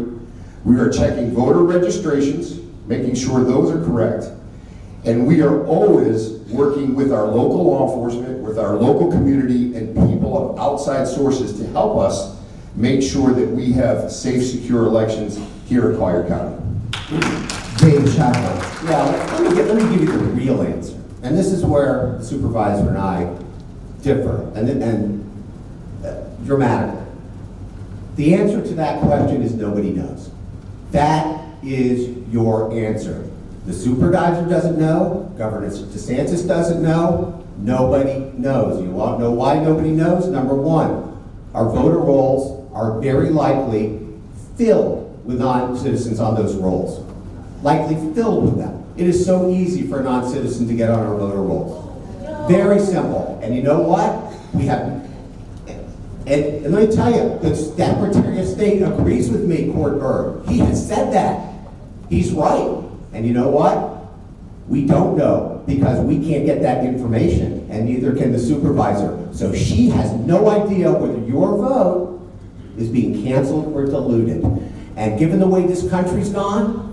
We are checking voter registrations, making sure those are correct. And we are always working with our local law enforcement, with our local community, and people of outside sources to help us make sure that we have safe, secure elections here in Collier County. Dave Chapel. Yeah, let me give you the real answer. And this is where the supervisor and I differ, and dramatically. The answer to that question is nobody knows. That is your answer. The supervisor doesn't know, Governor DeSantis doesn't know, nobody knows. You want to know why nobody knows? Number one, our voter rolls are very likely filled with non-citizens on those rolls. Likely filled with them. It is so easy for a non-citizen to get on our voter rolls. Very simple. And you know what? We have, and let me tell you, the Secretary of State agrees with me, Court Berg. He has said that. He's right. And you know what? We don't know because we can't get that information, and neither can the supervisor. So she has no idea whether your vote is being canceled or diluted. And given the way this country's gone,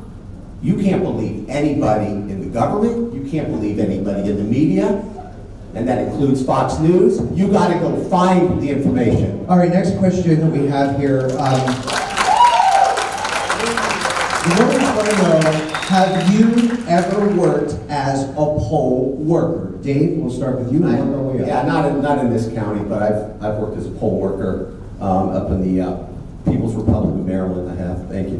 you can't believe anybody in the government, you can't believe anybody in the media, and that includes Fox News. You gotta go find the information. All right, next question that we have here. The voters want to know, have you ever worked as a poll worker? Dave, we'll start with you. Yeah, not in this county, but I've worked as a poll worker up in the People's Republic of Maryland. I have. Thank you.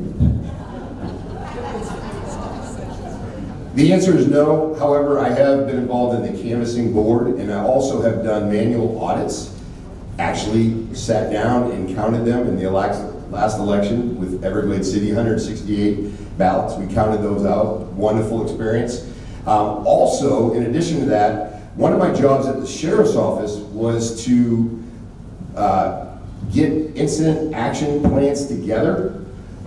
The answer is no. However, I have been involved in the canvassing board, and I also have done manual audits. Actually sat down and counted them in the last election with Everglades City, 168 ballots. We counted those out. Wonderful experience. Also, in addition to that, one of my jobs at the sheriff's office was to get incident action plans together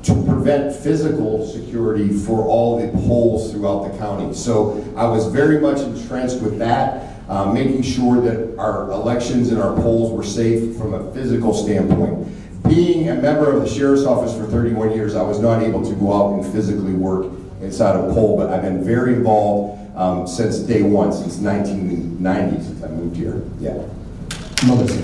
to prevent physical security for all the polls throughout the county. So I was very much entrenched with that, making sure that our elections and our polls were safe from a physical standpoint. Being a member of the sheriff's office for 31 years, I was not able to go out and physically work inside a poll, but I've been very involved since day one, since 1990, since I moved here. Yeah. Melissa.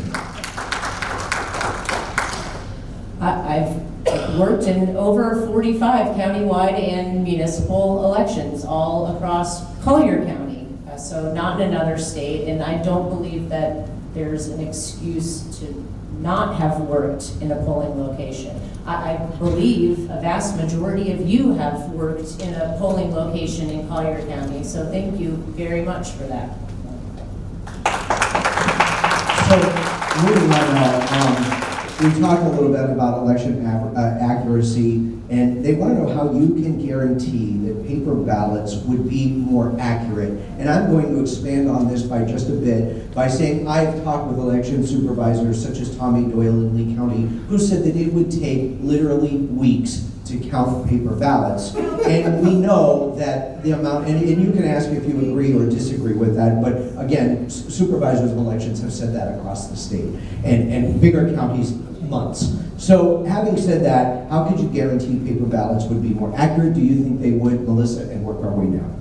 I've worked in over 45 countywide and municipal elections all across Collier County, so not in another state, and I don't believe that there's an excuse to not have worked in a polling location. I believe a vast majority of you have worked in a polling location in Collier County, so thank you very much for that. So, moving on, we talked a little bit about election accuracy, and they want to know how you can guarantee that paper ballots would be more accurate. And I'm going to expand on this by just a bit by saying I've talked with election supervisors such as Tommy Doyle in Lee County, who said that it would take literally weeks to count paper ballots. And we know that the amount, and you can ask if you agree or disagree with that, but again, supervisors of elections have said that across the state. And bigger counties, months. So having said that, how could you guarantee paper ballots would be more accurate? Do you think they would, Melissa, and work our way down?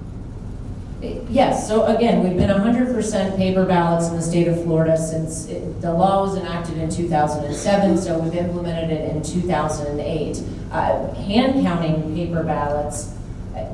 Yes, so again, we've been 100% paper ballots in the state of Florida since the law was enacted in 2007, so we've implemented it in 2008. Hand counting paper ballots,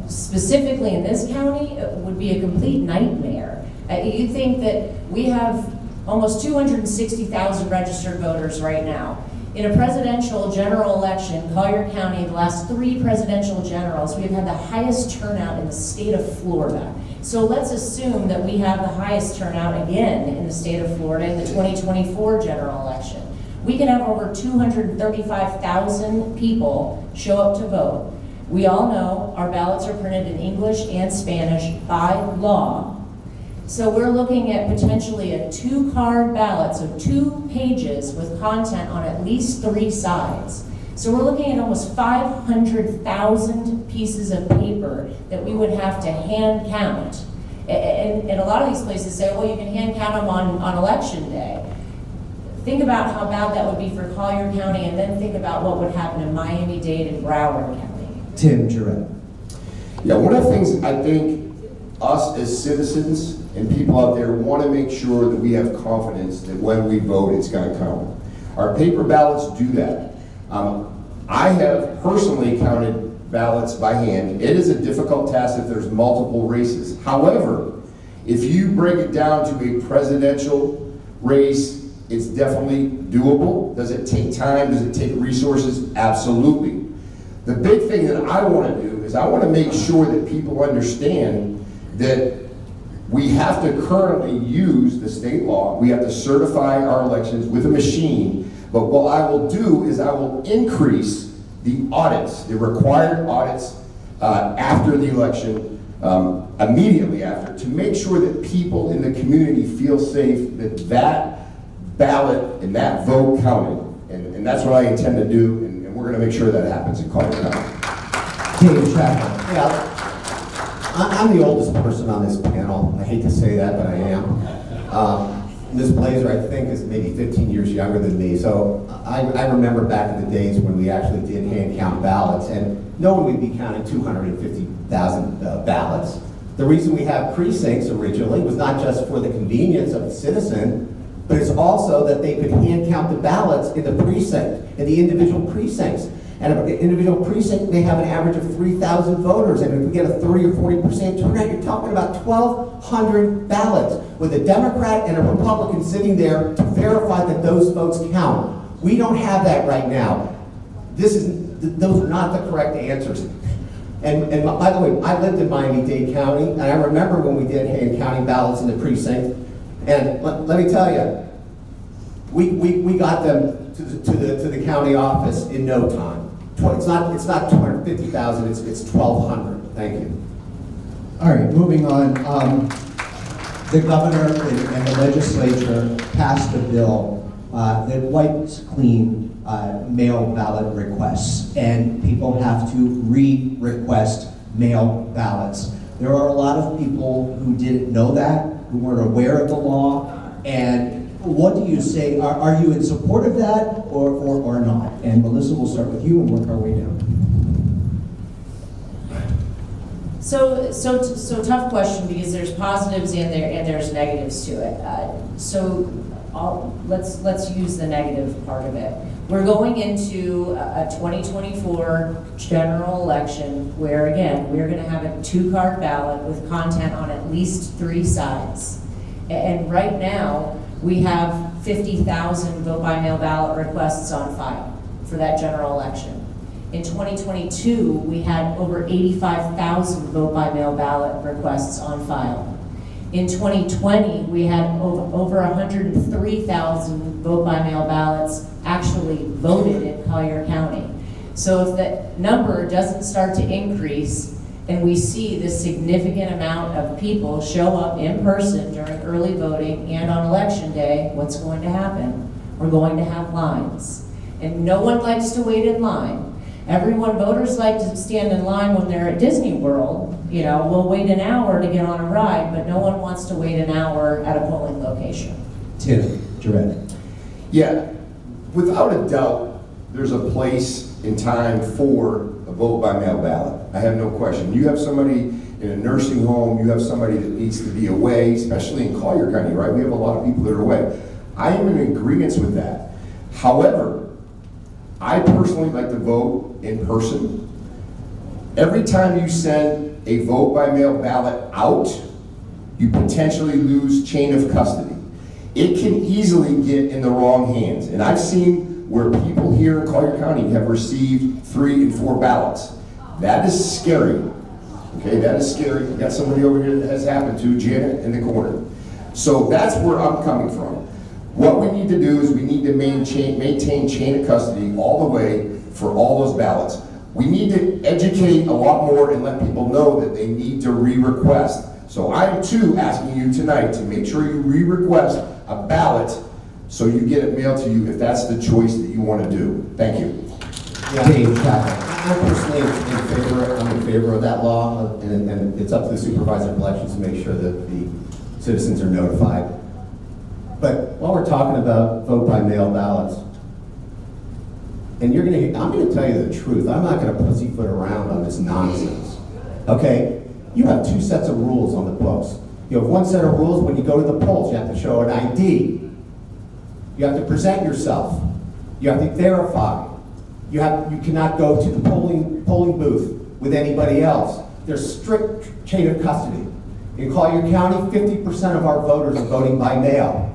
specifically in this county, would be a complete nightmare. You think that we have almost 260,000 registered voters right now. In a presidential general election, Collier County, the last 3 presidential generals, we have had the highest turnout in the state of Florida. So let's assume that we have the highest turnout again in the state of Florida in the 2024 general election. We can have over 235,000 people show up to vote. We all know our ballots are printed in English and Spanish by law. So we're looking at potentially a 2-card ballot, so 2 pages with content on at least 3 sides. So we're looking at almost 500,000 pieces of paper that we would have to hand count. And a lot of these places say, well, you can hand count them on election day. Think about how bad that would be for Collier County, and then think about what would happen in Miami-Dade and Broward County. Tim Jarrett. Yeah, one of the things I think us as citizens and people out there want to make sure that we have confidence that when we vote, it's going to count. Our paper ballots do that. I have personally counted ballots by hand. It is a difficult task if there's multiple races. However, if you break it down to a presidential race, it's definitely doable. Does it take time? Does it take resources? Absolutely. The big thing that I want to do is I want to make sure that people understand that we have to currently use the state law. We have to certify our elections with a machine. But what I will do is I will increase the audits, the required audits after the election, immediately after, to make sure that people in the community feel safe that that ballot and that vote counted. And that's what I intend to do, and we're going to make sure that happens in Collier County. Dave Chapman. Yeah, I'm the oldest person on this panel. I hate to say that, but I am. Ms. Blazer, I think, is maybe 15 years younger than me. So I remember back in the days when we actually did hand count ballots, and no one would be counting 250,000 ballots. The reason we have precincts originally was not just for the convenience of the citizen, but it's also that they could hand count the ballots in the precinct, in the individual precincts. And an individual precinct may have an average of 3,000 voters, and if we get a 30 or 40% turnout, you're talking about 1,200 ballots with a Democrat and a Republican sitting there to verify that those votes count. We don't have that right now. Those are not the correct answers. And by the way, I lived in Miami-Dade County, and I remember when we did hand counting ballots in the precinct. And let me tell you, we got them to the county office in no time. It's not 250,000. It's 1,200. Thank you. All right, moving on. The governor and the legislature passed a bill that wipes clean mail ballot requests, and people have to re-request mail ballots. There are a lot of people who didn't know that, who weren't aware of the law, and what do you say? Are you in support of that or not? And Melissa, we'll start with you and work our way down. So tough question, because there's positives and there's negatives to it. Let's use the negative part of it. We're going into a 2024 general election where, again, we're going to have a 2-card ballot with content on at least 3 sides. And right now, we have 50,000 vote-by-mail ballot requests on file for that general election. In 2022, we had over 85,000 vote-by-mail ballot requests on file. In 2020, we had over 103,000 vote-by-mail ballots actually voted in Collier County. So if that number doesn't start to increase, and we see this significant amount of people show up in person during early voting and on election day, what's going to happen? We're going to have lines. And no one likes to wait in line. Voters like to stand in line when they're at Disney World. You know, we'll wait an hour to get on a ride, but no one wants to wait an hour at a polling location. Tim Jarrett. Yeah, without a doubt, there's a place in time for a vote by mail ballot. I have no question. You have somebody in a nursing home, you have somebody that needs to be away, especially in Collier County, right? We have a lot of people that are away. I am in agreement with that. However, I personally like to vote in person. Every time you send a vote by mail ballot out, you potentially lose chain of custody. It can easily get in the wrong hands. And I've seen where people here in Collier County have received 3 and 4 ballots. That is scary. Okay, that is scary. You got somebody over here that has happened to, Janet in the corner. So that's where I'm coming from. What we need to do is we need to maintain chain of custody all the way for all those ballots. We need to educate a lot more and let people know that they need to re-request. So I am too asking you tonight to make sure you re-request a ballot so you get it mailed to you if that's the choice that you want to do. Thank you. Dave, I'm personally I'm in favor of that law, and it's up to the supervisor of elections to make sure that the citizens are notified. But while we're talking about vote by mail ballots, and I'm gonna tell you the truth, I'm not gonna pussyfoot around on this nonsense. Okay? You have 2 sets of rules on the books. You have 1 set of rules when you go to the polls. You have to show an ID. You have to present yourself. You have to verify. You cannot go to the polling booth with anybody else. There's strict chain of custody. In Collier County, 50% of our voters are voting by mail.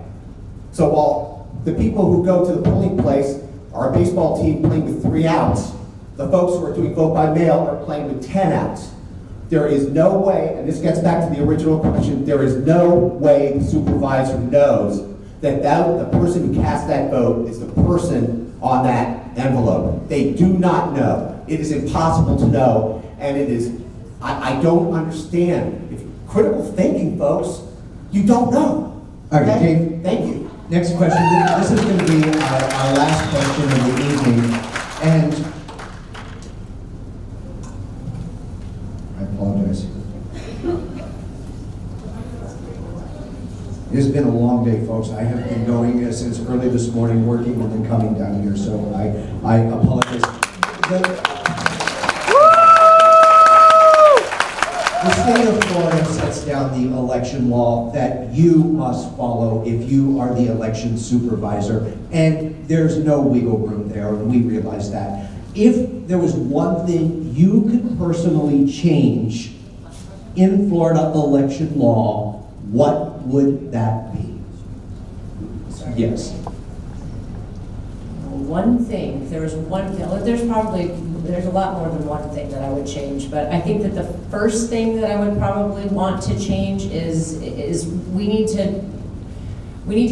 So while the people who go to the polling place are a baseball team playing with 3 outs, the folks who are doing vote by mail are playing with 10 outs. There is no way, and this gets back to the original question, there is no way the supervisor knows that the person who cast that vote is the person on that envelope. They do not know. It is impossible to know, and it is, I don't understand. If critical thinking, folks, you don't know. All right, Dave. Thank you. Next question. This is going to be our last question of the evening, and I apologize. It has been a long day, folks. I have been going since early this morning, working and then coming down here, so I apologize. The state of Florida sets down the election law that you must follow if you are the election supervisor, and there's no wiggle room there, and we realize that. If there was one thing you could personally change in Florida election law, what would that be? Yes. One thing, if there was one thing, there's a lot more than one thing that I would change, but I think that the first thing that I would probably want to change is we need to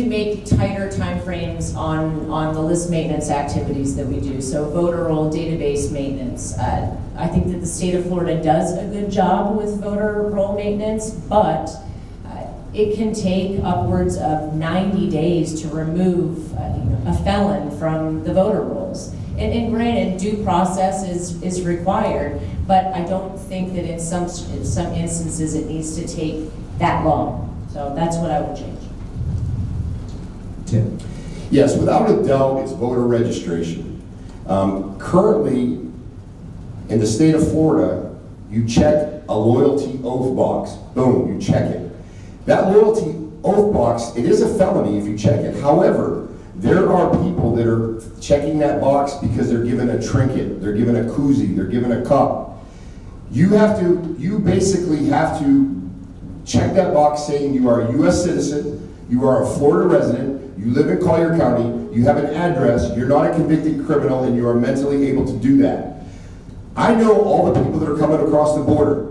make tighter timeframes on the list maintenance activities that we do. So voter roll database maintenance. I think that the state of Florida does a good job with voter roll maintenance, but it can take upwards of 90 days to remove a felon from the voter rolls. And granted, due process is required, but I don't think that in some instances it needs to take that long. So that's what I would change. Tim. Yes, without a doubt, it's voter registration. Currently, in the state of Florida, you check a loyalty oath box. Boom, you check it. That loyalty oath box, it is a felony if you check it. However, there are people that are checking that box because they're given a trinket, they're given a koozie, they're given a cup. You basically have to check that box saying you are a U.S. citizen, you are a Florida resident, you live in Collier County, you have an address, you're not a convicted criminal, and you are mentally able to do that. I know all the people that are coming across the border.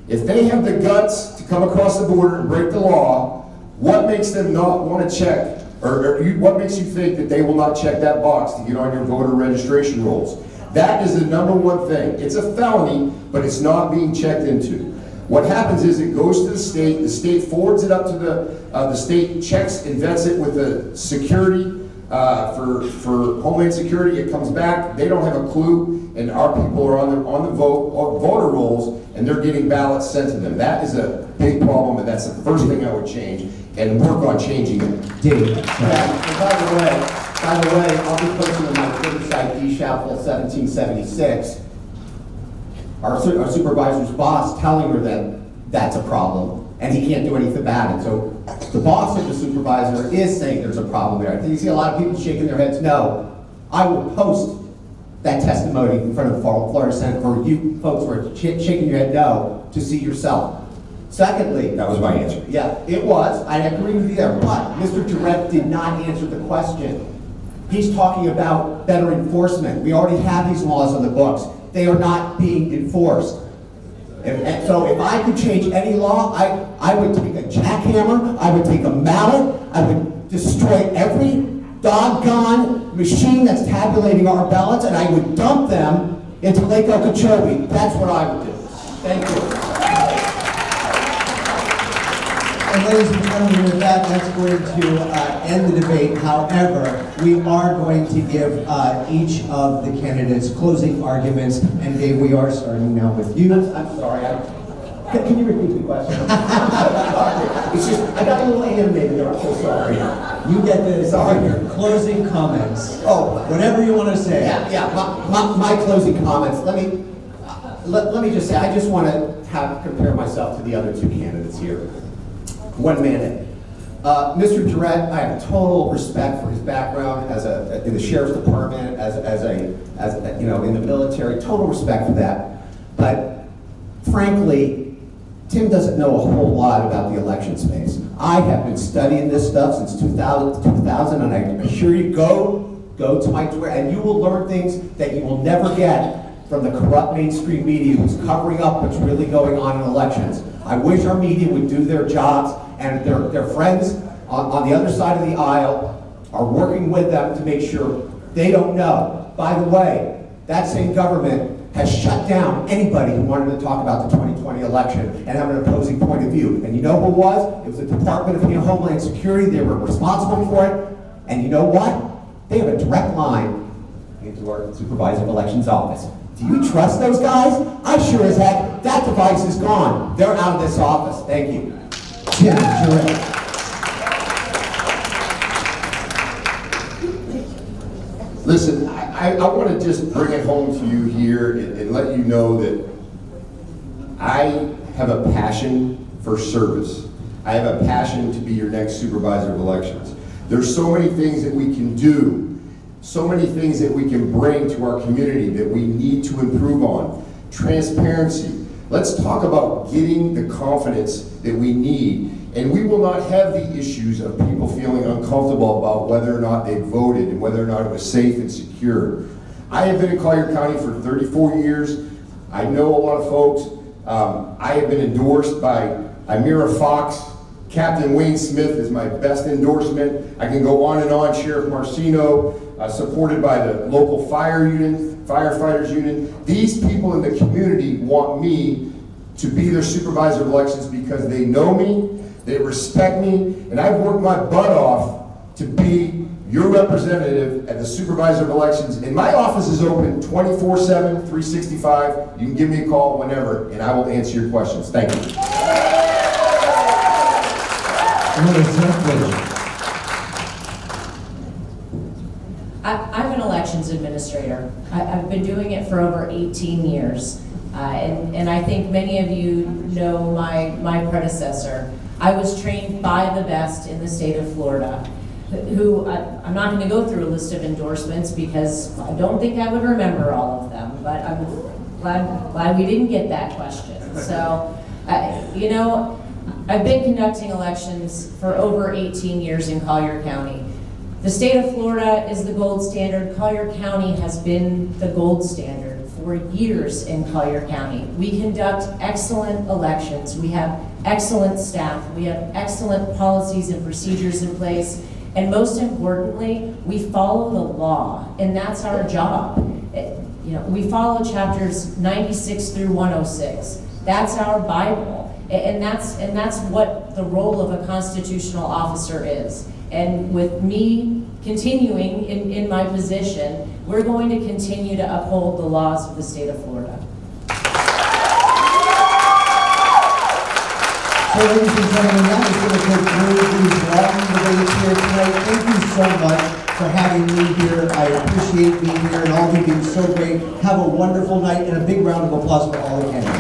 If they have the guts to come across the border and break the law, what makes them not want to check? What makes you think that they will not check that box to get on your voter registration rolls? That is the number one thing. It's a felony, but it's not being checked into. What happens is it goes to the state forwards it up to the state checks and vets it with the security, for Homeland Security. It comes back, they don't have a clue, and our people are on the voter rolls, and they're getting ballots sent to them. That is a big problem, and that's the first thing I would change, and work on changing it. Dave. Yeah, and by the way, By the way, I'll be posting on my Twitter site, dchapel1776, our supervisor's boss telling her that that's a problem, and he can't do anything about it. So the boss of the supervisor is saying there's a problem there. You see a lot of people shaking their heads no. I will post that testimony in front of the Florida Senate for you folks who are shaking your head no to see yourself. Secondly, That was my answer. yeah, it was. I agree with you there. But Mr. Durrett did not answer the question. He's talking about better enforcement. We already have these laws on the books. They are not being enforced. And so if I could change any law, I would take a jackhammer, I would take a mallet, I would destroy every doggone machine that's tabulating our ballots, and I would dump them into Lake Okeechobee. That's what I would do. Thank you. And ladies and gentlemen, with that, that's going to end the debate. However, we are going to give each of the candidates closing arguments. And Dave, we are starting now with you. I'm sorry. Can you repeat the question? It's just, I got a little animated there. I'm so sorry. You get the closing comments. Oh, Whatever you want to say. yeah. My closing comments. Let me just say, I just want to compare myself to the other two candidates here. 1 minute. Mr. Durrett, I have total respect for his background in the sheriff's department, in the military. Total respect for that. But frankly, Tim doesn't know a whole lot about the election space. I have been studying this stuff since 2000, and I assure you, go to my Twitter, and you will learn things that you will never get from the corrupt mainstream media who's covering up what's really going on in elections. I wish our media would do their jobs, and their friends on the other side of the aisle are working with them to make sure they don't know. By the way, that same government has shut down anybody who wanted to talk about the 2020 election and have an opposing point of view. And you know who it was? It was the Department of Homeland Security. They were responsible for it. And you know what? They have a direct line into our supervisor of elections office. Do you trust those guys? I sure as heck, that device is gone. They're out of this office. Thank you. Yeah, Durrett. Listen, I want to just bring it home to you here and let you know that I have a passion for service. I have a passion to be your next supervisor of elections. There's so many things that we can do, so many things that we can bring to our community that we need to improve on. Transparency. Let's talk about getting the confidence that we need. And we will not have the issues of people feeling uncomfortable about whether or not they voted and whether or not it was safe and secure. I have been in Collier County for 34 years. I know a lot of folks. I have been endorsed by Amira Fox. Captain Wayne Smith is my best endorsement. I can go on and on. Sheriff Marcino, supported by the local fire union, firefighters union. These people in the community want me to be their supervisor of elections because they know me, they respect me, and I've worked my butt off to be your representative at the supervisor of elections. And my office is open 24/7, 365. You can give me a call whenever, and I will answer your questions. Thank you. I'm an elections administrator. I've been doing it for over 18 years. And I think many of you know my predecessor. I was trained by the best in the state of Florida, who I'm not going to go through a list of endorsements because I don't think I would remember all of them, but I'm glad we didn't get that question. So, I've been conducting elections for over 18 years in Collier County. The state of Florida is the gold standard. Collier County has been the gold standard for years in Collier County. We conduct excellent elections. We have excellent staff. We have excellent policies and procedures in place. And most importantly, we follow the law, and that's our job. We follow chapters 96 through 106. That's our Bible. And that's what the role of a constitutional officer is. And with me continuing in my position, we're going to continue to uphold the laws of the state of Florida. So ladies and gentlemen, that is going to conclude these long debates here tonight. Thank you so much for having me here. I appreciate being here and all of you being so great. Have a wonderful night and a big round of applause for all the candidates.